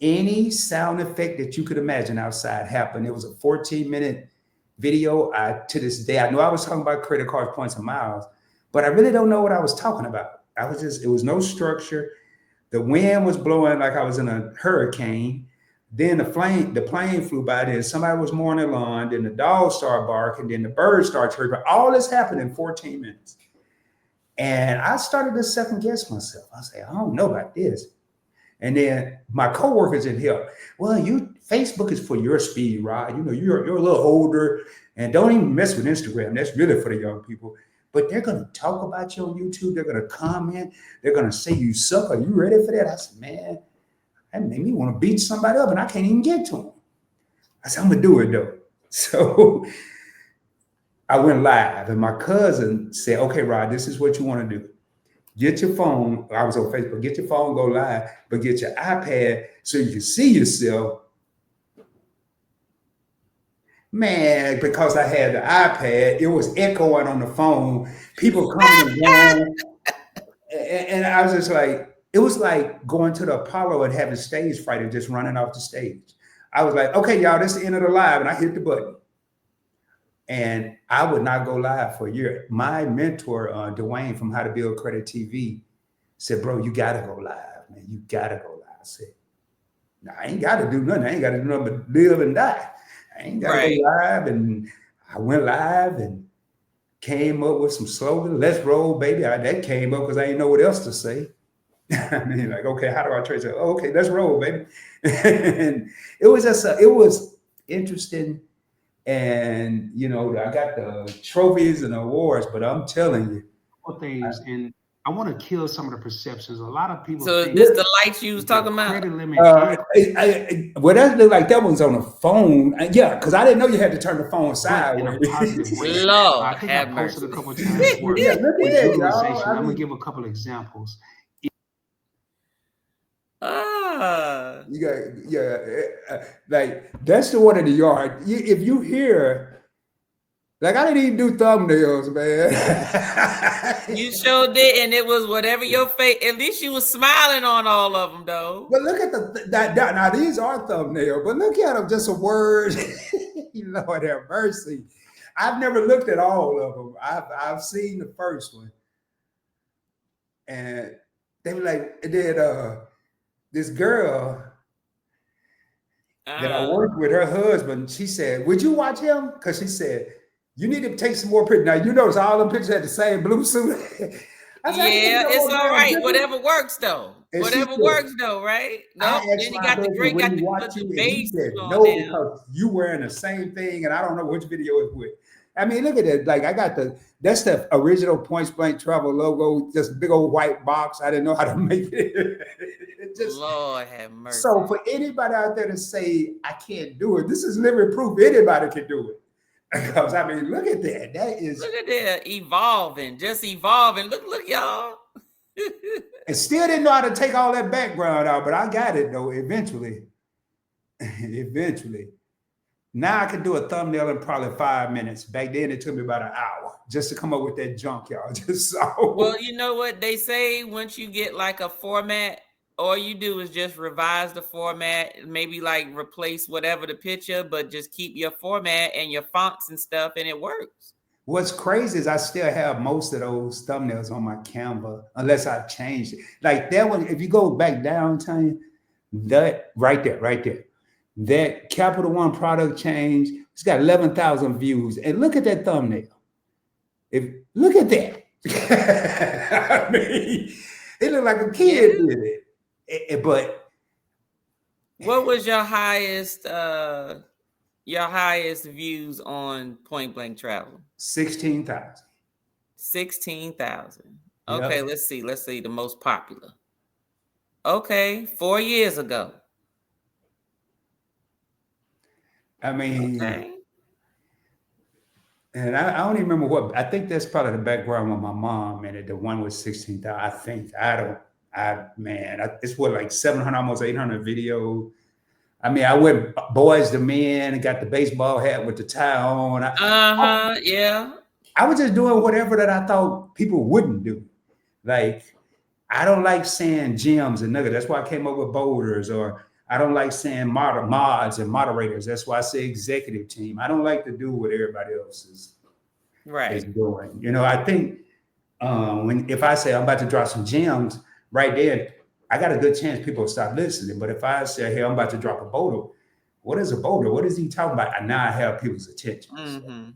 Any sound effect that you could imagine outside happened. It was a 14-minute video. To this day, I knew I was talking about credit cards, points, and miles, but I really don't know what I was talking about. It was no structure. The wind was blowing like I was in a hurricane. Then the plane flew by. Then somebody was mowing the lawn. Then the dogs started barking. Then the birds started chirping. All this happened in 14 minutes. And I started to second guess myself. I say, I don't know about this. And then my coworkers in here, well, Facebook is for your speed, Rod. You're a little older, and don't even mess with Instagram. That's really for the young people. But they're gonna talk about you on YouTube. They're gonna comment. They're gonna say you suck. Are you ready for that? I said, man, that made me want to beat somebody up, and I can't even get to them. I said, I'm gonna do it though. So I went live, and my cousin said, okay, Rod, this is what you want to do. Get your phone. I was on Facebook. Get your phone, go live, but get your iPad so you can see yourself. Man, because I had the iPad, it was echoing on the phone. People coming and going, and I was just like, it was like going to the Apollo and having stage fright and just running off the stage. I was like, okay, y'all, this is the end of the live, and I hit the button. And I would not go live for a year. My mentor, Dwayne from How to Build Credit TV, said, bro, you got to go live, man. You got to go live. I said, no, I ain't got to do nothing. I ain't got to do nothing but live and die. I ain't got to go live. And I went live and came up with some slogan, let's roll, baby. That came up because I didn't know what else to say. I mean, like, okay, how do I trace it? Oh, okay, let's roll, baby. And it was just, it was interesting. And, I got the trophies and awards, but I'm telling you. Things, and I want to kill some of the perceptions. A lot of people. So is this the lights you was talking about? Credit limit. Well, that looked like that one's on a phone. Yeah, because I didn't know you had to turn the phone sideways. In a positive way. Lord, I think I posted a couple of times. Yeah, look at that, y'all. I'm gonna give a couple of examples. You got, like that's the one in the yard. If you hear, like I didn't even do thumbnails, man. You sure did, and it was whatever your face. At least you was smiling on all of them, though. But look at now these are thumbnails, but look at them, just a word. Lord have mercy. I've never looked at all of them. I've seen the first one, and they were like, this girl that I worked with, her husband, she said, would you watch him? Because she said, you need to take some more pictures. Now, you notice all the pictures had the same blue suit. I said, yeah, it's all right. Whatever works, though. Whatever works, though, right? No, then you got the great, got the base on. No, because you wearing the same thing, and I don't know which video it's with. I mean, look at that. Like, I got that's the original Point Blank Travel logo, just a big old white box. I didn't know how to make it. Lord have mercy. So for anybody out there to say, I can't do it, this is living proof anybody can do it. Because, I mean, look at that. Look at that. Evolving. Just evolving. Look, y'all. And still didn't know how to take all that background out, but I got it, though, eventually. Eventually. Now I can do a thumbnail in probably 5 minutes. Back then, it took me about an hour just to come up with that junk, y'all. Just so. Well, you know what they say, once you get like a format, all you do is just revise the format, maybe like replace whatever the picture, but just keep your format and your fonts and stuff, and it works. What's crazy is I still have most of those thumbnails on my Canva, unless I've changed it. Like that one, if you go back down, Tanya, that right there. That Capital One product change, it's got 11,000 views. And look at that thumbnail. Look at that. I mean, it looked like a kid did it. But what was your highest views on Point Blank Travel? 16,000. 16,000. Okay, yep. Let's see the most popular. Okay, 4 years ago. I mean, and I don't even remember what. I think that's probably the background with my mom, and the one with 16,000. I think it's what, like 700, almost 800 video. I mean, I went boys to men and got the baseball hat with the tie on. Yeah. I was just doing whatever that I thought people wouldn't do. Like, I don't like saying gems and nuggets. That's why I came up with boulders, or I don't like saying mods and moderators. That's why I say executive team. I don't like to do what everybody else is doing. You know, I think if I say I'm about to drop some gems right there, I got a good chance people will stop listening. But if I say, hey, I'm about to drop a boulder, what is a boulder? What is he talking about? And now I have people's attention. Mm-hmm.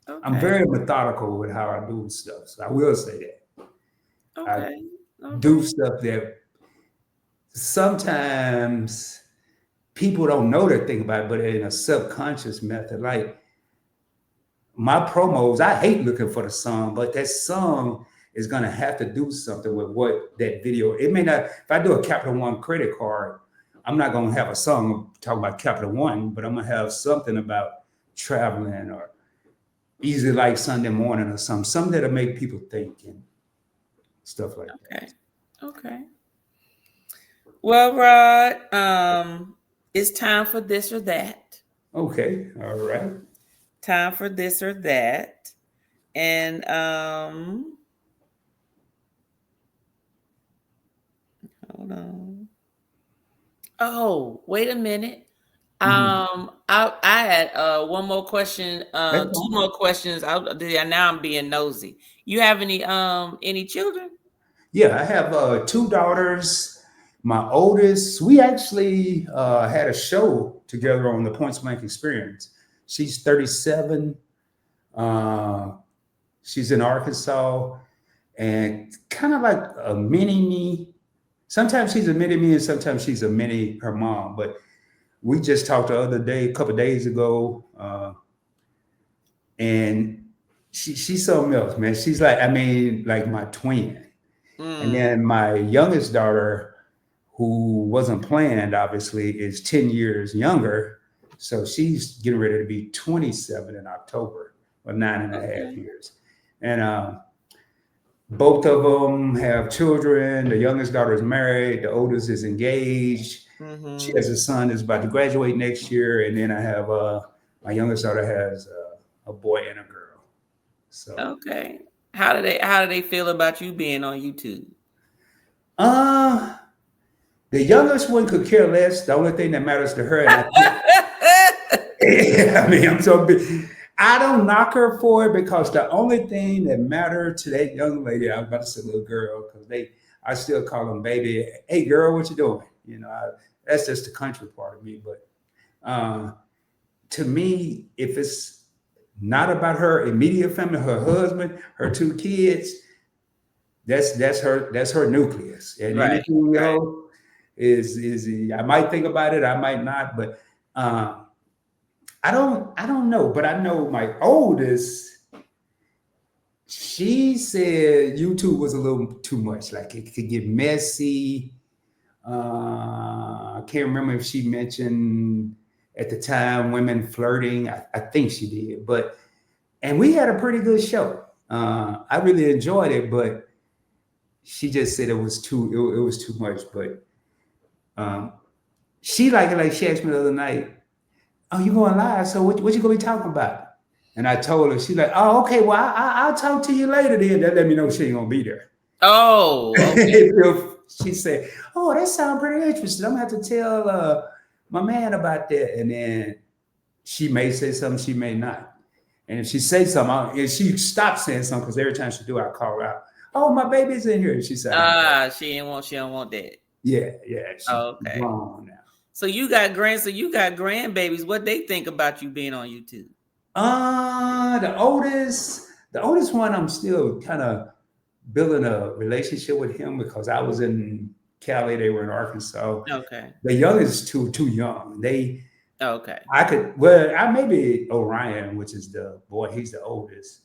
So I'm very methodical with how I do stuff. So I will say that. Okay. I do stuff that sometimes people don't know that thing about it, but in a subconscious method, like my promos, I hate looking for the song, but that song is gonna have to do something with what that video. It may not. If I do a Capital One credit card, I'm not gonna have a song talking about Capital One, but I'm gonna have something about traveling or easy like Sunday morning or something that'll make people think and stuff like Okay. that. Okay. Well, Rod, it's time for this or that. Okay, all right. Time for this or that. And hold on. Oh, wait a minute. Mhm. I had one more question, That's two fine. more questions. Now I'm being nosy. You have any children? Yeah, I have two daughters. My oldest, we actually had a show together on the Points Blank Experience. She's 37. Uh, she's in Arkansas and kind of like a mini me. Sometimes she's a mini me and sometimes she's a mini her mom. But we just talked the other day, a couple of days ago, and she's something else, man. She's like, I mean, like my twin. And Mm, then my youngest daughter, who wasn't planned, obviously, is 10 years younger. So she's getting ready to be 27 in October, or 9.5 okay. years. And both of them have children. The youngest daughter is married, the oldest is engaged. She Mm-hmm. has a son that's about to graduate next year. And then I have my youngest daughter has a boy and a girl. So, Okay. How do they feel about you being on YouTube? uh, the youngest one could care less. The only thing that matters to her, and I I mean, I'm so big. I don't knock her for it because the only thing that mattered to that young lady, I was about to say little girl, because I still call them baby. Hey, girl, what you doing? That's just the country part of me. But uh, to me, if it's not about her immediate family, her husband, her two kids, that's her nucleus, and Right. anything Right. else is I might think about it, I might not, but. I don't know, but I know my oldest, she said YouTube was a little too much. Like it could get messy. I can't remember if she mentioned at the time women flirting. I think she did, and we had a pretty good show. I really enjoyed it, but she just said it was too much. But um, she like she asked me the other night, "Oh, you going live? So what you gonna be talking about?" And I told her, she's like, "Oh, okay. Well, I'll talk to you later then." That let me know she ain't gonna be there. Oh, okay. She said, "Oh, that sounds pretty interesting. I'm gonna have to tell my man about that." And then she may say something, she may not. And if she says something, if she stops saying something, because every time she do, I call her out. "Oh, my baby's in here." And she said, She don't want that. "Yeah, yeah, she's Okay. grown now." So you got grandbabies. What they think about you being on YouTube? The oldest one, I'm still kind of building a relationship with him because I was in Cali, they were in Arkansas. Okay. The youngest two too young. Okay. I maybe Orion, which is the boy, he's the oldest.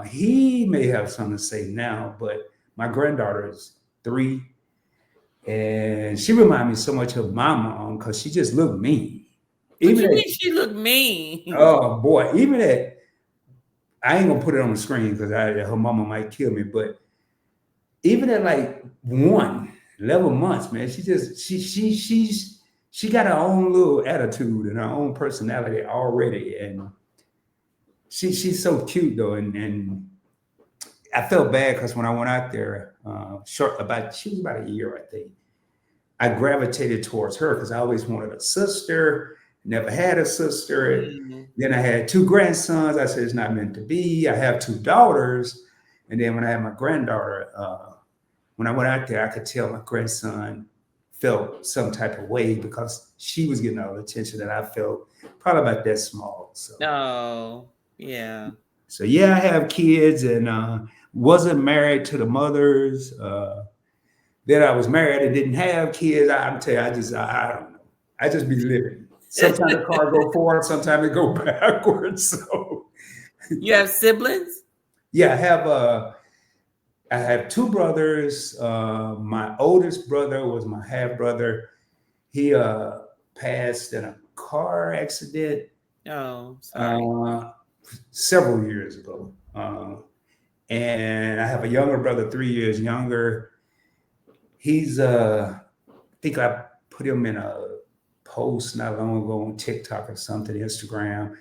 He may have something to say now, but my granddaughter is 3, and she reminded me so much of my mom because she just looked mean. What Even you at mean she look mean? Oh boy, even at I ain't gonna put it on the screen because her mama might kill me. But even at like 11 months, man, she got her own little attitude and her own personality already, and she's so cute though. And I felt bad because when I went out there, she was about a year, I think. I gravitated towards her because I always wanted a sister, never had a sister. Mm, Then I had 2 grandsons. I said, it's not meant to be. I have 2 daughters. And then when I had my granddaughter, when I went out there, I could tell my grandson felt some type of way because she was getting all the attention that I felt probably about that small. oh, yeah. So yeah, I have kids and wasn't married to the mothers. Then I was married and didn't have kids. I'm tell you, I don't know. I just be living. Sometimes the car go forward, sometimes it go backwards. So You have siblings? yeah, I have two brothers. My oldest brother was my half brother. He passed in a car accident Oh, sorry. several years ago. And I have a younger brother, 3 years younger. He's I think I put him in a post not long ago on TikTok or something, Instagram.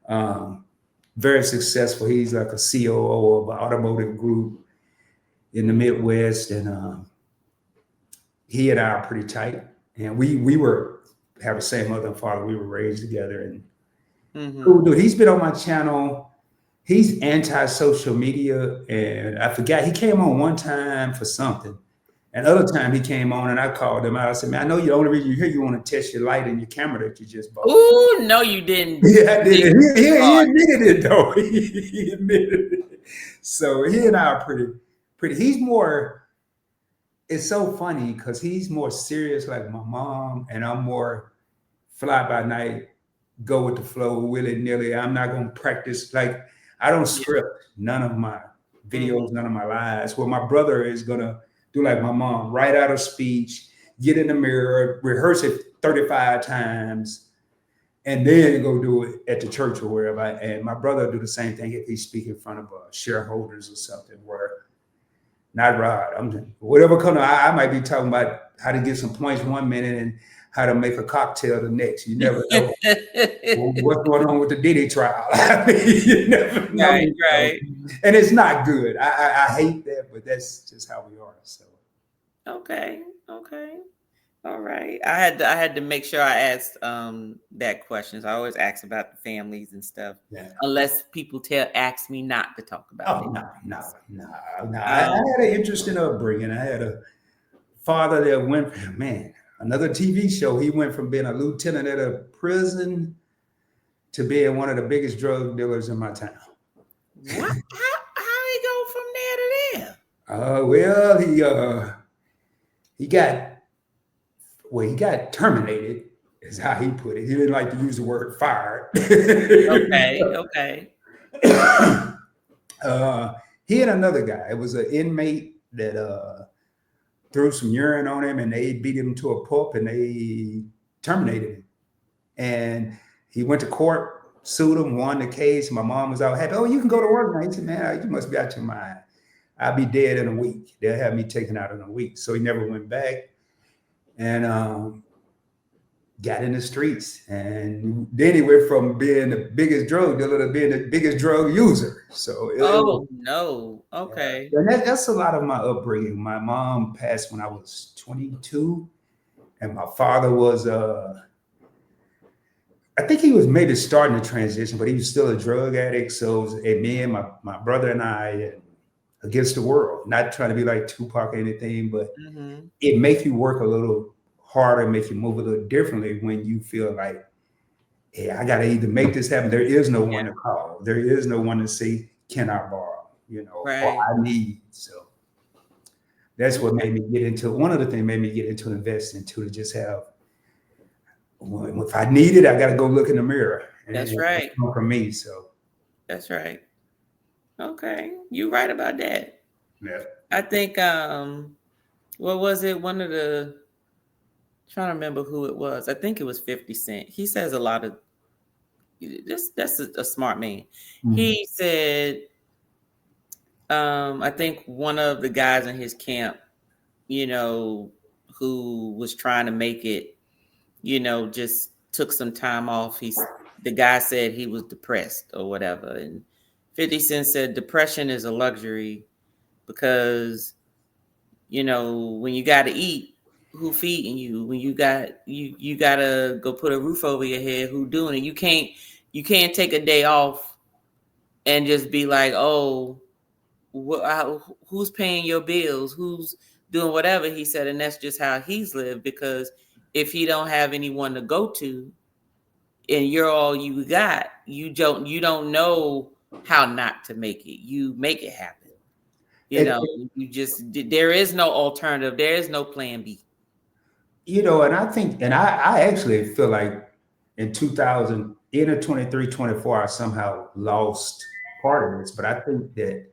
Um, Very successful. He's like a COO of an automotive group in the Midwest, and he and I are pretty tight. And we were have the same mother and father. We were raised together, and cool dude. He's been on my channel. He's anti-social media, and I forgot he came on one time for something. And other time he came on and I called him out. I said, man, I know the only reason you're here, you want to test your light and your camera that you just bought. Ooh, no, you didn't. Yeah, I did. He admitted it though. He admitted it. So he and I are pretty. He's more, it's so funny because he's more serious like my mom, and I'm more fly by night, go with the flow, willy-nilly. I'm not gonna practice, like I don't script none of my videos, none of my lives. Well, my brother is gonna do like my mom, write out a speech, get in the mirror, rehearse it 35 times, and then go do it at the church or wherever. And my brother do the same thing if he's speaking in front of shareholders or something. Where not Rod, whatever comes. I might be talking about how to get some points one minute and how to make a cocktail the next. You never know what's going on with the Diddy trial. I mean, you never know. Right. And it's not good. I hate that, but that's just how we are. So Okay. All right. I had to make sure I asked that questions. I always ask about the families and stuff. yeah. Unless people ask me not to talk about it. No. I had an interesting upbringing. I had a father that went, man, another TV show. He went from being a lieutenant at a prison to being one of the biggest drug dealers in my town. What? How he go from there to there? Well, he got terminated, is how he put it. He didn't like to use the word fired. Okay. He and another guy. It was an inmate that threw some urine on him, and they beat him to a pulp, and they terminated him. And he went to court, sued him, won the case. My mom was all happy. Oh, you can go to work now. He said, man, you must be out your mind. I'll be dead in a week. They'll have me taken out in a week. So he never went back, and got in the streets. And then he went from being the biggest drug dealer to being the biggest drug user. So no. Okay. And that's a lot of my upbringing. My mom passed when I was 22, and my father was I think he was maybe starting to transition, but he was still a drug addict. So it was me and my brother and I against the world. Not trying to be like Tupac or anything, but it makes you work a little harder, make you move a little differently when you feel like, hey, I gotta either make this happen. There is no one to call. There is no one to say, can I borrow? Or I need. So that's what made me get into one of the things made me get into investing too, to just have, well, if I need it, I gotta go look in the mirror. And that's right. For me. So that's right. Okay. You're right about that. Yeah. I think what was it? One of the trying to remember who it was. I think it was 50 Cent. He says a lot of this. That's a smart man. He said, I think one of the guys in his camp, who was trying to make it, just took some time off. The guy said he was depressed or whatever. And 50 Cent said depression is a luxury because, when you got to eat, who feeding you? When you gotta go put a roof over your head, who doing it? You can't take a day off and just be like, oh, who's paying your bills? Who's doing whatever? He said, and that's just how he's lived, because if he don't have anyone to go to and you're all you got, you don't know how not to make it. You make it happen. You know, there is no alternative. There is no plan B. You know, and I think, and I actually feel like in 2000, end of 23, 24, I somehow lost part of this, but I think that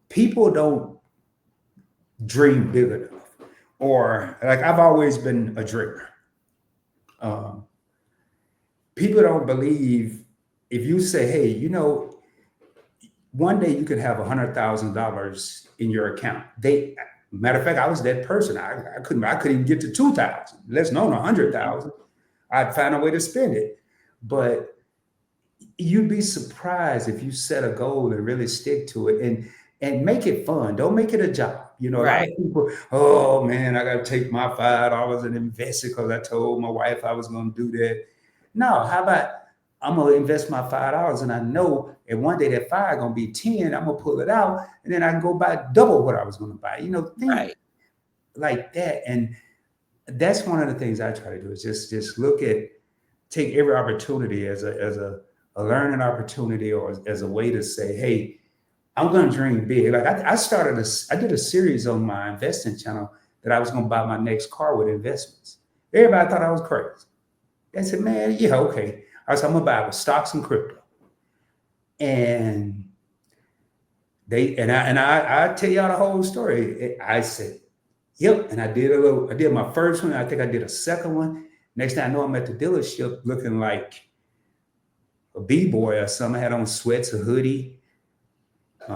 people don't dream big enough. Or like I've always been a dreamer. Um, People don't believe if you say, hey, you know, one day you could have $100,000 in your account. Matter of fact, I was that person. I couldn't even get to 2,000. Let's know 100,000. I'd find a way to spend it. But you'd be surprised if you set a goal and really stick to it and make it fun. Don't make it a job. You know, a lot of people, oh man, I got to take my $5 and invest it because I told my wife I was going to do that. No, how about I'm going to invest my $5 and I know and one day that five going to be 10, I'm going to pull it out and then I can go buy double what I was going to buy. You know, things like that. And that's one of the things I try to do is just take every opportunity as a learning opportunity or as a way to say, hey, I'm going to dream big. Like I did a series on my investing channel that I was going to buy my next car with investments. Everybody thought I was crazy. I said, man, yeah, okay. I said, I'm going to buy with stocks and crypto. And I tell y'all the whole story. I said, yep. And I did my first one. I think I did a second one. Next thing I know, I'm at the dealership looking like a B-boy or something. I had on sweats, a hoodie,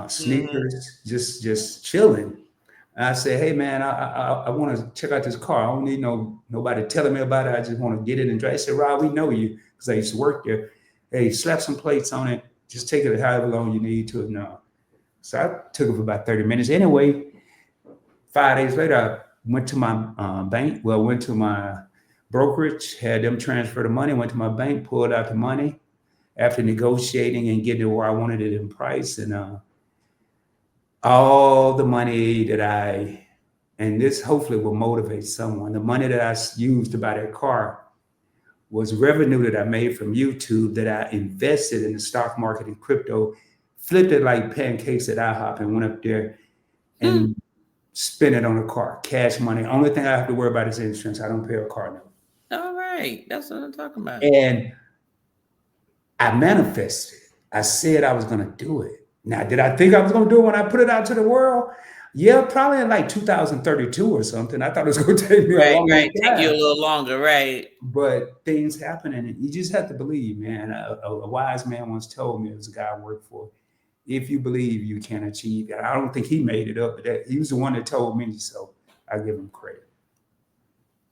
sneakers, just chilling. And I said, hey man, I want to check out this car. I don't need nobody telling me about it. I just want to get it and drive. I said, Rob, we know you because I used to work there. Hey, slap some plates on it. Just take it however long you need to. No. So I took it for about 30 minutes. Anyway, 5 days later, I went to my bank. Well, went to my brokerage, had them transfer the money, went to my bank, pulled out the money after negotiating and getting it where I wanted it in price. And all the money and this hopefully will motivate someone, the money that I used to buy that car was revenue that I made from YouTube that I invested in the stock market and crypto, flipped it like pancakes at IHOP and went up there and spent it on a car, cash money. Only thing I have to worry about is insurance. I don't pay a car note. All right. That's what I'm talking about. And I manifested. I said I was going to do it. Now, did I think I was going to do it when I put it out to the world? Yeah, probably in like 2032 or something. I thought it was going to take me a long time. Take you a little longer, right? But things happen, and you just have to believe, man. A wise man once told me, it was a guy I worked for, if you believe, you can achieve it. I don't think he made it up, but he was the one that told me, so I give him credit.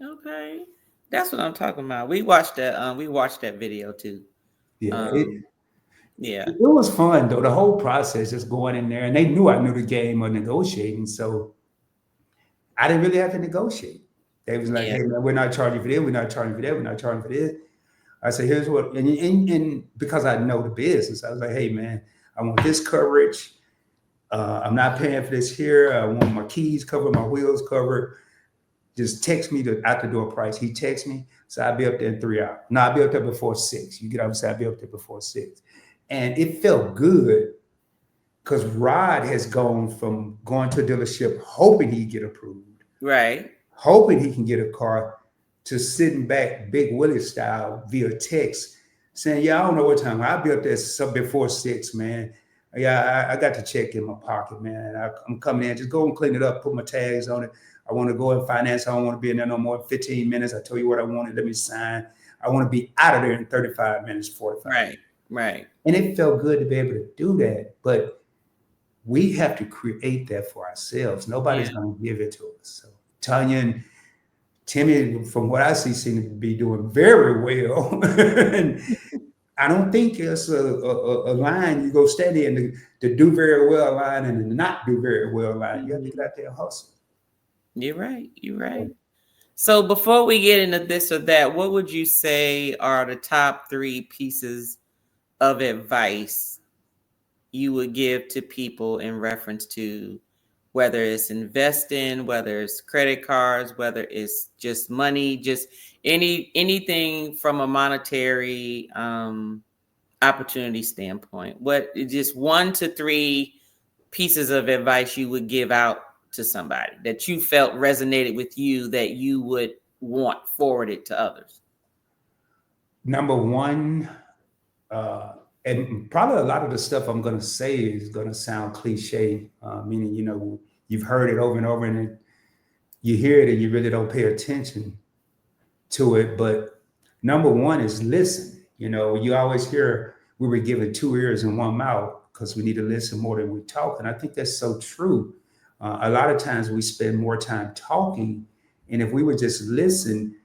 Okay. That's what I'm talking about. We watched that video too. Yeah. It was fun though. The whole process, just going in there, and they knew I knew the game of negotiating, so I didn't really have to negotiate. They was like, "Hey man, we're not charging for this. We're not charging for that. We're not charging for this." I said, "Here's what," and because I know the business, I was like, "Hey man, I want this coverage. I'm not paying for this here. I want my keys covered, my wheels covered. Just text me the out the door price." He texts me, so I'll be up there in 3 hours. No, I'll be up there before 6. You get up, so I'll be up there before 6. And it felt good because Rod has gone from going to a dealership hoping he'd get approved, right, hoping he can get a car, to sitting back Big Willie style via text saying, "Yeah, I don't know what time. I'll be up there before 6, man. Yeah, I got the check in my pocket, man. I'm coming in. Just go and clean it up, put my tags on it. I want to go and finance. I don't want to be in there no more than 15 minutes. I told you what I wanted. Let me sign. I want to be out of there in 35 minutes, 45 minutes." Right. And it felt good to be able to do that. But we have to create that for ourselves. Nobody's going to give it to us. So Tanya and Timmy, from what I see, seem to be doing very well. And I don't think it's a line you go steady in to do very well line and to not do very well line. You have to get out there and hustle. You're right. So before we get into this or that, what would you say are the top 3 pieces of advice you would give to people in reference to whether it's investing, whether it's credit cards, whether it's just money, just anything from a monetary opportunity standpoint? What just 1 to 3 pieces of advice you would give out to somebody that you felt resonated with you that you would want forwarded to others? Number one, and probably a lot of the stuff I'm going to say is going to sound cliche, meaning, you've heard it over and over, and you hear it and you really don't pay attention to it. But number one is listen. You always hear we were given 2 ears and 1 mouth because we need to listen more than we talk. And I think that's so true. A lot of times we spend more time talking. And if we would just listen,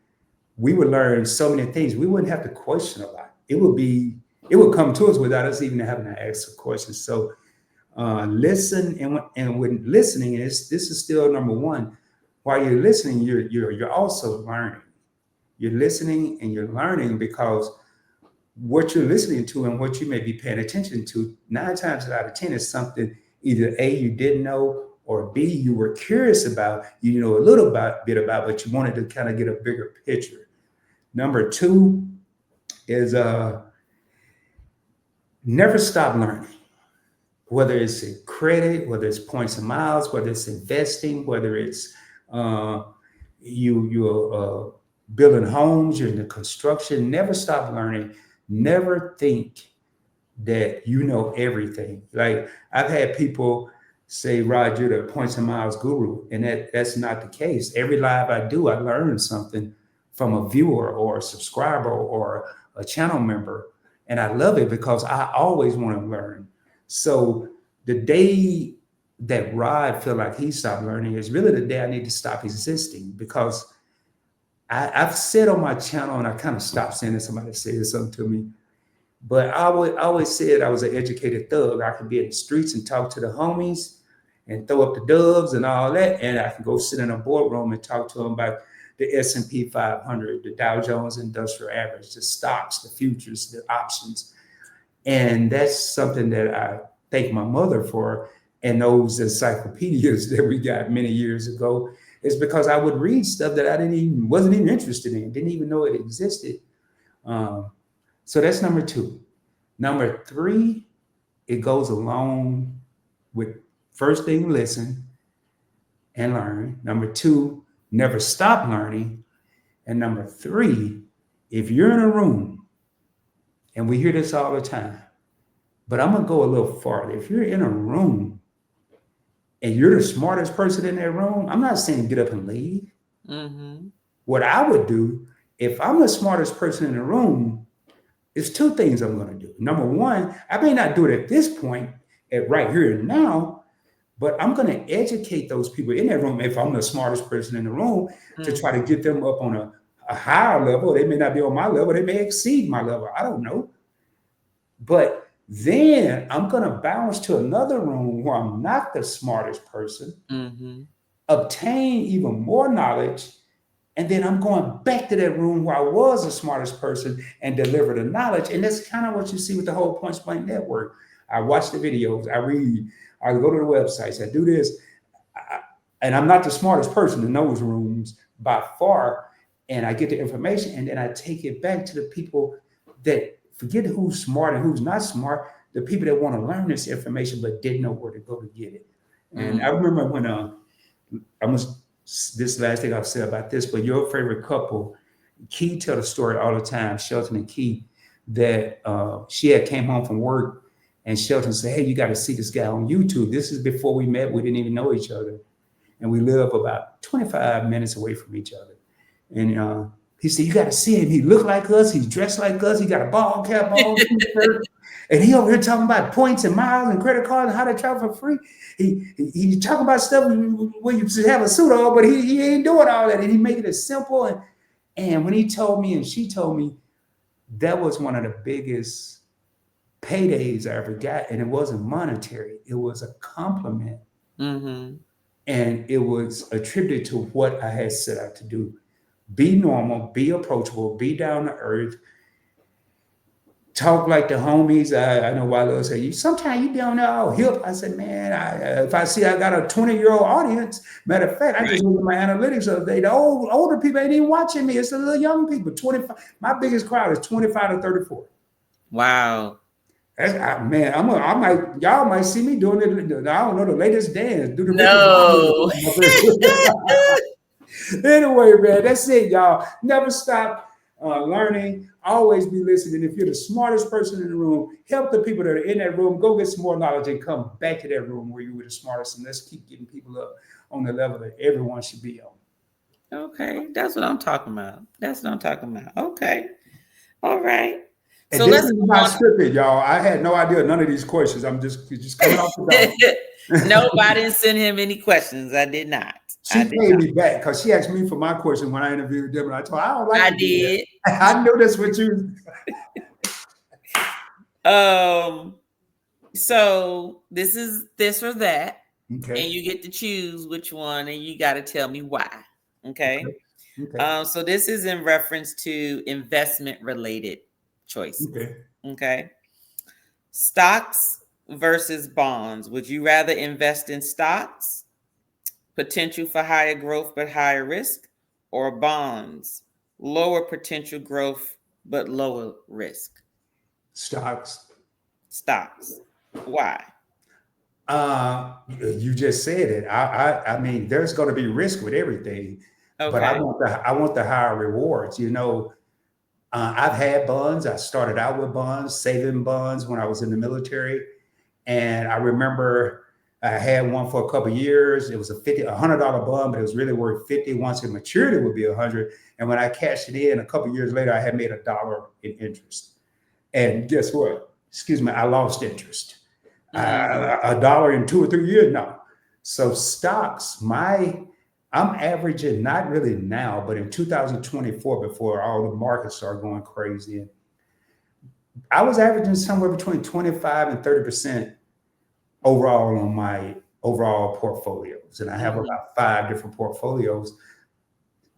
we would learn so many things. We wouldn't have to question a lot. It would come to us without us even having to ask a question. So listen, and when listening this is still number one. While you're listening, you're also learning. You're listening and you're learning, because what you're listening to and what you may be paying attention to 9 times out of 10 is something either A, you didn't know, or B, you were curious about, a little bit about, but you wanted to kind of get a bigger picture. Number 2 is never stop learning. Whether it's in credit, whether it's points and miles, whether it's investing, whether it's you're building homes, you're in the construction, never stop learning. Never think that you know everything. Like, I've had people say, Rod, you're the points and miles guru. And that's not the case. Every live I do, I learn something from a viewer or a subscriber or a channel member. And I love it because I always want to learn. So the day that Rod feel like he stopped learning is really the day I need to stop existing, because I've said on my channel, and I kind of stopped saying it, somebody said something to me, but I always said I was an educated thug. I could be in the streets and talk to the homies and throw up the dubs and all that, and I can go sit in a boardroom and talk to them about the S&P 500, the Dow Jones Industrial Average, the stocks, the futures, the options. And that's something that I thank my mother for, and those encyclopedias that we got many years ago. Is because I would read stuff that I wasn't even interested in, didn't even know it existed. So that's number 2. Number 3, it goes along with first thing, listen and learn. Number 2, never stop learning. And number 3, if you're in a room, and we hear this all the time, but I'm gonna go a little farther. If you're in a room and you're the smartest person in that room, I'm not saying get up and leave. Mm-hmm. What I would do, if I'm the smartest person in the room, is 2 things I'm going to do. Number 1, I may not do it at this point, right here and now, but I'm going to educate those people in that room. If I'm the smartest person in the room, to try to get them up on a higher level. They may not be on my level. They may exceed my level. I don't know. But then I'm going to bounce to another room where I'm not the smartest person, obtain even more knowledge, and then I'm going back to that room where I was the smartest person and deliver the knowledge. And that's kind of what you see with the whole Point Blank Network. I watch the videos, I read, I go to the websites, I do this, and I'm not the smartest person in those rooms by far. And I get the information, and then I take it back to the people that forget who's smart and who's not smart, the people that want to learn this information but didn't know where to go to get it. And I remember when this last thing I've said about this, but your favorite couple, Key tell the story all the time, Shelton and Key, that she had came home from work and Shelton said, hey, you got to see this guy on YouTube. This is before we met. We didn't even know each other. And we live about 25 minutes away from each other. And he said, you got to see him. He looked like us. He's dressed like us. He got a ball cap on, and he over here talking about points and miles and credit cards and how to travel for free. He talking about stuff where you should have a suit on, but he ain't doing all that. And he make it as simple. And when he told me and she told me, that was one of the biggest paydays I ever got. And it wasn't monetary. It was a compliment. And it was attributed to what I had set out to do. Be normal, be approachable, be down to earth, talk like the homies. I know why they'll say, sometimes you down there all hip. I said, man, if I see I got a 20-year-old audience, matter of fact, I just looked at my analytics the other day. The older people ain't even watching me. It's the little young people. 25. My biggest crowd is 25 to 34. Wow. Man, y'all might see me doing it. I don't know, the latest dance. Do the No. Anyway, man, that's it, y'all. Never stop learning. Always be listening. If you're the smartest person in the room, help the people that are in that room. Go get some more knowledge and come back to that room where you were the smartest. And let's keep getting people up on the level that everyone should be on. Okay, that's what I'm talking about. Okay, all right. And So this let's is not scripted, y'all. I had no idea none of these questions. I'm just coming off the dome. Nope, I didn't send him any questions. I did not. She paid me back because she asked me for my question when I interviewed them, and I told her I don't like. I did. I knew that's what you. So this is this or that, Okay. and you get to choose which one, and you got to tell me why. Okay. Okay. So this is in reference to investment related choices. Okay. Okay. Stocks versus bonds. Would you rather invest in stocks, potential for higher growth but higher risk, or bonds, lower potential growth but lower risk? Stocks. Why? You just said it. I mean, there's going to be risk with everything, but I want the higher rewards. You know, I've had bonds. I started out with bonds, saving bonds when I was in the military, and I remember I had one for a couple of years. It was a $100 bond, but it was really worth 50. Once it matured, it would be 100. And when I cashed it in a couple of years later, I had made $1 in interest. And guess what? Excuse me, I lost interest. $1 in 2 or 3 years? No. So stocks, I'm averaging, not really now, but in 2024, before all the markets started going crazy, I was averaging somewhere between 25 and 30% overall on my overall portfolios. And I have about 5 different portfolios.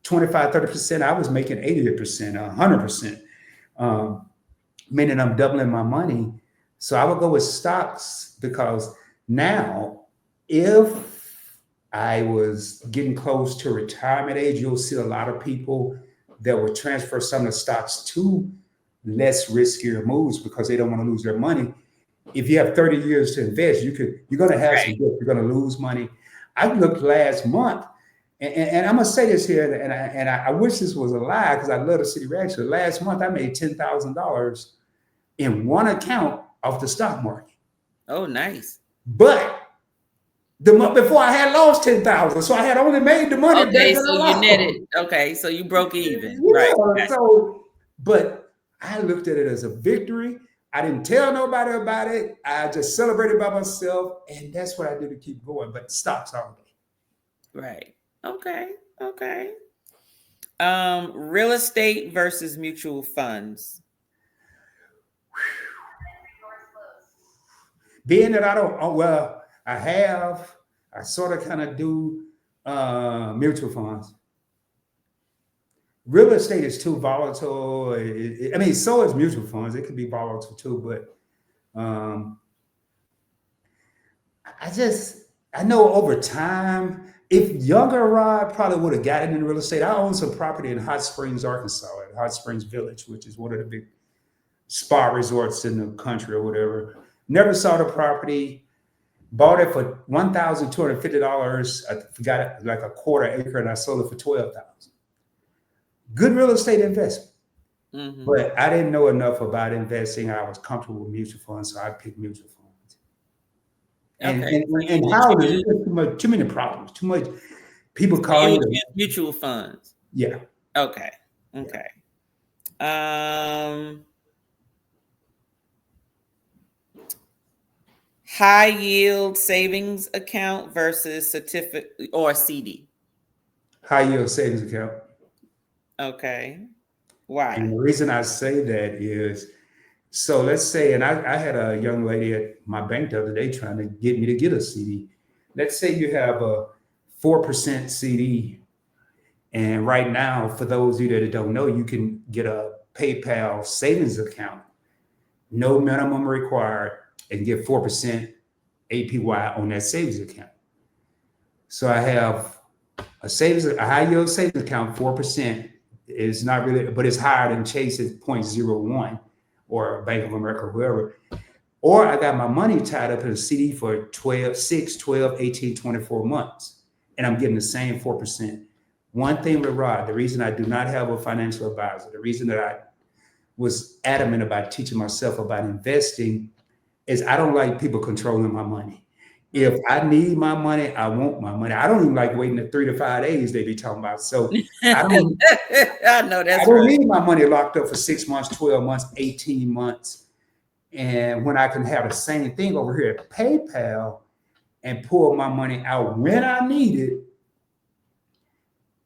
25, 30%, I was making 80%, 100%, meaning I'm doubling my money. So I would go with stocks because now, if I was getting close to retirement age, you'll see a lot of people that will transfer some of the stocks to less riskier moves because they don't want to lose their money. If you have 30 years to invest, you're going to have some risk. You're going to lose money. I looked last month, and I'm going to say this here, and I wish this was a lie because I love the city reaction. Last month, I made $10,000 in one account off the stock market. Oh, nice. But the month before I had lost 10,000. So I had only made the money. Okay, so you netted. Okay, so you broke even. Yeah, right. So, but I looked at it as a victory. I didn't tell nobody about it. I just celebrated by myself. And that's what I do to keep going. But stocks all day. Right. Okay. Real estate versus mutual funds. Being that I sort of kind of do mutual funds. Real estate is too volatile. I mean, so is mutual funds. It can be volatile too, but I know over time, if younger Rod probably would have gotten into real estate. I own some property in Hot Springs, Arkansas, at Hot Springs Village, which is one of the big spa resorts in the country or whatever. Never saw the property. Bought it for $1,250. I forgot it, like a quarter acre, and I sold it for $12,000. Good real estate investment. Mm-hmm. But I didn't know enough about investing. I was comfortable with mutual funds, so I picked mutual funds. And how too many problems, too much people call you mutual funds. Yeah. Okay. High yield savings account versus certificate or CD. High yield savings account. Okay. Why? And the reason I say that is, so let's say, and I had a young lady at my bank the other day trying to get me to get a CD. Let's say you have a 4% CD. And right now, for those of you that don't know, you can get a PayPal savings account, no minimum required, and get 4% APY on that savings account. So I have a high yield savings account, 4%. It's not really, but it's higher than Chase at 0.01 or Bank of America, whoever. Or I got my money tied up in a CD for 6, 12, 18, 24 months, and I'm getting the same 4%. One thing with Rod, the reason I do not have a financial advisor, the reason that I was adamant about teaching myself about investing is I don't like people controlling my money. If I need my money, I want my money. I don't even like waiting the 3 to 5 days they be talking about. So I don't I know that's I don't right. need my money locked up for 6 months, 12 months, 18 months. And when I can have the same thing over here at PayPal and pull my money out when I need it,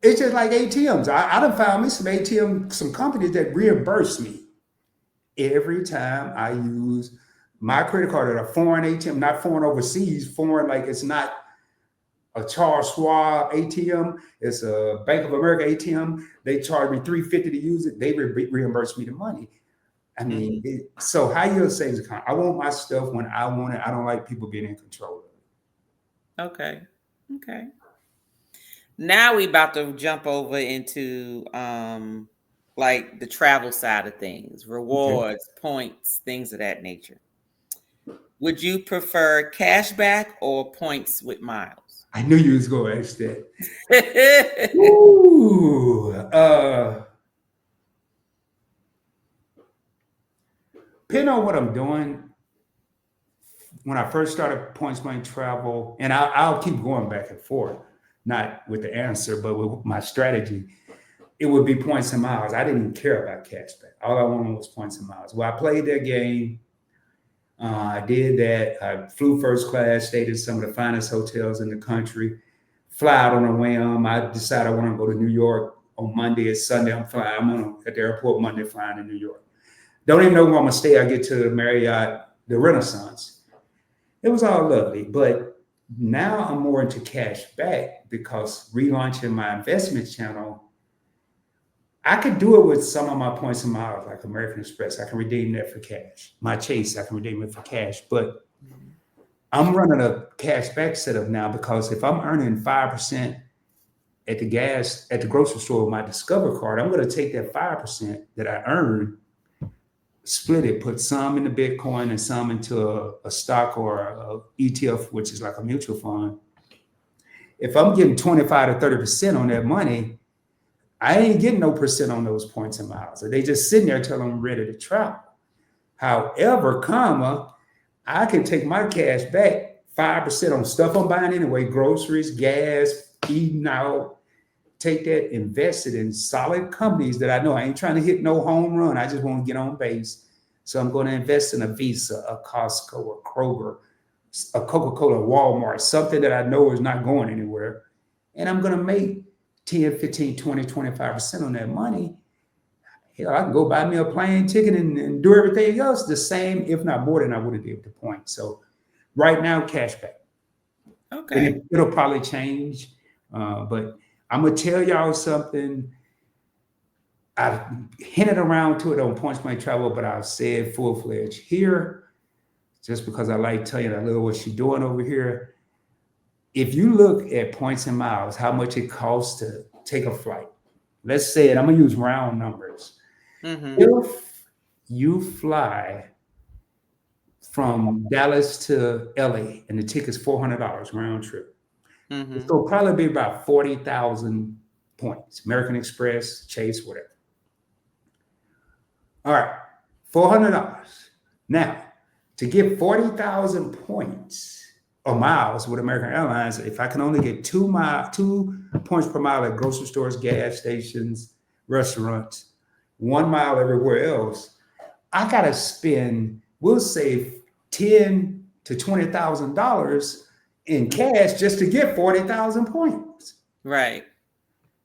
it's just like ATMs. I done found me some ATM, some companies that reimburse me every time I use my credit card at a foreign ATM, not foreign overseas, foreign like it's not a Charles Schwab ATM, it's a Bank of America ATM. They charge me $350 to use it. They reimburse me the money. I mean, so high yield savings account. I want my stuff when I want it. I don't like people being in control of it. Okay. Okay. Now we about to jump over into like the travel side of things, rewards, points, things of that nature. Would you prefer cash back or points with miles? I knew you was going to ask that. Ooh, depending on what I'm doing, when I first started points money travel, and I'll keep going back and forth, not with the answer, but with my strategy, it would be points and miles. I didn't even care about cash back. All I wanted was points and miles. Well, I played that game. I did that. I flew first class, stayed in some of the finest hotels in the country, fly out on a whim. I decided I want to go to New York on Monday. It's Sunday. I'm flying. I'm at the airport Monday, flying to New York. Don't even know where I'm going to stay. I get to the Marriott, the Renaissance. It was all lovely. But now I'm more into cash back because relaunching my investment channel, I could do it with some of my points and miles, like American Express. I can redeem that for cash. My Chase, I can redeem it for cash. But I'm running a cash back setup now because if I'm earning 5% at the grocery store with my Discover card, I'm going to take that 5% that I earn, split it, put some into Bitcoin and some into a stock or a ETF, which is like a mutual fund. If I'm getting 25 to 30% on that money, I ain't getting no percent on those points and miles. They just sitting there till I'm ready to travel. However, I can take my cash back 5% on stuff I'm buying anyway, groceries, gas, eating out. Take that, invest it in solid companies that I know. I ain't trying to hit no home run. I just want to get on base. So I'm going to invest in a Visa, a Costco, a Kroger, a Coca-Cola, Walmart, something that I know is not going anywhere. And I'm going to make 10, 15, 20, 25% on that money. Hell, I can go buy me a plane ticket and do everything else the same, if not more than I would have did with the point. So right now, cash back. Okay. And it'll probably change. But I'm going to tell y'all something. I've hinted around to it on Points Money Travel, but I've said full-fledged here, just because I like telling you a little what she's doing over here. If you look at points and miles, how much it costs to take a flight, let's say it, I'm going to use round numbers. If you fly from Dallas to LA and the ticket's $400 round trip, it'll probably be about 40,000 points, American Express, Chase, whatever. All right, $400. Now, to get 40,000 points or miles with American Airlines, if I can only get 2 points per mile at grocery stores, gas stations, restaurants, 1 mile everywhere else, I gotta spend, we'll say $10,000 to $20,000 in cash just to get 40,000 points. Right.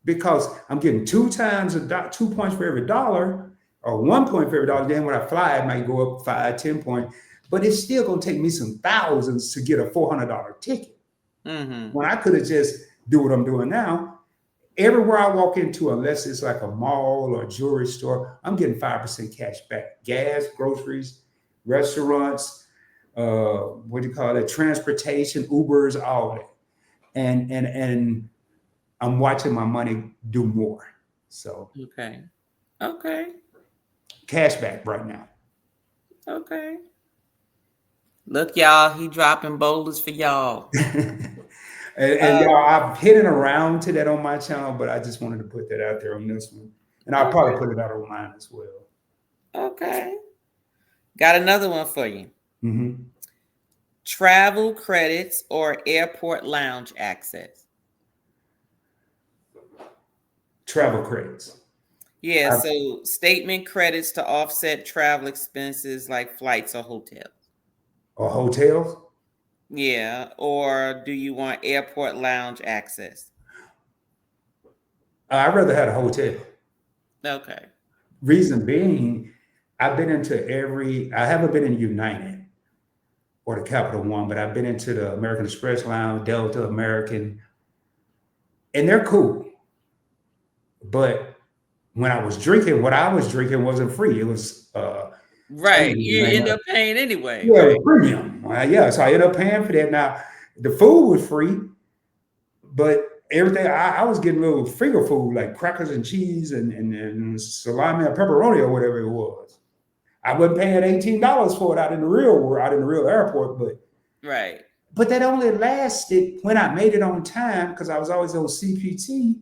Because I'm getting 2 points for every dollar, or 1 point for every dollar. Then when I fly, it might go up 5, 10 points, but it's still gonna take me some thousands to get a $400 ticket. When I could have just do what I'm doing now. Everywhere I walk into, unless it's like a mall or a jewelry store, I'm getting 5% cash back. Gas, groceries, restaurants, transportation, Ubers, all that. And I'm watching my money do more. So Okay. cash back right now. Okay. Look, y'all, he dropping boulders for y'all. And y'all, I've hidden around to that on my channel, but I just wanted to put that out there on this one. And I'll probably put it out on mine as well. Okay. Got another one for you. Mm-hmm. Travel credits or airport lounge access? Travel credits. Yeah, so statement credits to offset travel expenses like flights or hotels. Or hotels. Yeah, or do you want airport lounge access? I'd rather have a hotel. Okay. Reason being, I've been into I haven't been in United or the Capital One, but I've been into the American Express Lounge, Delta, American, and they're cool. But when I was drinking, what I was drinking wasn't free. It was Right. You end up paying anyway, yeah, it right? was premium. Yeah, so I ended up paying for that. Now the food was free, but everything I was getting little finger food like crackers and cheese and salami and pepperoni or whatever it was. I wasn't paying $18 for it out in the real world, out in the real airport, Right. but that only lasted when I made it on time because I was always on CPT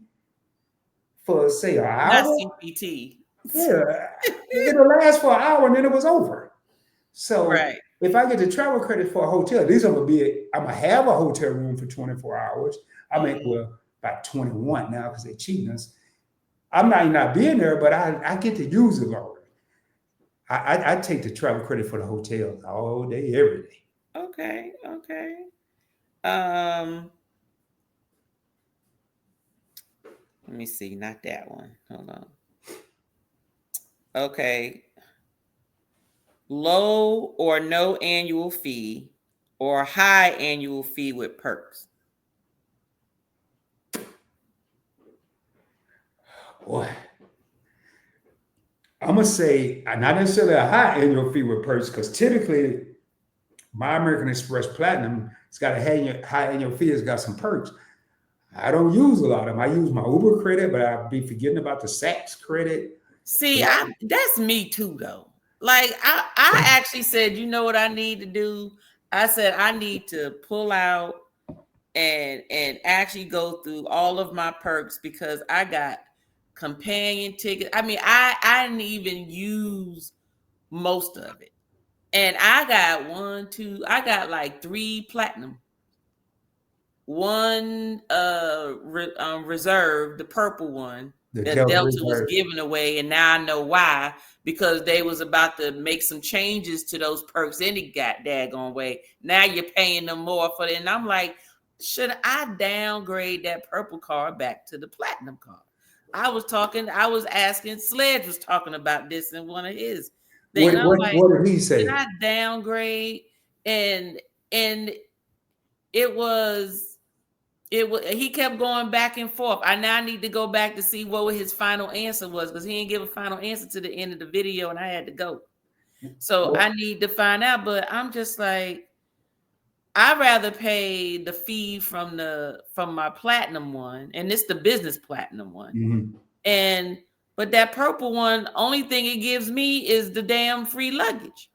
for say an Not hour. CPT. Yeah, it'll last for an hour and then it was over. So Right. if I get the travel credit for a hotel, I'm gonna have a hotel room for 24 hours. I make about 21 now because they're cheating us. I might not be in there, but I get to use it longer. I take the travel credit for the hotel all day, every day. Okay. Okay. Let me see. Not that one. Hold on. Okay. Low or no annual fee or high annual fee with perks? Boy, I'm gonna say not necessarily a high annual fee with perks because typically my American Express Platinum, it's got a high annual fee. It's got some perks. I don't use a lot of them. I use my Uber credit, but I'll be forgetting about the Saks credit. See, that's me too, though. Like I actually said, you know what I need to do? I said I need to pull out and actually go through all of my perks because I got companion tickets. I mean, I didn't even use most of it. And I got like 3 platinum. One reserve, the purple one The that Delta Delta was Reserve. giving away, and now I know why, because they was about to make some changes to those perks any got daggone way. Now you're paying them more for it. And I'm like, should I downgrade that purple card back to the platinum card? I was asking, Sledge was talking about this in one of his things. What did he say? Should I downgrade? And it was he kept going back and forth. I now need to go back to see what his final answer was because he didn't give a final answer to the end of the video and I had to go. So I need to find out, but I'm just like, I'd rather pay the fee from my platinum one, and it's the business platinum one. Mm-hmm. But that purple one, only thing it gives me is the damn free luggage.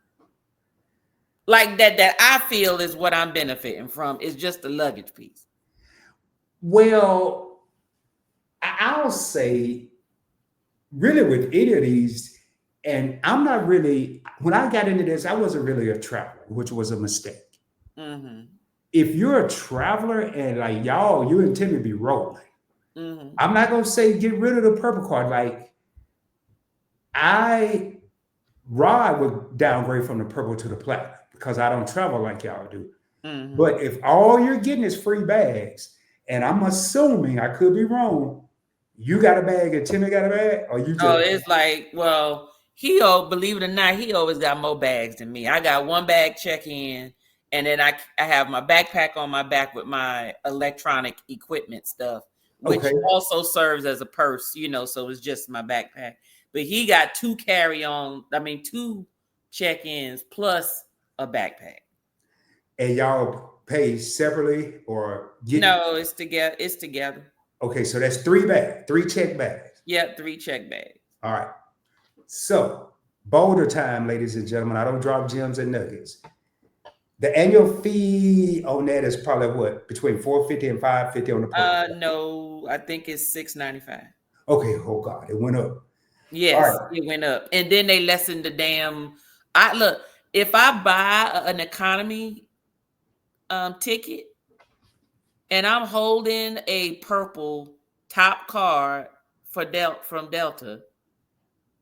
Like that I feel is what I'm benefiting from is just the luggage piece. Well, I'll say, really, with any of these, and I'm not really, when I got into this, I wasn't really a traveler, which was a mistake. Mm-hmm. If you're a traveler and like y'all, you intend to be rolling, I'm not going to say get rid of the purple card. Like, Rod would downgrade from the purple to the platinum because I don't travel like y'all do. But if all you're getting is free bags, and I'm assuming, I could be wrong, you got a bag and Timmy got a bag, or you just... Oh, it's like, well, believe it or not, he always got more bags than me. I got one bag check-in, and then I have my backpack on my back with my electronic equipment stuff, which also serves as a purse, so it's just my backpack. But he got 2 check-ins plus a backpack. And y'all pay separately or No, it's together. It's together. Okay, so that's 3 check bags. Yeah, 3 check bags. All right. So, boulder time, ladies and gentlemen. I don't drop gems and nuggets. The annual fee on that is probably what, between $450 and $550 on the purple. No, I think it's $695. Okay, oh God, it went up. All Yes, right. it went up, and then they lessened the damn. I look, if I buy an economy ticket and I'm holding a purple top card from Delta,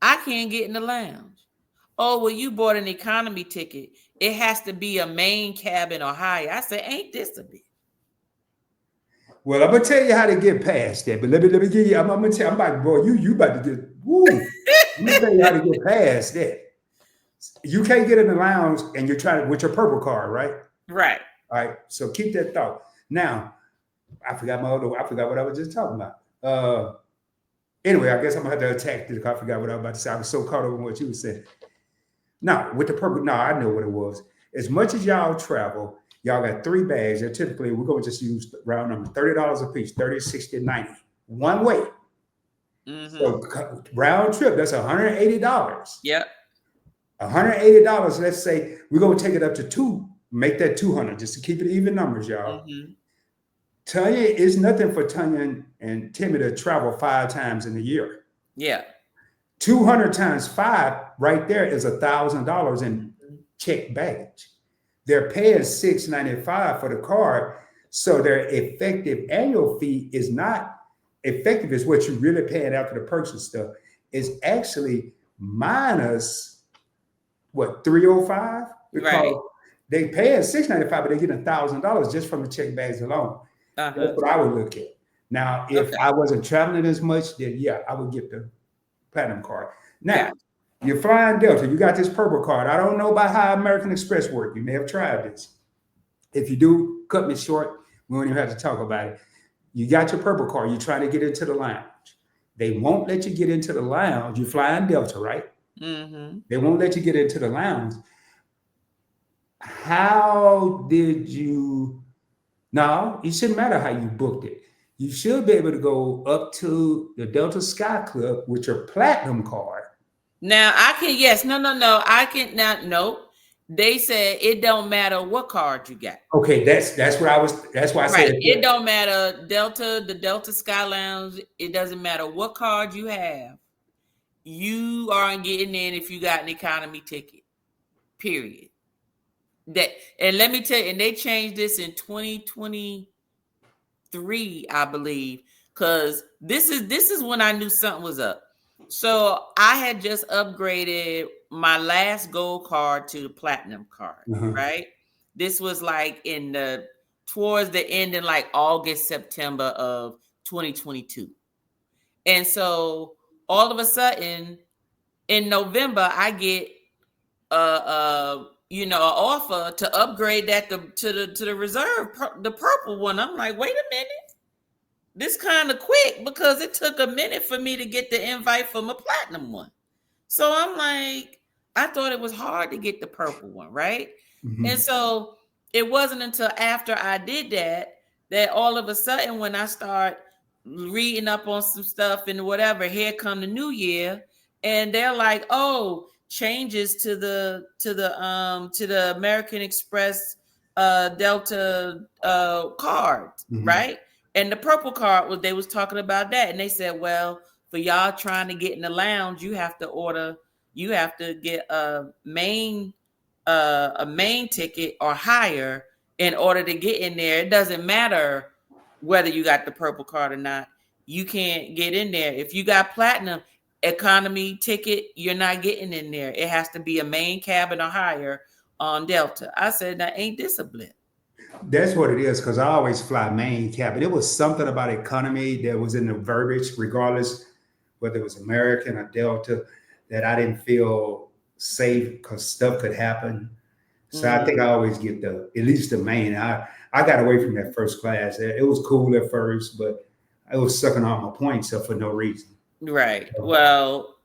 I can't get in the lounge. Oh, well, you bought an economy ticket. It has to be a main cabin or higher. I said, ain't this a bit? Well, I'm gonna tell you how to get past that, but let me give you. I'm gonna tell. I'm about, boy, you about to get. Woo! I'm gonna tell you how to get past that. You can't get in the lounge, and you're trying to with your purple card, right? Right. All right. So keep that thought. Now, I forgot what I was just talking about. Anyway, I guess I'm gonna have to attack this. I forgot what I was about to say. I was so caught up in what you were saying. Now, with the purple, no, I know what it was. As much as y'all travel, y'all got 3 bags. And typically, we're going to just use round number $30 a piece, 30, 60, 90. One way. Mm-hmm. So round trip, that's $180. Yep. $180, let's say we're going to take it up to 2, make that 200, just to keep it even numbers, y'all. Mm-hmm. Tanya, it's nothing for Tanya and Timmy to travel 5 times in a year. Yeah. 200 times 5 right there is $1,000 in checked baggage. They're paying $695 for the card, so their effective annual fee is not effective as what you're really paying after the perks and stuff. It's actually minus what, 305, because Right. they paying $695, but they get $1,000 just from the check bags alone. Uh-huh. That's what I would look at. Now, if Okay. I wasn't traveling as much, then yeah, I would get the platinum card. Now, Yeah. you're flying Delta. You got this purple card. I don't know about how American Express work. You may have tried this. If you do, cut me short. We don't even have to talk about it. You got your purple card. You're trying to get into the lounge. They won't let you get into the lounge. You're flying Delta, right? Mm-hmm. They won't let you get into the lounge. How did you? No, it shouldn't matter how you booked it. You should be able to go up to the Delta Sky Club with your platinum card. Now I can, yes, no. I can now, no. They said it don't matter what card you got. Okay, that's why I Right. said It don't matter the Delta Sky Lounge. It doesn't matter what card you have. You aren't getting in if you got an economy ticket. Period. That, and let me tell you, and they changed this in 2023, I believe, because this is when I knew something was up. So I had just upgraded my last gold card to the platinum card, right? This was like towards the end in like August, September of 2022. And so all of a sudden in November, I get an offer to upgrade that to the reserve, the purple one. I'm like, wait a minute. This kind of quick, because it took a minute for me to get the invite from a platinum one. So I'm like, I thought it was hard to get the purple one, right? Mm-hmm. And so it wasn't until after I did that all of a sudden, when I start reading up on some stuff and whatever, here come the new year, and they're like, oh, changes to the American Express Delta card, right? And the purple card they was talking about that, and they said, well, for y'all trying to get in the lounge, you have to get a main ticket or higher in order to get in there. It doesn't matter whether you got the purple card or not. You can't get in there. If you got platinum economy ticket, you're not getting in there. It has to be a main cabin or higher on Delta. I said, now ain't this a blip? That's what it is, because I always fly main cabin. It was something about economy that was in the verbiage, regardless whether it was American or Delta, that I didn't feel safe because stuff could happen. So I think I always get at least the main. I got away from that first class. It was cool at first, but I was sucking all my points up for no reason. Right. Well,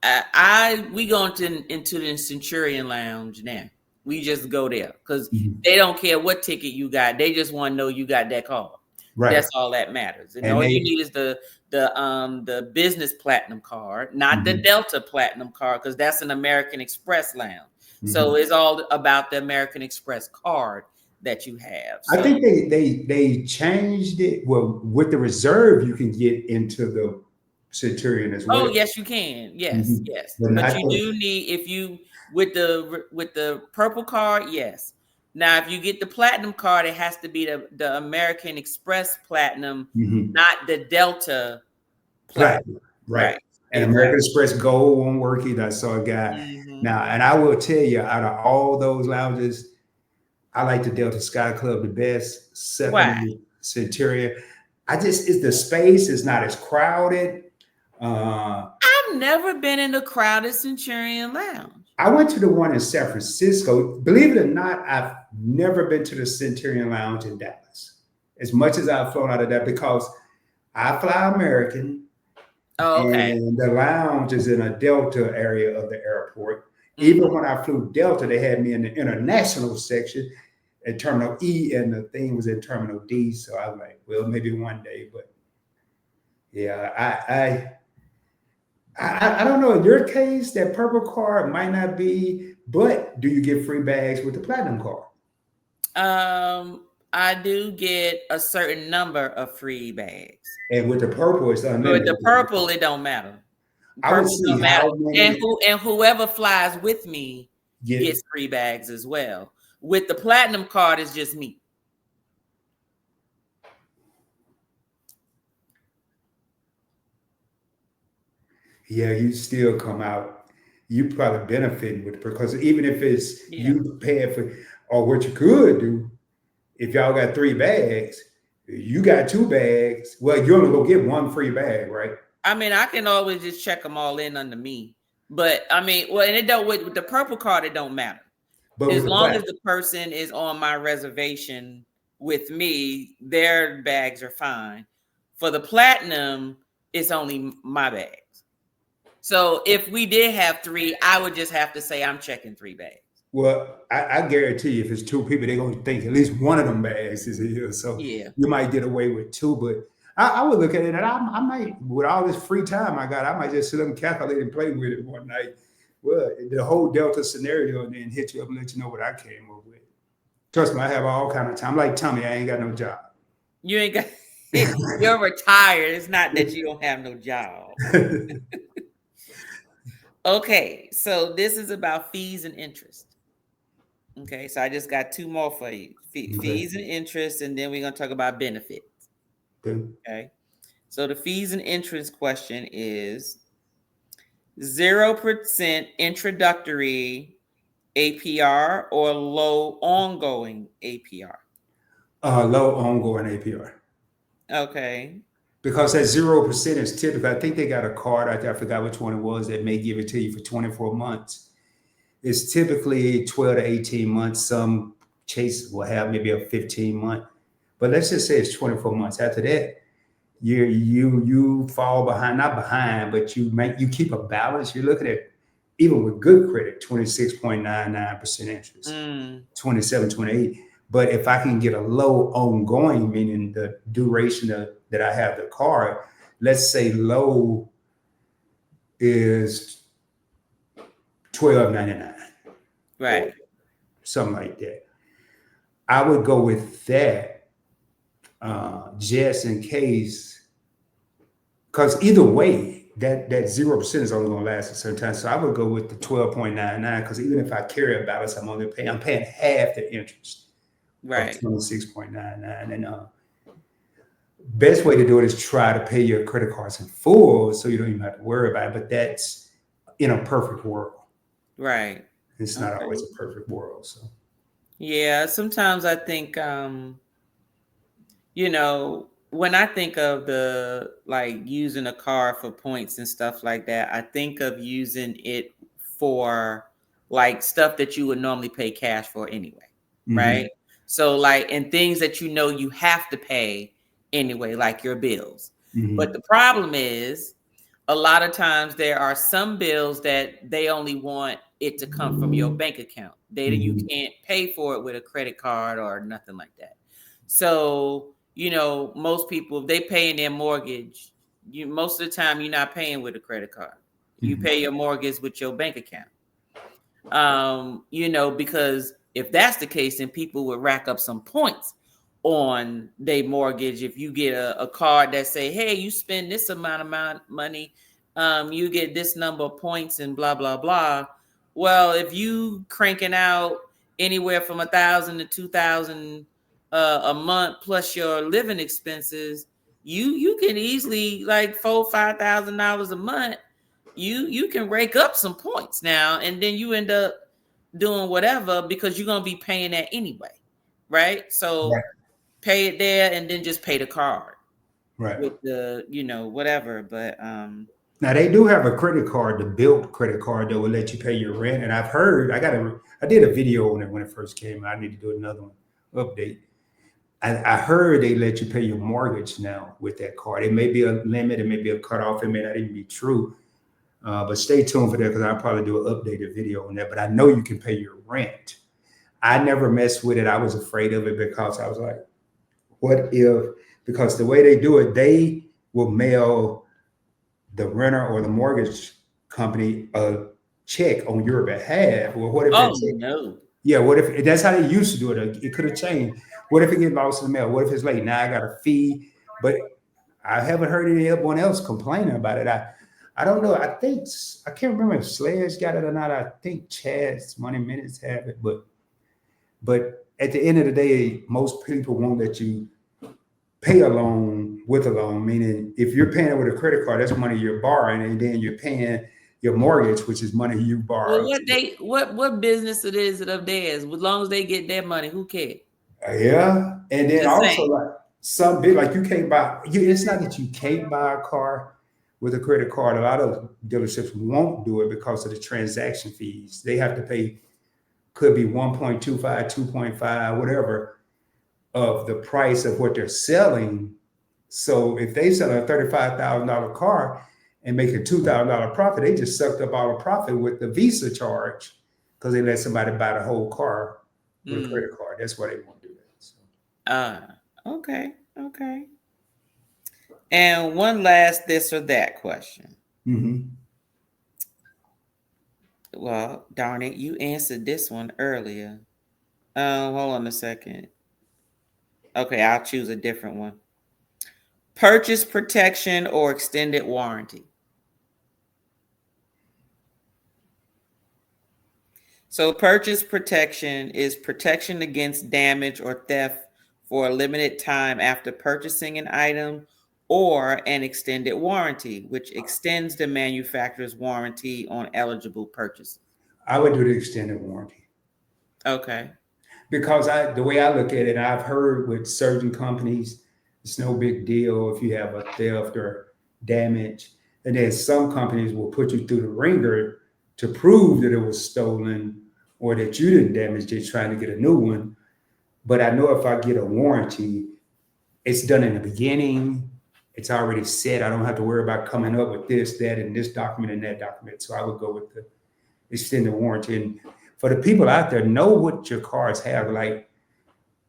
we going into the Centurion Lounge now. We just go there because they don't care what ticket you got. They just want to know you got that card. Right. That's all that matters. And all you need is the business platinum card, not the Delta platinum card, because that's an American Express lounge. So it's all about the American Express card that you have. I So, think they changed it. Well, with the reserve, you can get into the Centurion as well. oh yes, you can. Yes, Mhm. yes. But But not you the, do need if you with the purple card, yes. Now, if you get the platinum card, it has to be the American Express Platinum, mhm. not the Delta Platinum. Platinum, right? Right. And American Exactly. Express Gold won't work either. I saw a guy Hmm. now, and I will tell you, out of all those lounges, I like the Delta Sky Club the best. Why? Second, Centurion. I just it's the space is not as crowded. Uh, I've never been in the crowded Centurion Lounge. I went to the one in San Francisco. Believe it or not, I've never been to the Centurion Lounge in Dallas. As much as I've flown out of that, because I fly American, Oh, okay. and the lounge is in a Delta area of the airport. Hmm. Even when I flew Delta, they had me in the international section at Terminal E, and the thing was in Terminal D. So I was like, well, maybe one day. But yeah, I don't know. In your case, that purple card might not be, but do you get free bags with the platinum card? I do get a certain number of free bags. And with the purple, it's But with unlimited. the purple, it don't matter. I would Purple see don't matter. how many And whoever flies with me get. gets free bags as well. With the platinum card, it's just me. Yeah, you still come out. You probably benefiting with it because even if it's Yeah. you paying for, or what you could do, if y'all got three bags, you got two bags. Well, you only gonna get one free bag, right? I mean, I can always just check them all in under me. But I mean, well, and it don't with the purple card, it don't matter. But with As the long as platinum, the person is on my reservation with me, their bags are fine. For the platinum, it's only my bags. So if we did have three, I would just have to say I'm checking three bags. well, I guarantee you, if it's two people, they're gonna think at least one of them bags is here. So Yeah. you might get away with two, but I would look at it and I might, with all this free time I got, I might just sit up and calculate and play with it one night. Well, the whole Delta scenario, and then hit you up and let you know what I came up with. Trust me, I have all kind of time. Like Tommy, I ain't got no job. You ain't got you're retired. It's not that you don't have no job. Okay, so this is about fees and interest. Okay, so I just got two more for you. Okay. Fees and interest, and then we're gonna talk about benefits. Okay. Okay. So the fees and interest question is 0% introductory APR or low ongoing APR. Low ongoing APR. Okay. Because that 0% is typical. I think they got a card out there. I forgot which one it was that may give it to you for 24 months. It's typically 12 to 18 months. Some chase will have maybe a 15-month. But let's just say it's 24 months. After that, you fall behind, not behind, but you keep a balance. You're looking at, even with good credit, 26.99% interest, 27, 28. But if I can get a low ongoing, meaning the duration that I have the card, let's say low is $12.99, Right. something like that. I would go with that just in case, because either way, that 0% is only going to last a certain time. So I would go with the 12.99 because even if I carry a balance, I'm paying half the interest. Right. Of 26.99. And best way to do it is try to pay your credit cards in full so you don't even have to worry about it. But that's in a perfect world. Right. It's not always a perfect world. So yeah, sometimes I think when I think of the like using a car for points and stuff like that, I think of using it for like stuff that you would normally pay cash for anyway. Right. So like, and things that you have to pay anyway, like your bills. But the problem is a lot of times there are some bills that they only want it to come from your bank account. You can't pay for it with a credit card or nothing like that. So, most people, if they pay in their mortgage, most of the time you're not paying with a credit card. You pay your mortgage with your bank account. Because if that's the case, then people would rack up some points on their mortgage. If you get a card that say, hey, you spend this amount of money, you get this number of points and blah, blah, blah. Well, if you cranking out anywhere from 1,000 to 2,000 a month plus your living expenses, you can easily like $4,000-$5,000 a month. You can rake up some points now, and then you end up doing whatever because you're gonna be paying that anyway, right? So Right. pay it there and then just pay the card Right. with the whatever. But Now they do have a credit card, the built credit card that will let you pay your rent. And I've heard I did a video on it when it first came out. I need to do another one update. I heard they let you pay your mortgage now with that card. It may be a limit, it may be a cutoff, it may not even be true. But stay tuned for that because I'll probably do an updated video on that. But I know you can pay your rent. I never messed with it. I was afraid of it because I was like, what if, because the way they do it, they will mail the renter or the mortgage company a check on your behalf. Well, what if that check, no. Yeah, what if that's how they used to do it? It could have changed. What if it gets lost in the mail? What if it's late? Now I got a fee. But I haven't heard anyone else complaining about it. I don't know. I can't remember if Sledge got it or not. I think Chad's Money Minutes have it, but at the end of the day, most people won't let you pay a loan with a loan. Meaning, if you're paying with a credit card, that's money you're borrowing, and then you're paying your mortgage, which is money you borrow. Well, what business it is of theirs? As long as they get their money, who cares? Yeah, and then also like some big, like you can't buy. It's not that you can't buy a car with a credit card. A lot of dealerships won't do it because of the transaction fees. They have to pay, could be 1.25, 2.5, whatever, of the price of what they're selling. So if they sell a $35,000 car and make a $2,000 profit, they just sucked up all the profit with the Visa charge because they let somebody buy the whole car with a credit card. That's why they won't do that. So. Okay. And one last this or that question. Mm-hmm. Well, darn it, you answered this one earlier. Hold on a second. Okay, I'll choose a different one. Purchase protection or extended warranty. So purchase protection is protection against damage or theft for a limited time after purchasing an item, or an extended warranty, which extends the manufacturer's warranty on eligible purchases. I would do the extended warranty. Okay. Because the way I look at it, I've heard with certain companies, it's no big deal if you have a theft or damage. And then some companies will put you through the ringer to prove that it was stolen or that you didn't damage it trying to get a new one. But I know if I get a warranty, it's done in the beginning. It's already set. I don't have to worry about coming up with this, that, and this document and that document. So I would go with the extended warranty. And for the people out there, know what your cars have. Like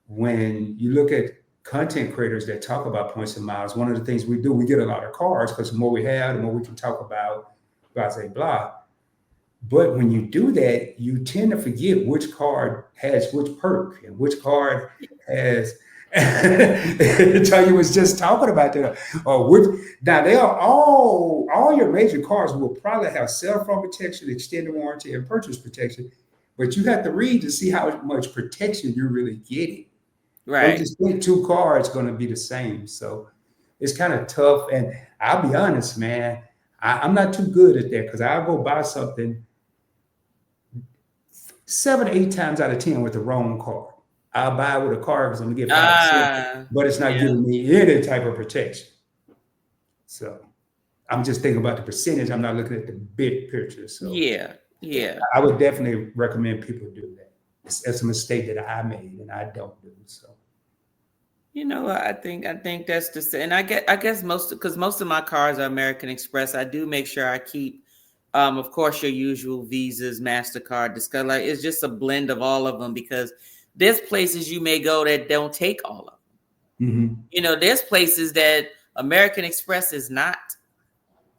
when you look at content creators that talk about points and miles, one of the things we do, we get a lot of cars because the more we have, the more we can talk about, blah, blah, blah. But when you do that, you tend to forget which card has which perk and which card has. Tell you was just talking about that. Or which now they are all your major cars will probably have cell phone protection, extended warranty, and purchase protection. But you have to read to see how much protection you're really getting. Right. Don't just think two cards going to be the same. So it's kind of tough. And I'll be honest, man, I'm not too good at that because I'll go buy something 7 or 8 times out of 10 with the wrong card. I'll buy it with a card because I'm gonna get 5%, but it's not giving me any type of protection. So I'm just thinking about the percentage. I'm not looking at the big picture. So yeah, I would definitely recommend people do that. It's a mistake that I made and I don't do. So I think that's the same. And I guess most of my cars are American Express. I do make sure I keep, of course, your usual Visas, MasterCard, Discover. Like it's just a blend of all of them because there's places you may go that don't take all of them. mm-hmm. There's places that American Express is not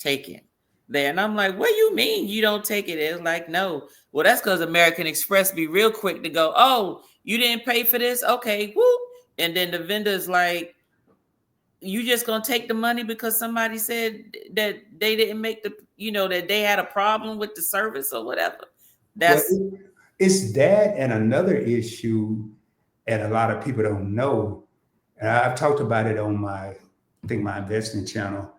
taking. there. And I'm like, what do you mean you don't take it? It's like, no. Well, that's because American Express be real quick to go, oh, you didn't pay for this? Okay, whoop. And then the vendor's like, you just gonna take the money because somebody said that they didn't make the, that they had a problem with the service or whatever. Well, That's it's that and another issue, and a lot of people don't know. And I've talked about it on my investing channel.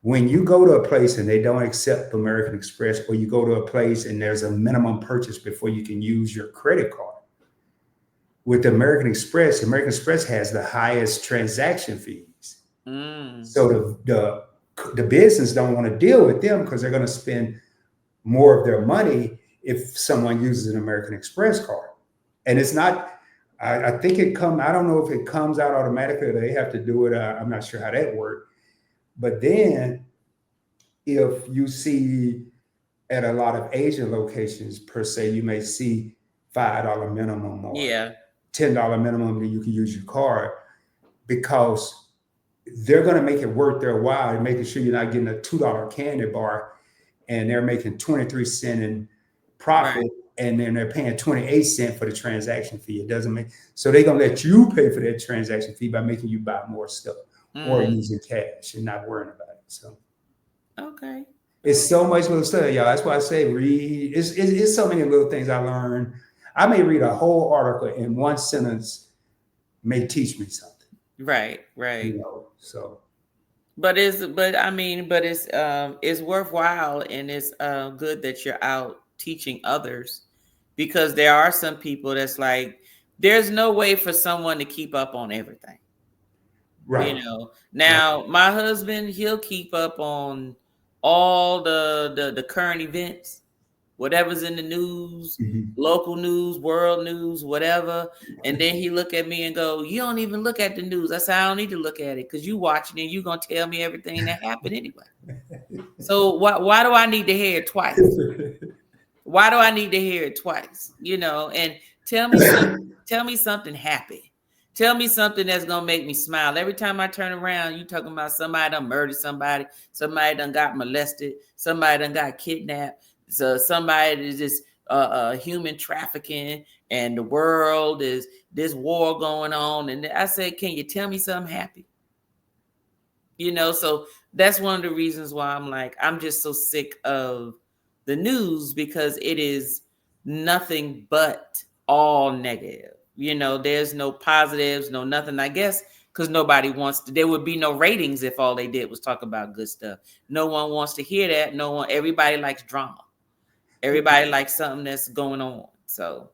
When you go to a place and they don't accept American Express, or you go to a place and there's a minimum purchase before you can use your credit card. With American Express has the highest transaction fees. So the business don't want to deal with them because they're going to spend more of their money if someone uses an American Express card. And it's not, I think I don't know if it comes out automatically or they have to do it. I'm not sure how that works. But then if you see at a lot of Asian locations per se, you may see $5 minimum or $10 minimum that you can use your card, because they're going to make it worth their while and making sure you're not getting a $2 candy bar and they're making 23 cents in profit. Right. And then they're paying 28 cents for the transaction fee. It doesn't make, so they're going to let you pay for that transaction fee by making you buy more stuff or using cash and not worrying about it. So, okay. It's so much little stuff, y'all. That's why I say read. It's so many little things I learned. I may read a whole article in one sentence, may teach me something. Right. So. But it's worthwhile, and it's good that you're out teaching others, because there are some people that's like, there's no way for someone to keep up on everything. Right. Now my husband, he'll keep up on all the current events, whatever's in the news, local news, world news, whatever. And then he look at me and go, you don't even look at the news. I said, I don't need to look at it because you watching it, you're going to tell me everything that happened anyway. So why do I need to hear it twice? Why do I need to hear it twice? And tell me something happy. Tell me something that's going to make me smile. Every time I turn around, you talking about somebody done murdered somebody done got molested, somebody done got kidnapped. So somebody is just human trafficking, and the world is this war going on. And I said, can you tell me something happy? So that's one of the reasons why I'm just so sick of the news, because it is nothing but all negative. There's no positives, no nothing, I guess, because nobody wants to. There would be no ratings if all they did was talk about good stuff. No one wants to hear that. Everybody likes drama. Everybody likes something that's going on. So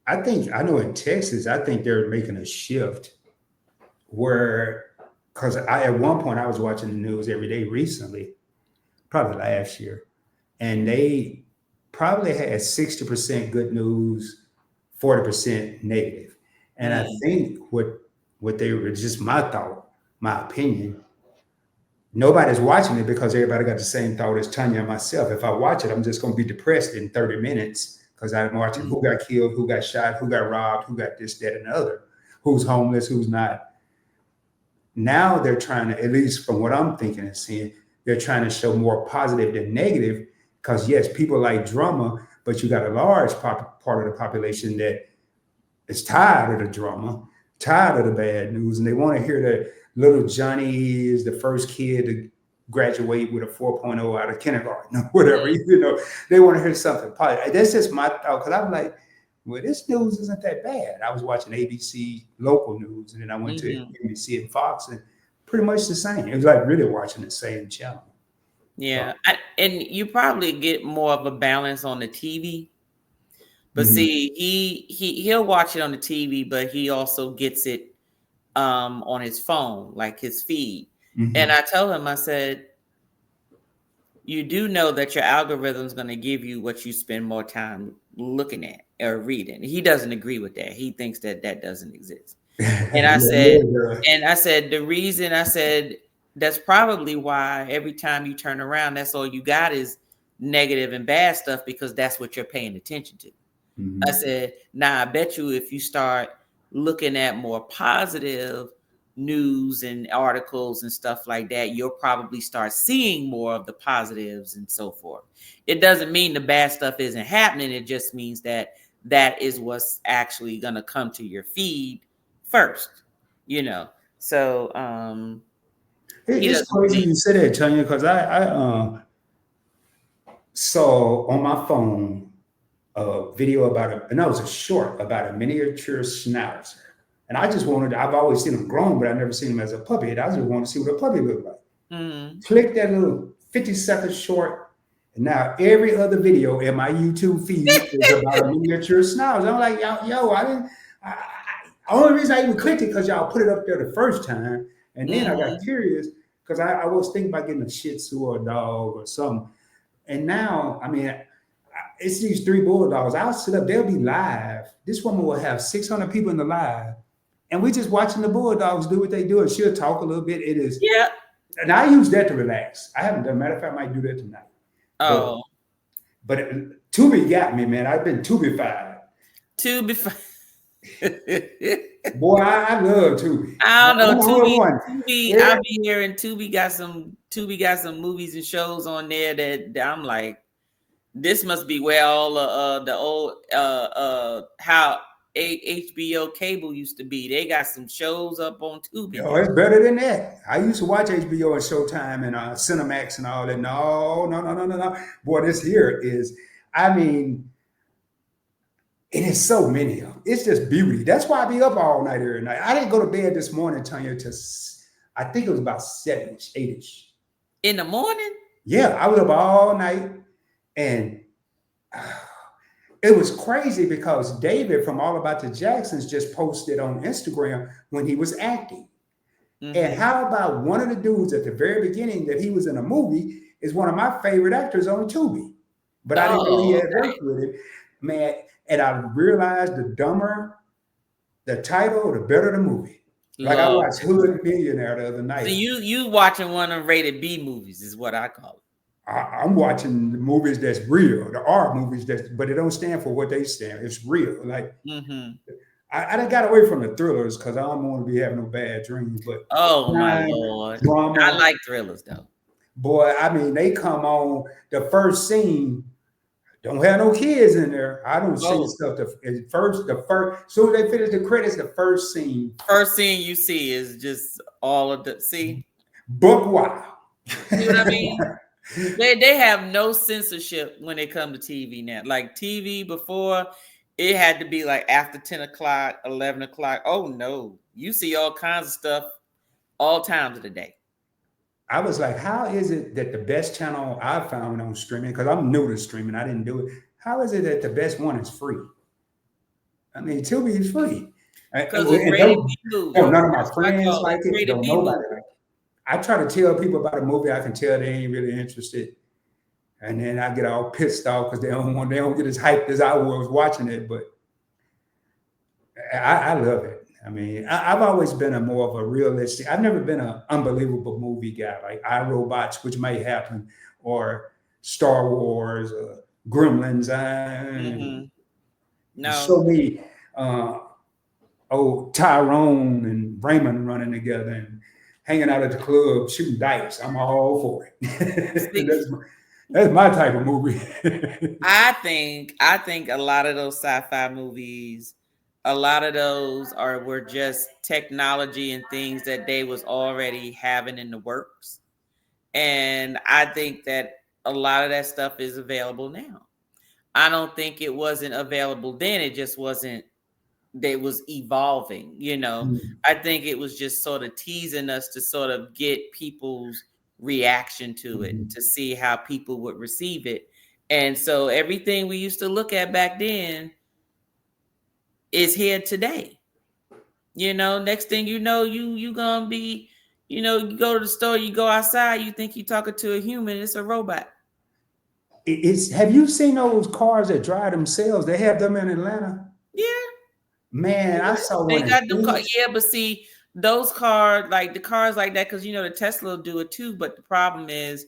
I know in Texas, I think they're making a shift where, because at one point I was watching the news every day recently, probably last year, and they probably had 60% good news, 40% negative. And I think what they were, just my thought, my opinion, nobody's watching it because everybody got the same thought as Tanya and myself. If I watch it, I'm just going to be depressed in 30 minutes because I'm watching who got killed, who got shot, who got robbed, who got this, that, and the other, who's homeless, who's not. Now they're trying to, at least from what I'm thinking and seeing, they're trying to show more positive than negative, because yes, people like drama, but you got a large part of the population that is tired of the drama, tired of the bad news, and they want to hear that little Johnny is the first kid to graduate with a 4.0 out of kindergarten or whatever. They want to hear something positive. That's just my thought, because I'm like, well, this news isn't that bad. I was watching ABC local news, and then I went to NBC and Fox, and pretty much the same. It was like really watching the same channel. Yeah, and you probably get more of a balance on the TV. But see, he'll watch it on the TV, but he also gets it on his phone, like his feed. And I told him, I said, you do know that your algorithm is going to give you what you spend more time looking at or reading. He doesn't agree with that. He thinks that doesn't exist. And I said, the reason, I said, that's probably why every time you turn around, that's all you got is negative and bad stuff, because that's what you're paying attention to. I said, now I bet you if you start looking at more positive, news and articles and stuff like that, you'll probably start seeing more of the positives and so forth. It doesn't mean the bad stuff isn't happening. It just means that that is what's actually going to come to your feed first, you know. So he It's doesn't crazy believe. you said that, Tanya, because I saw on my phone a video about and that was a short about a miniature schnauzer. And I just wanted, I've always seen them grown, but I've never seen them as a puppy. And I just wanted to see what a puppy looked like. Mm-hmm. Click that little 50-second short. And now every other video in my YouTube feed is about a miniature schnauzer. I'm like, yo, only reason I even clicked it because y'all put it up there the first time. And then I got curious because I was thinking about getting a Shih Tzu or a dog or something. And now, I mean, it's these 3 bulldogs. I'll sit up, they'll be live. This woman will have 600 people in the live. And we just watching the bulldogs do what they do. And she'll talk a little bit. It is. Yeah. And I use that to relax. I haven't done. Matter of fact, I might do that tonight. Oh. But Tubi got me, man. I've been Tubified. Boy, I love Tubi. I don't know. Tubi. I'll be here, and Tubi got some movies and shows on there that I'm like, this must be where all the old how HBO cable used to be. They got some shows up on Tubi. Oh, it's better than that. I used to watch HBO and Showtime and Cinemax and all that. No. Boy, this here is, I mean, it is so many of them. It's just beauty. That's why I be up all night every night. I didn't go to bed this morning, Tanya, till I think it was about 7-ish, 8-ish. In the morning? Yeah, I was up all night. And it was crazy because David from All About the Jacksons just posted on Instagram when he was acting. Mm-hmm. And how about one of the dudes at the very beginning that he was in a movie is one of my favorite actors on Tubi. But I didn't know he had worked with him. Man, and I realized the dumber the title, the better the movie. Like I watched Hood Millionaire the other night. So you watching one of rated B movies is what I call it. I'm watching the movies that's real, the R movies but it don't stand for what they stand. It's real. Like I done got away from the thrillers because I don't want to be having no bad dreams. But my Lord, drama, I like thrillers though. Boy, I mean, they come on the first scene. Don't have no kids in there. I don't see stuff. The first, soon as they finish the credits, the first scene. First scene you see is just all of the Buck wild. See what I mean? They have no censorship when it comes to TV now. Like TV before, it had to be like after 10 o'clock, 11 o'clock. Oh no, you see all kinds of stuff all times of the day. I was like, how is it that the best channel I found on streaming, because I'm new to streaming, I didn't do it. How is it that the best one is free? I mean, Tubi is free. Because it's rated B movie. None of my friends like it. Don't nobody like it. I try to tell people about a movie, I can tell they ain't really interested. And then I get all pissed off because they don't get as hyped as I was watching it. But I love it. I mean, I've always been more of a realistic. I've never been an unbelievable movie guy like iRobots, which may happen, or Star Wars, Gremlins. No. Show me Tyrone and Raymond running together and hanging out at the club shooting dice. I'm all for it. That's my type of movie. I think a lot of those sci-fi movies, a lot of those were just technology and things that they was already having in the works. And I think that a lot of that stuff is available now. I don't think it wasn't available then. It just wasn't, they was evolving, you know. I think it was just sort of teasing us to sort of get people's reaction to it, to see how people would receive it. And so everything we used to look at back then is here today. You know, next thing you know, you gonna be, you know, you go to the store, you go outside, you think you're talking to a human, it's a robot. Have you seen those cars that drive themselves? They have them in Atlanta. Yeah. Man, I saw one. They got them cars. Yeah, but see, those cars, like the cars like that, because you know the Tesla will do it too. But the problem is,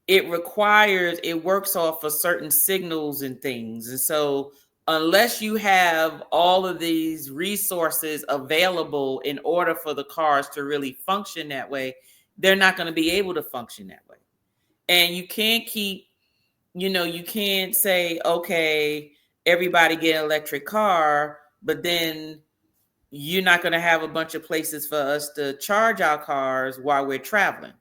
it works off of certain signals and things, and so unless you have all of these resources available in order for the cars to really function that way, they're not going to be able to function that way. And you can't keep, you can't say, okay, everybody get an electric car, but then you're not going to have a bunch of places for us to charge our cars while we're traveling.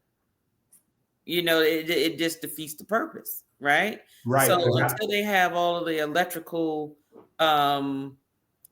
It just defeats the purpose, right? Right. So until they have all of the electrical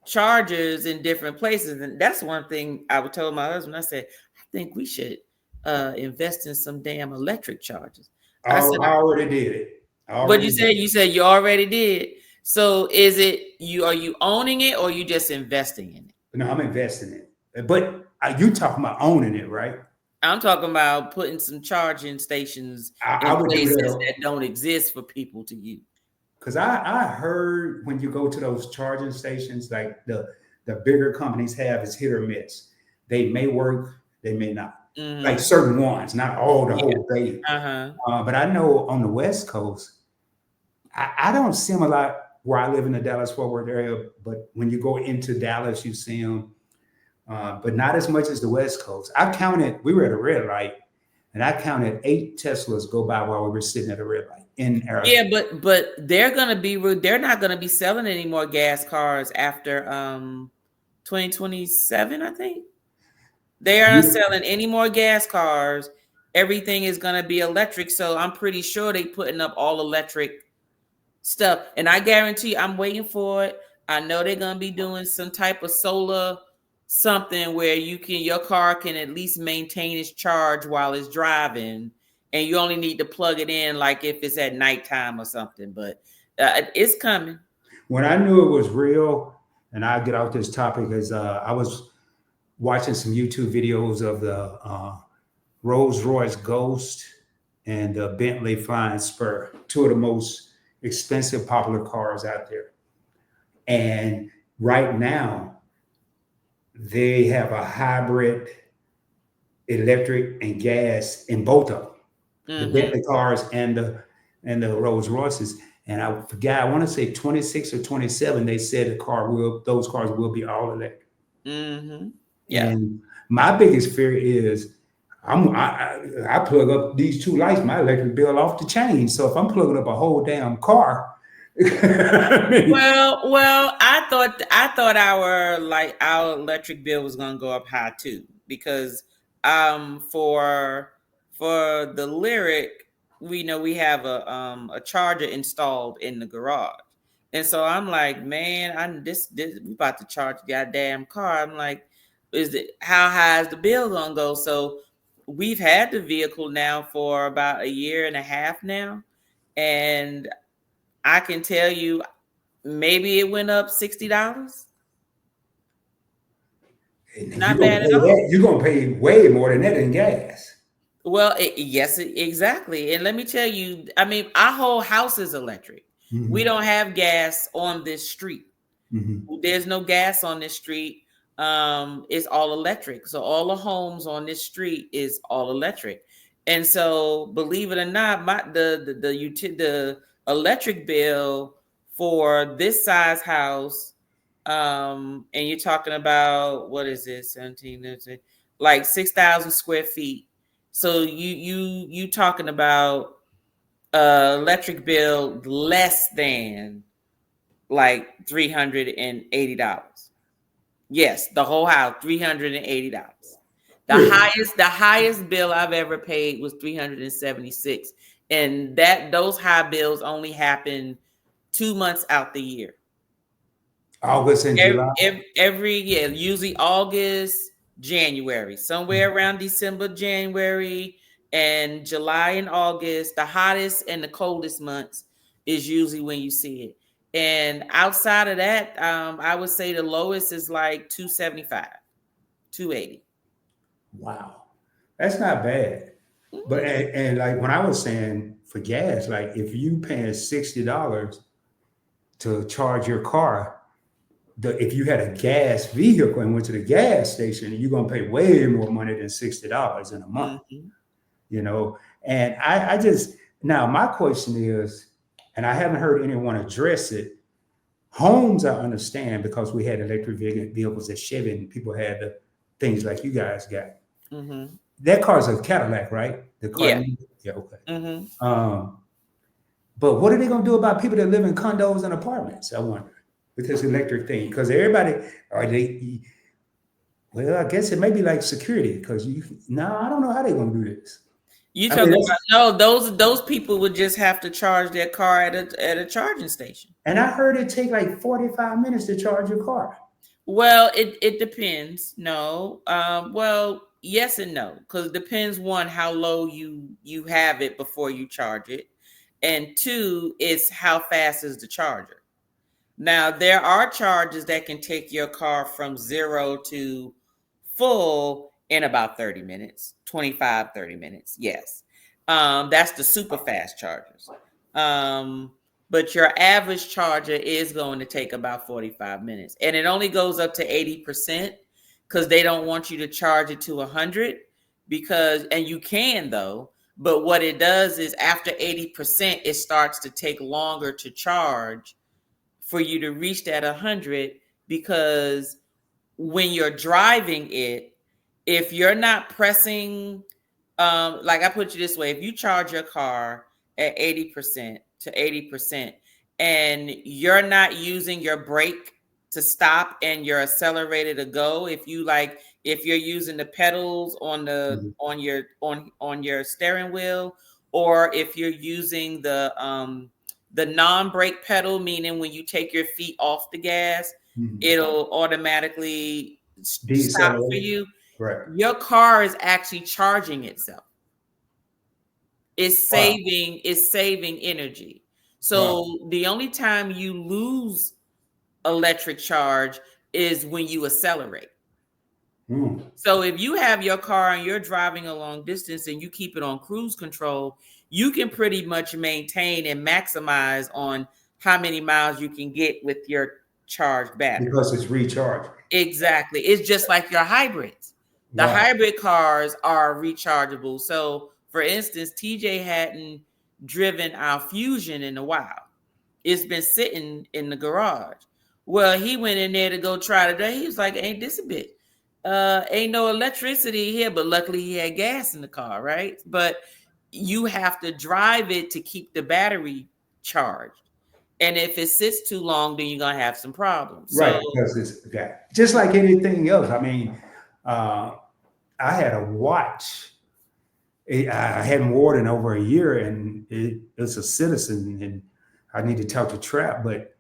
chargers in different places, and that's one thing I would tell my husband. I said, I think we should invest in some damn electric chargers. I already did it. What you said? You said you already did. So is it are you owning it or you just investing in it? No, I'm investing in it. But you talking about owning it, right? I'm talking about putting some charging stations in places that don't exist for people to use. Because I heard when you go to those charging stations, like the bigger companies have, is hit or miss. They may work, they may not. Like certain ones, not all the whole day. But I know on the West Coast, I don't see them a lot where I live in the Dallas-Fort Worth area. But when you go into Dallas, you see them. But not as much as the West Coast. I counted, we were at a red light, and I counted 8 Teslas go by while we were sitting at a red light in Arizona. Yeah, but they're not gonna be selling any more gas cars after 2027, I think. They aren't selling any more gas cars. Everything is gonna be electric. So I'm pretty sure they putting up all electric stuff. And I guarantee I'm waiting for it. I know they're gonna be doing some type of solar something where your car can at least maintain its charge while it's driving, and you only need to plug it in like if it's at nighttime or something. But it's coming. When I knew it was real, and I get off this topic, is I was watching some YouTube videos of the Rolls Royce Ghost and the Bentley Flying Spur, 2 of the most expensive popular cars out there. And right now, they have a hybrid electric and gas in both of them, the Bentley cars and the Rolls Royces. And I forgot, I want to say 26 or 27, they said those cars will be all electric. Yeah. And my biggest fear is I plug up these 2 lights, my electric bill off the chain. So if I'm plugging up a whole damn car, well, I thought our electric bill was gonna go up high too, because for the Lyric, we have a charger installed in the garage, and so I'm like, man, we about to charge the goddamn car. I'm like, how high is the bill gonna go? So we've had the vehicle now for about a year and a half now, and I can tell you, maybe it went up $60. Not bad at all. You're gonna pay way more than that in gas. Well, yes, exactly. And let me tell you, I mean, our whole house is electric. We don't have gas on this street. There's no gas on this street. It's all electric. So all the homes on this street is all electric. And so, believe it or not, the electric bill for this size house, and you're talking about, what is it, 17, like 6,000 square feet. So you talking about electric bill less than like $380. Yes, the whole house, $380. The highest bill I've ever paid was $376. And those high bills only happen 2 months out the year. August and July? Every year, usually August, January, somewhere around December, January, and July and August. The hottest and the coldest months is usually when you see it. And outside of that, I would say the lowest is like $275, $280. Wow, that's not bad. But and like when I was saying for gas, like if you paying $60 to charge your car, if you had a gas vehicle and went to the gas station, you're gonna pay way more money than $60 in a month. And now my question is, and I haven't heard anyone address it, Homes, I understand because we had electric vehicles at Chevy and people had the things like you guys got. Mm-hmm. That car's a Cadillac, right? The Yeah. Carnival? Yeah, okay. Mm-hmm. But what are they going to do about people that live in condos and apartments? I wonder with this electric thing because everybody are they. Well, I guess it may be like security because you. No, I don't know how they're going to do this. You I mean, talking about no? Those people would just have to charge their car at a charging station. and I heard it take like 45 minutes to charge your car. Well, it depends. No, well, yes and no, because it depends one how low you have it before you charge it, and two, it's how fast is the charger. Now, there are chargers that can take your car from 0 to full in about 30 minutes, 25, 30 minutes. Yes. That's the super fast chargers. But your average charger is going to take about 45 minutes. And it only goes up to 80% because they don't want you to charge it to 100 and you can though. But what it does is after 80%, it starts to take longer to charge for you to reach that 100 because when you're driving it, if you're not pressing, like I put you this way, if you charge your car at 80% to 80% and you're not using your brake to stop and your accelerator to go, if you're using the pedals on the on your steering wheel, or if you're using the non-brake pedal, meaning when you take your feet off the gas, it'll automatically stop for you. Right. Your car is actually charging itself. It's saving energy. So the only time you lose electric charge is when you accelerate. So if you have your car and you're driving a long distance and you keep it on cruise control, you can pretty much maintain and maximize on how many miles you can get with your charged battery. Because it's recharged. Exactly. It's just like your hybrids. The hybrid cars are rechargeable. So for instance, TJ hadn't driven our Fusion in a while. It's been sitting in the garage. Well, he went in there to go try today. He was like, ain't this a bit? Ain't no electricity here, but luckily he had gas in the car, right? But you have to drive it to keep the battery charged. And if it sits too long, then you're going to have some problems. Right, because it's just like anything else. I mean, I had a watch. I hadn't worn it in over a year, and it's a Citizen, and I need to talk to Trap, but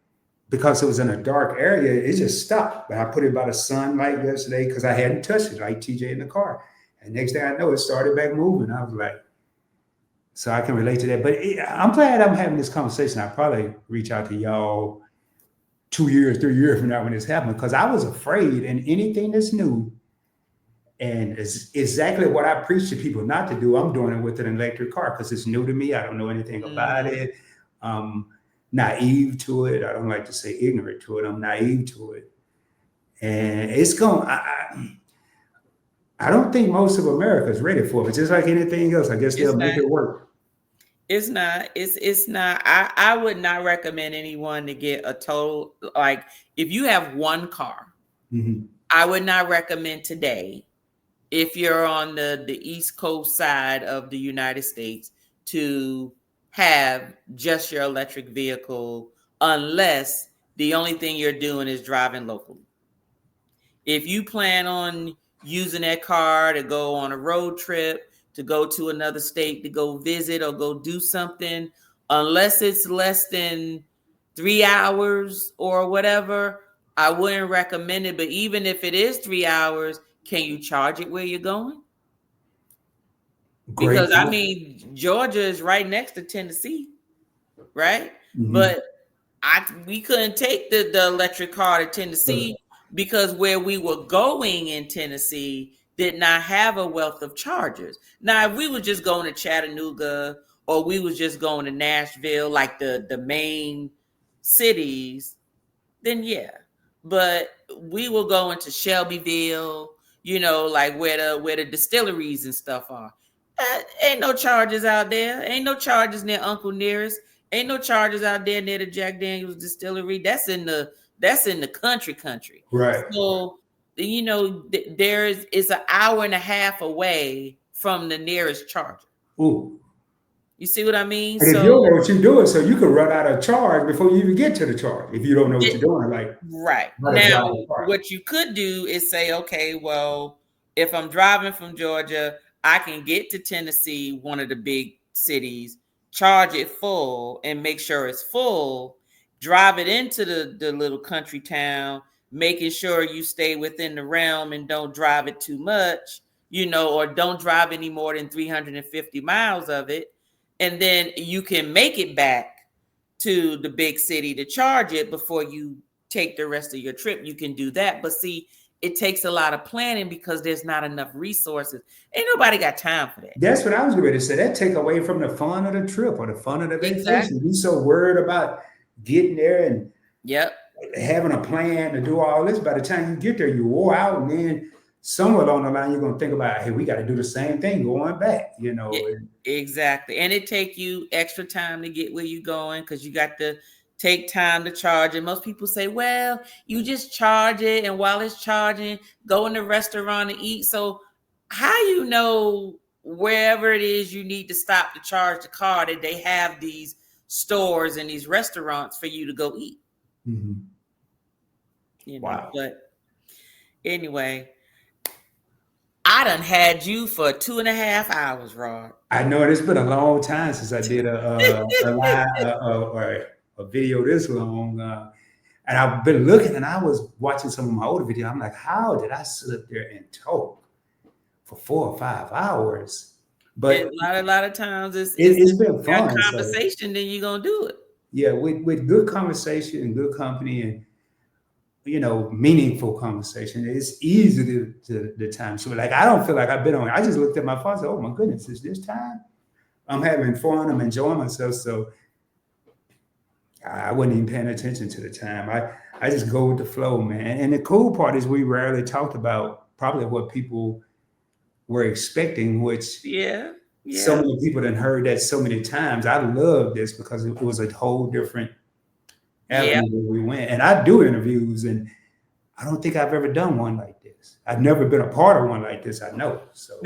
because it was in a dark area, it just stopped. But I put it by the sunlight yesterday because I hadn't touched it, like TJ in the car. And next thing I know, it started back moving. I was like, so I can relate to that. But I'm glad I'm having this conversation. I'll probably reach out to y'all 2 years, 3 years from now when this happened, because I was afraid, and anything that's new, and it's exactly what I preach to people not to do, I'm doing it with an electric car because it's new to me. I don't know anything about it. Naive to it. I don't like to say ignorant to it. I'm naive to it. And it's going, I don't think most of America is ready for it. But just like anything else, I guess they'll make it work. It's not. It's not. I would not recommend anyone to get a total, like if you have one car, I would not recommend today, if you're on the East Coast side of the United States, to have just your electric vehicle unless the only thing you're doing is driving locally. If you plan on using that car to go on a road trip, to go to another state, to go visit or go do something, unless it's less than 3 hours or whatever, I wouldn't recommend it. But even if it is 3 hours, can you charge it where you're going? Because I mean, Georgia is right next to Tennessee, right? But we couldn't take the electric car to Tennessee because where we were going in Tennessee did not have a wealth of chargers. Now, if we were just going to Chattanooga or we was just going to Nashville, like the main cities, then yeah. But we were going to Shelbyville, like where the distilleries and stuff are. Ain't no charges out there. Ain't no charges near Uncle Nearest. Ain't no charges out there near the Jack Daniels distillery. That's in the country. Right. So you know, it's an hour and a half away from the nearest charger. Ooh. You see what I mean? And if you don't know what you're doing, so you can run out of charge before you even get to the charge. If you don't know what you're doing, like right now, what you could do is say, okay, well, if I'm driving from Georgia, I can get to Tennessee, one of the big cities, charge it full and make sure it's full, drive it into the little country town, making sure you stay within the realm and don't drive it too much, you know, or don't drive any more than 350 miles of it. And then you can make it back to the big city to charge it before you take the rest of your trip. You can do that. But see, it takes a lot of planning because there's not enough resources. Ain't nobody got time for that. That's what I was going to say. That take away from the fun of the trip or the fun of the vacation. Exactly. You're so worried about getting there and having a plan to do all this. By the time you get there, you wore out, and then somewhere along the line, you're going to think about, hey, we got to do the same thing going back, you know. Exactly. And it take you extra time to get where you're going because you got to take time to charge it. Most people say, well, you just charge it, and while it's charging, go in the restaurant and eat. So how you know wherever it is you need to stop to charge the car that they have these stores and these restaurants for you to go eat? Mm-hmm. You know, wow. But anyway, I done had you for 2.5 hours, Rod. I know it's been a long time since I did a live or a video this long. And I've been looking, and I was watching some of my older videos. I'm like, how did I sit up there and talk for 4 or 5 hours? But a lot of times it's been fun. Conversation, then you're gonna do it. Yeah, with good conversation and good company and, you know, meaningful conversation, it's easy to the time. So like, I don't feel like I've been on. I just looked at my phone and said, oh my goodness, is this time? I'm having fun. I'm enjoying myself. So I wasn't even paying attention to the time. I just go with the flow, man. And the cool part is we rarely talked about probably what people were expecting, which so many people done heard that so many times. I love this because it was a whole different avenue where we went. And I do interviews, and I don't think I've ever done one like this. I've never been a part of one like this, I know. So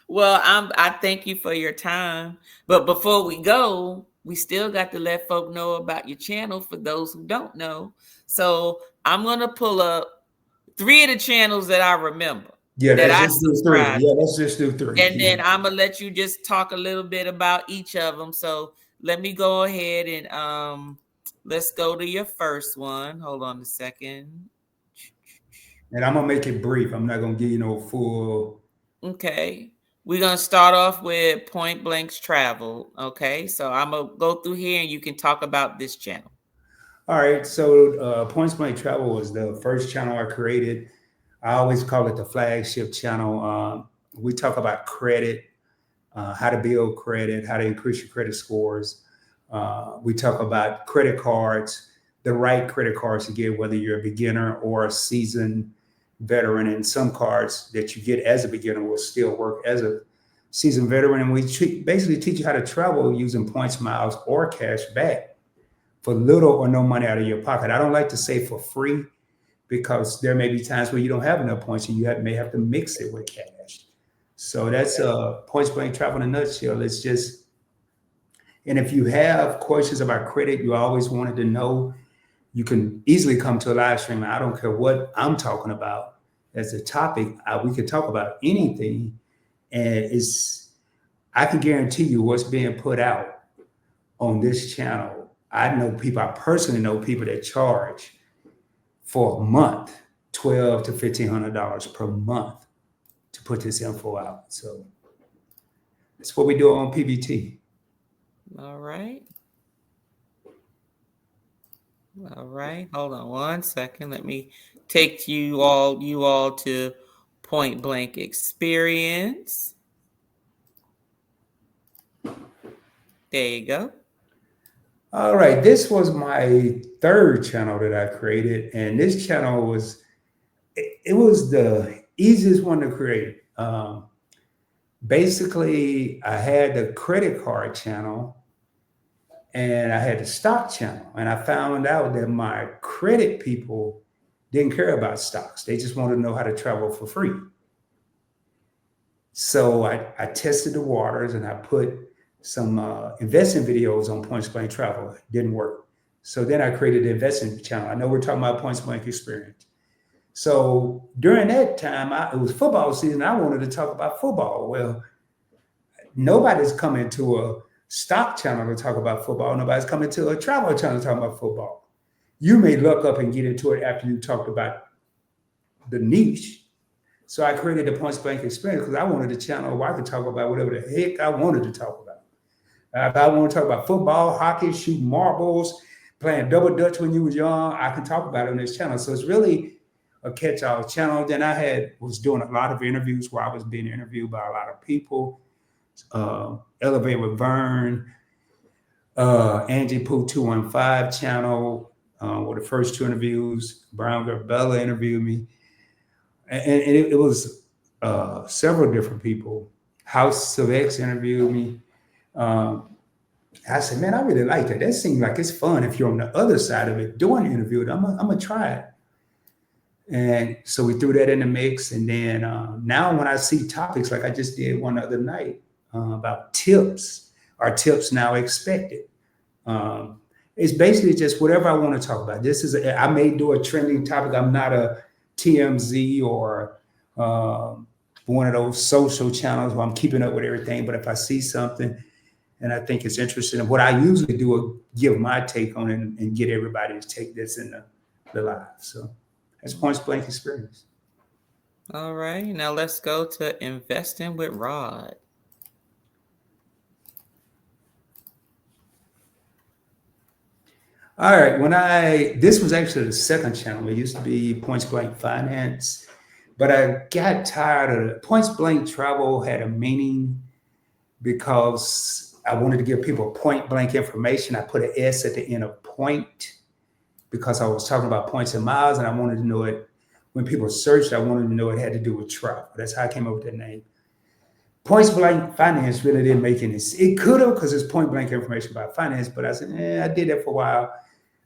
well, I thank you for your time. But before we go, we still got to let folk know about your channel for those who don't know. So I'm gonna pull up 3 of the channels that I remember. Yeah, let's just do 3. Yeah, let's just do 3. And then I'm gonna let you just talk a little bit about each of them. So let me go ahead and let's go to your first one. Hold on a second. And I'm gonna make it brief. I'm not gonna give you no full. Okay. We're gonna start off with Point Blank's Travel. Okay, so I'm gonna go through here and you can talk about this channel. All right. So Point Blank Travel was the first channel I created. I always call it the flagship channel. We talk about credit, how to build credit, how to increase your credit scores. We talk about credit cards, the right credit cards to get, whether you're a beginner or a seasoned veteran. And some cards that you get as a beginner will still work as a seasoned veteran. And we basically teach you how to travel using points, miles, or cash back for little or no money out of your pocket. I don't like to say for free, because there may be times where you don't have enough points and you may have to mix it with cash. So that's Point Blank Travel in a nutshell. It's just, and if you have questions about credit, you always wanted to know, you can easily come to a live stream. I don't care what I'm talking about as a topic. We can talk about anything. And I can guarantee you what's being put out on this channel. I personally know people that charge for a month, $1,200 to $1,500 per month to put this info out. So that's what we do on PBT. All right. Hold on one second. Let me take you all to Point Blank Experience. There you go. All right, this was my 3rd channel that I created, and this channel was the easiest one to create. Basically, I had the credit card channel, and I had the stock channel. And I found out that my credit people didn't care about stocks. They just wanted to know how to travel for free. So I tested the waters and I put some investing videos on Points Blank Travel. It didn't work. So then I created the investing channel. I know we're talking about Points Blank Experience. So during that time, it was football season. I wanted to talk about football. Well, nobody's coming to a stock channel to talk about football. Nobody's coming to a travel channel to talk about football. You may look up and get into it after you talked about the niche. So I created the Points Blank Experience because I wanted a channel where I could talk about whatever the heck I wanted to talk about. If I want to talk about football, hockey, shooting marbles, playing double dutch when you was young, I can talk about it on this channel. So it's really a catch-all channel. Then I was doing a lot of interviews where I was being interviewed by a lot of people. Elevate with Vern, Angie Pooh 215 channel were the first two interviews. Brown Girl Bella interviewed me. And it was several different people. House of X interviewed me. I said, man, I really like that. That seems like it's fun if you're on the other side of it doing the interview. I'm gonna try it. And so we threw that in the mix. And then now when I see topics like I just did one other night about tips, are tips now expected? It's basically just whatever I want to talk about. I may do a trending topic. I'm not a TMZ or one of those social channels where I'm keeping up with everything. But if I see something and I think it's interesting, and what I usually do is give my take on it and get everybody to take this in the live. So that's Points Blank Experience. All right. Now let's go to investing with Rod. All right. This was actually the second channel. It used to be Points Blank Finance, but I got tired of it. Points Blank Travel had a meaning because I wanted to give people point blank information. I put an S at the end of point because I was talking about points and miles, and I wanted to know it. When people searched, I wanted to know it had to do with travel. That's how I came up with that name. Points Blank Finance really didn't make any sense. It could have because it's point blank information about finance, but I said, I did that for a while.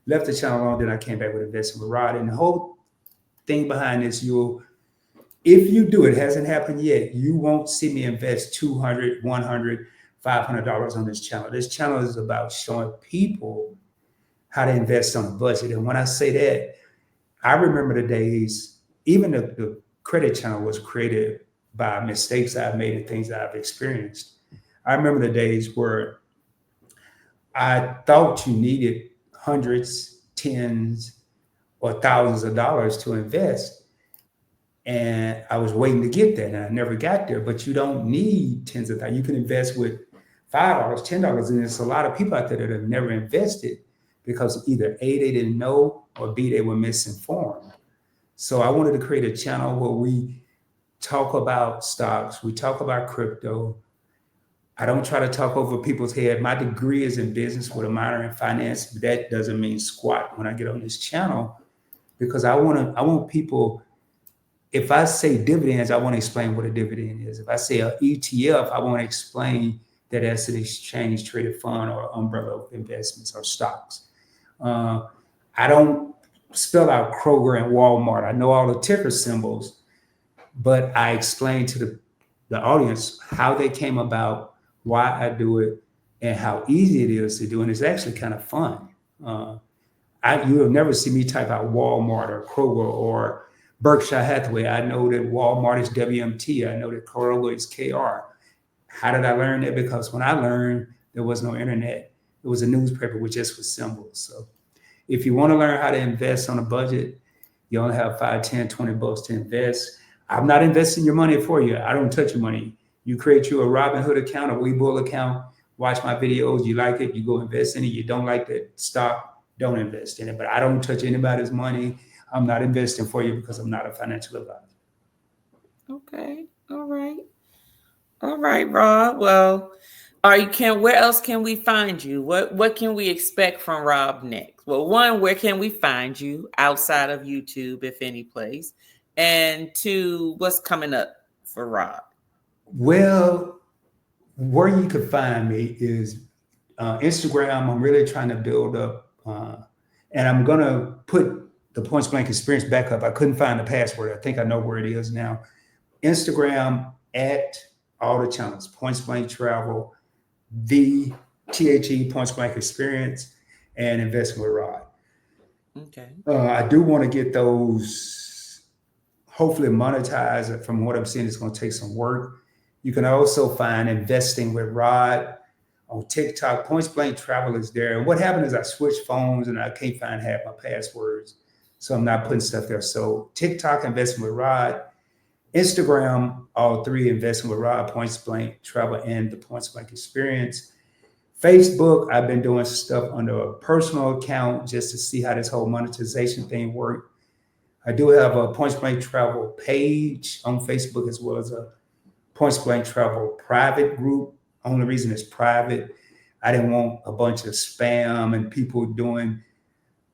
Left the channel alone, then I came back with Investing with Rod. And the whole thing behind this, if you do, it hasn't happened yet, you won't see me invest $200, $100, $500 on this channel. This channel is about showing people how to invest on a budget. And when I say that, I remember the days, even the credit channel was created by mistakes I've made and things that I've experienced. I remember the days where I thought you needed hundreds, tens, or thousands of dollars to invest. And I was waiting to get there, and I never got there. But you don't need tens of thousands. You can invest with $5, $10, and there's a lot of people out there that have never invested because either A, they didn't know, or B, they were misinformed. So I wanted to create a channel where we talk about stocks, we talk about crypto. I don't try to talk over people's head. My degree is in business with a minor in finance, but that doesn't mean squat when I get on this channel, because I want people, if I say dividends, I want to explain what a dividend is. If I say an ETF, I want to explain that that's an exchange traded fund or umbrella of investments or stocks. I don't spell out Kroger and Walmart. I know all the ticker symbols, but I explain to the audience how they came about, why I do it, and how easy it is to do. And it's actually kind of fun. You will never see me type out Walmart or Kroger or Berkshire Hathaway. I know that Walmart is WMT. I know that Kroger is KR. How did I learn that? Because when I learned, there was no internet. It was a newspaper with just symbols. So if you want to learn how to invest on a budget, you only have $5, $10, $20 to invest. I'm not investing your money for you. I don't touch your money. You create you a Robinhood account, a Webull account, watch my videos. You like it, you go invest in it. You don't like that stock, don't invest in it. But I don't touch anybody's money. I'm not investing for you because I'm not a financial advisor. Okay. All right. All right, Rob. Well, where else can we find you? What can we expect from Rob next? Well, one, where can we find you outside of YouTube, if any place? And two, what's coming up for Rob? Well, where you can find me is Instagram, I'm really trying to build up, and I'm gonna put the Points Blank experience back up. I couldn't find the password. I think I know where it is now. Instagram at all the channels, Points Blank Travel, the Points Blank Experience, and Investing with Rod. Okay. I do want to get those hopefully monetized. From what I'm seeing, it's going to take some work. You can also find Investing with Rod on TikTok. Points Blank Travel is there. And what happened is I switched phones and I can't find half my passwords. So I'm not putting stuff there. So TikTok, Investing with Rod. Instagram, all three, Investing with Rod, Points Blank Travel, and the Points Blank Experience. Facebook, I've been doing stuff under a personal account just to see how this whole monetization thing works. I do have a Points Blank Travel page on Facebook, as well as a Points Blank Travel private group. Only reason it's private, I didn't want a bunch of spam and people doing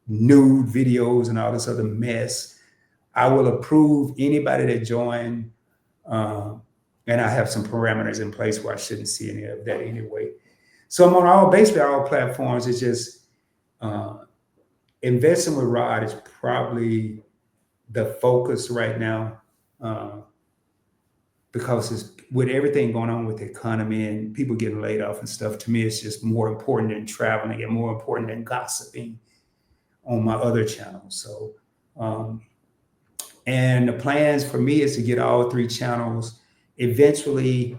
nude videos and all this other mess. I will approve anybody that join, and I have some parameters in place where I shouldn't see any of that anyway. So I'm on basically all platforms. It's just Investing with Rod is probably the focus right now, because it's, with everything going on with the economy and people getting laid off and stuff, to me, it's just more important than traveling and more important than gossiping on my other channels. So, and the plans for me is to get all three channels. Eventually,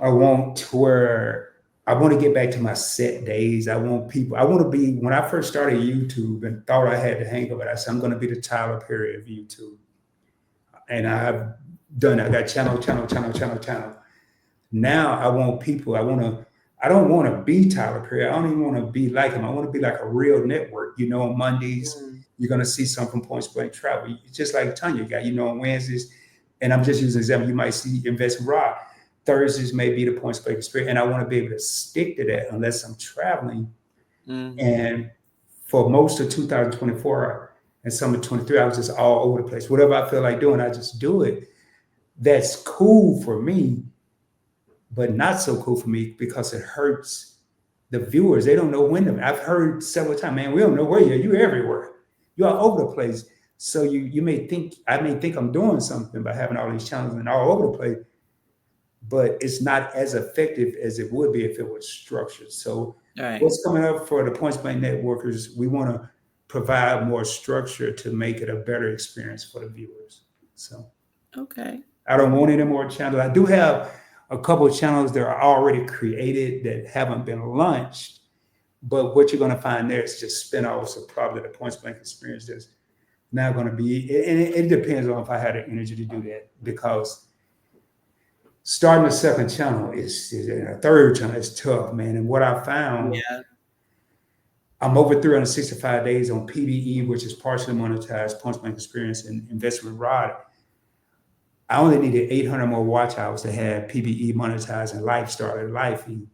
I want to get back to my set days. I want to be, when I first started YouTube and thought I had the hang of it, I said, I'm going to be the Tyler Perry of YouTube. And I've done it. I got channel. Now I want people, I don't want to be Tyler Perry. I don't even want to be like him. I want to be like a real network. On Mondays, you're going to see something from Points Blank Travel. Just like Tanya got, on Wednesdays, and I'm just using an example, you might see Invest in Rock. Thursdays may be the Points Blank Experience. And I want to be able to stick to that unless I'm traveling. And for most of 2024 and some of 23, I was just all over the place. Whatever I feel like doing, I just do it. That's cool for me, but not so cool for me because it hurts the viewers. They don't know when to. I've heard several times, man, we don't know where you're everywhere. You're all over the place. So you may think, I may think I'm doing something by having all these channels and all over the place, but it's not as effective as it would be if it was structured. So what's coming up for the Points Blank Networkers, we want to provide more structure to make it a better experience for the viewers. So, okay. I don't want any more channels. I do have a couple of channels that are already created that haven't been launched, but what you're going to find there is just spin-offs of probably the Points Blank Experience that's now going to be, and it depends on if I had the energy to do that, because starting a second channel is a third channel is tough, man. And what I found, I'm over 365 days on PBE, which is partially monetized, Points Blank Experience and Investment Rod. I only needed 800 more watch hours to have PBE monetized and life started lifing.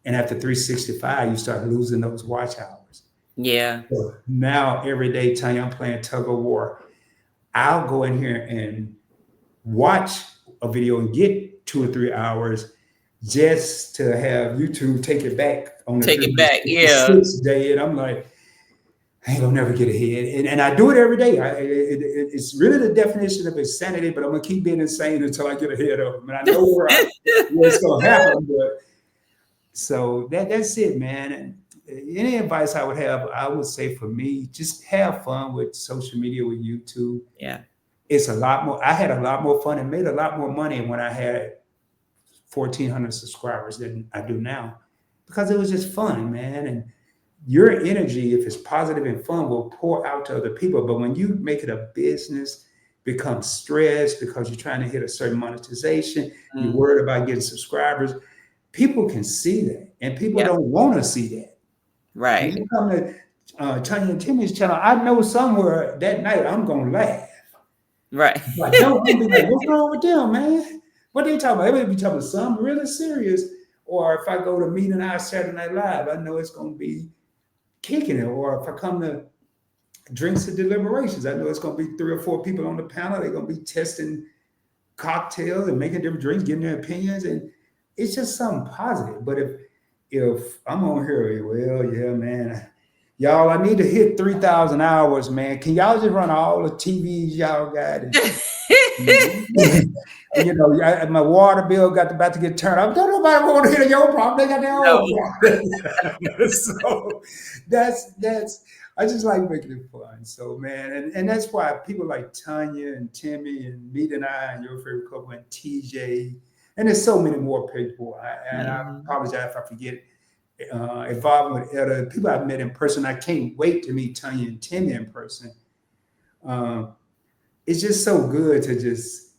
And after 365, you start losing those watch hours. Yeah. So now every day, Tanya, I'm playing tug of war. I'll go in here and watch a video and get 2 or 3 hours just to have YouTube take it back on the 6th day. And I'm like, I ain't gonna never get ahead. And I do it every day. It's really the definition of insanity, but I'm gonna keep being insane until I get ahead of them. And I know where it's gonna happen. But so that's it, man. And any advice I would have, I would say for me, just have fun with social media, with YouTube. Yeah. It's a lot more. I had a lot more fun and made a lot more money when I had 1,400 subscribers than I do now, because it was just fun, man. And your energy, if it's positive and fun, will pour out to other people. But when you make it a business, become stressed because you're trying to hit a certain monetization, you're worried about getting subscribers, people can see that, and people don't want to see that. Right. When you come to Tanya and Timmy's channel, I know somewhere that night I'm gonna laugh. Right. Like, no, I'm gonna be like, what's wrong with them, man? What they talking about? They may be talking about something really serious. Or if I go to Meeting House Saturday Night Live, I know it's gonna be kicking it. Or if I come to Drinks and Deliberations, I know it's gonna be 3 or 4 people on the panel. They're gonna be testing cocktails and making different drinks, giving their opinions, and it's just something positive. But if I'm on here, well, yeah, man. Y'all, I need to hit 3,000 hours, man. Can y'all just run all the TVs y'all got? And, my water bill got about to get turned off. Don't nobody want to hear your problem. They got their own problem. So that's I just like making it fun. So man, and that's why people like Tanya and Timmy and Meet and I and your favorite couple and TJ, and there's so many more people. I apologize if I forget. Involved with other people I've met in person. I can't wait to meet Tanya and Timmy in person. It's just so good to just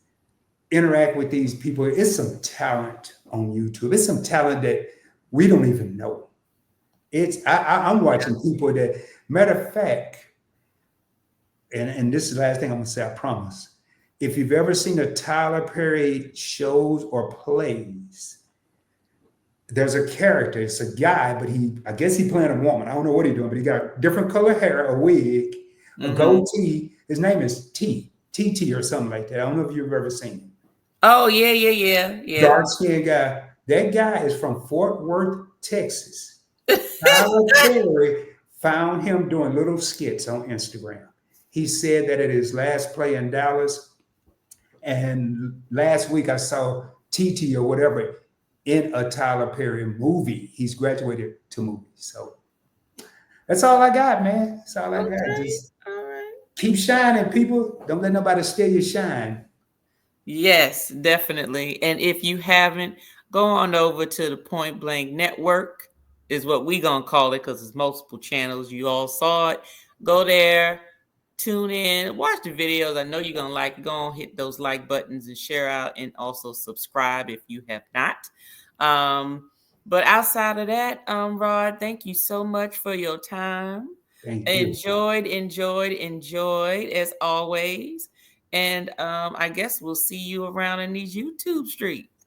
interact with these people. It's some talent on YouTube. It's some talent that we don't even know. I'm watching people that, matter of fact, and this is the last thing I'm gonna say, I promise. If you've ever seen a Tyler Perry shows or plays, there's a character, it's a guy, but I guess he's playing a woman. I don't know what he's doing, but he got different color hair, a wig, a goatee. His name is TT or something like that. I don't know if you've ever seen him. Oh, yeah. Dark skinned guy. That guy is from Fort Worth, Texas. Tyler Perry found him doing little skits on Instagram. He said that at his last play in Dallas, and last week I saw TT or whatever in a Tyler Perry movie. He's graduated to movies. So that's all I got, man. That's all I got. Just keep shining, people. Don't let nobody steal your shine. Yes, definitely. And if you haven't, go on over to the Point Blank Network, is what we gonna call it, because it's multiple channels. You all saw it. Go there, tune in, watch the videos. I know you're gonna like it. Go on, hit those like buttons and share out, and also subscribe if you have not. But outside of that, Rod, thank you so much for your time. Thank you. Enjoyed as always. And I guess we'll see you around in these YouTube streets.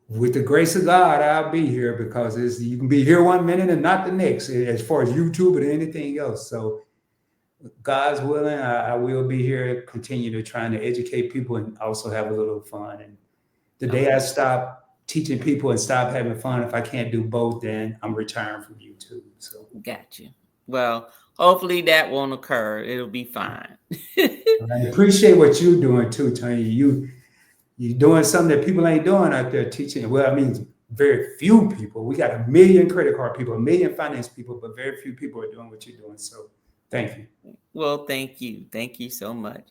With the grace of God, I'll be here, because you can be here one minute and not the next, as far as YouTube or anything else. So God's willing, I will be here, continue to trying to educate people and also have a little fun. And the day I stop teaching people and stop having fun, if I can't do both, then I'm retiring from YouTube. So Gotcha. Well, hopefully that won't occur. It'll be fine. I appreciate what you're doing too, Tony. You're doing something that people ain't doing out there teaching. Well, I mean, very few people. We got 1 million credit card people, 1 million finance people, but very few people are doing what you're doing. So thank you. Well, thank you. Thank you so much.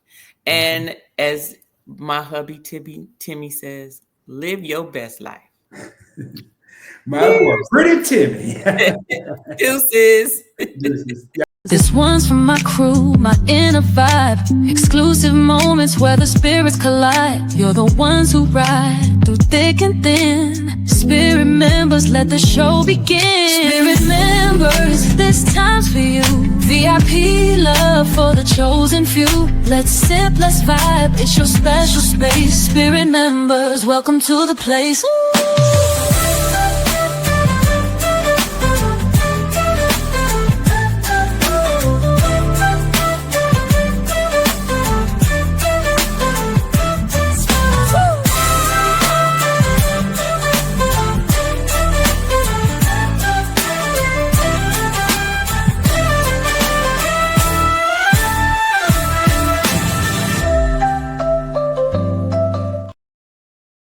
And as my hubby Timmy says, live your best life. My boy, pretty Timmy. Deuces. This one's from my crew, my inner vibe. Exclusive moments where the spirits collide. You're the ones who ride through thick and thin. Spirit members, let the show begin. Spirit members, this time's for you. VIP love for the chosen few. Let's sip, let's vibe, it's your special space. Spirit members, welcome to the place.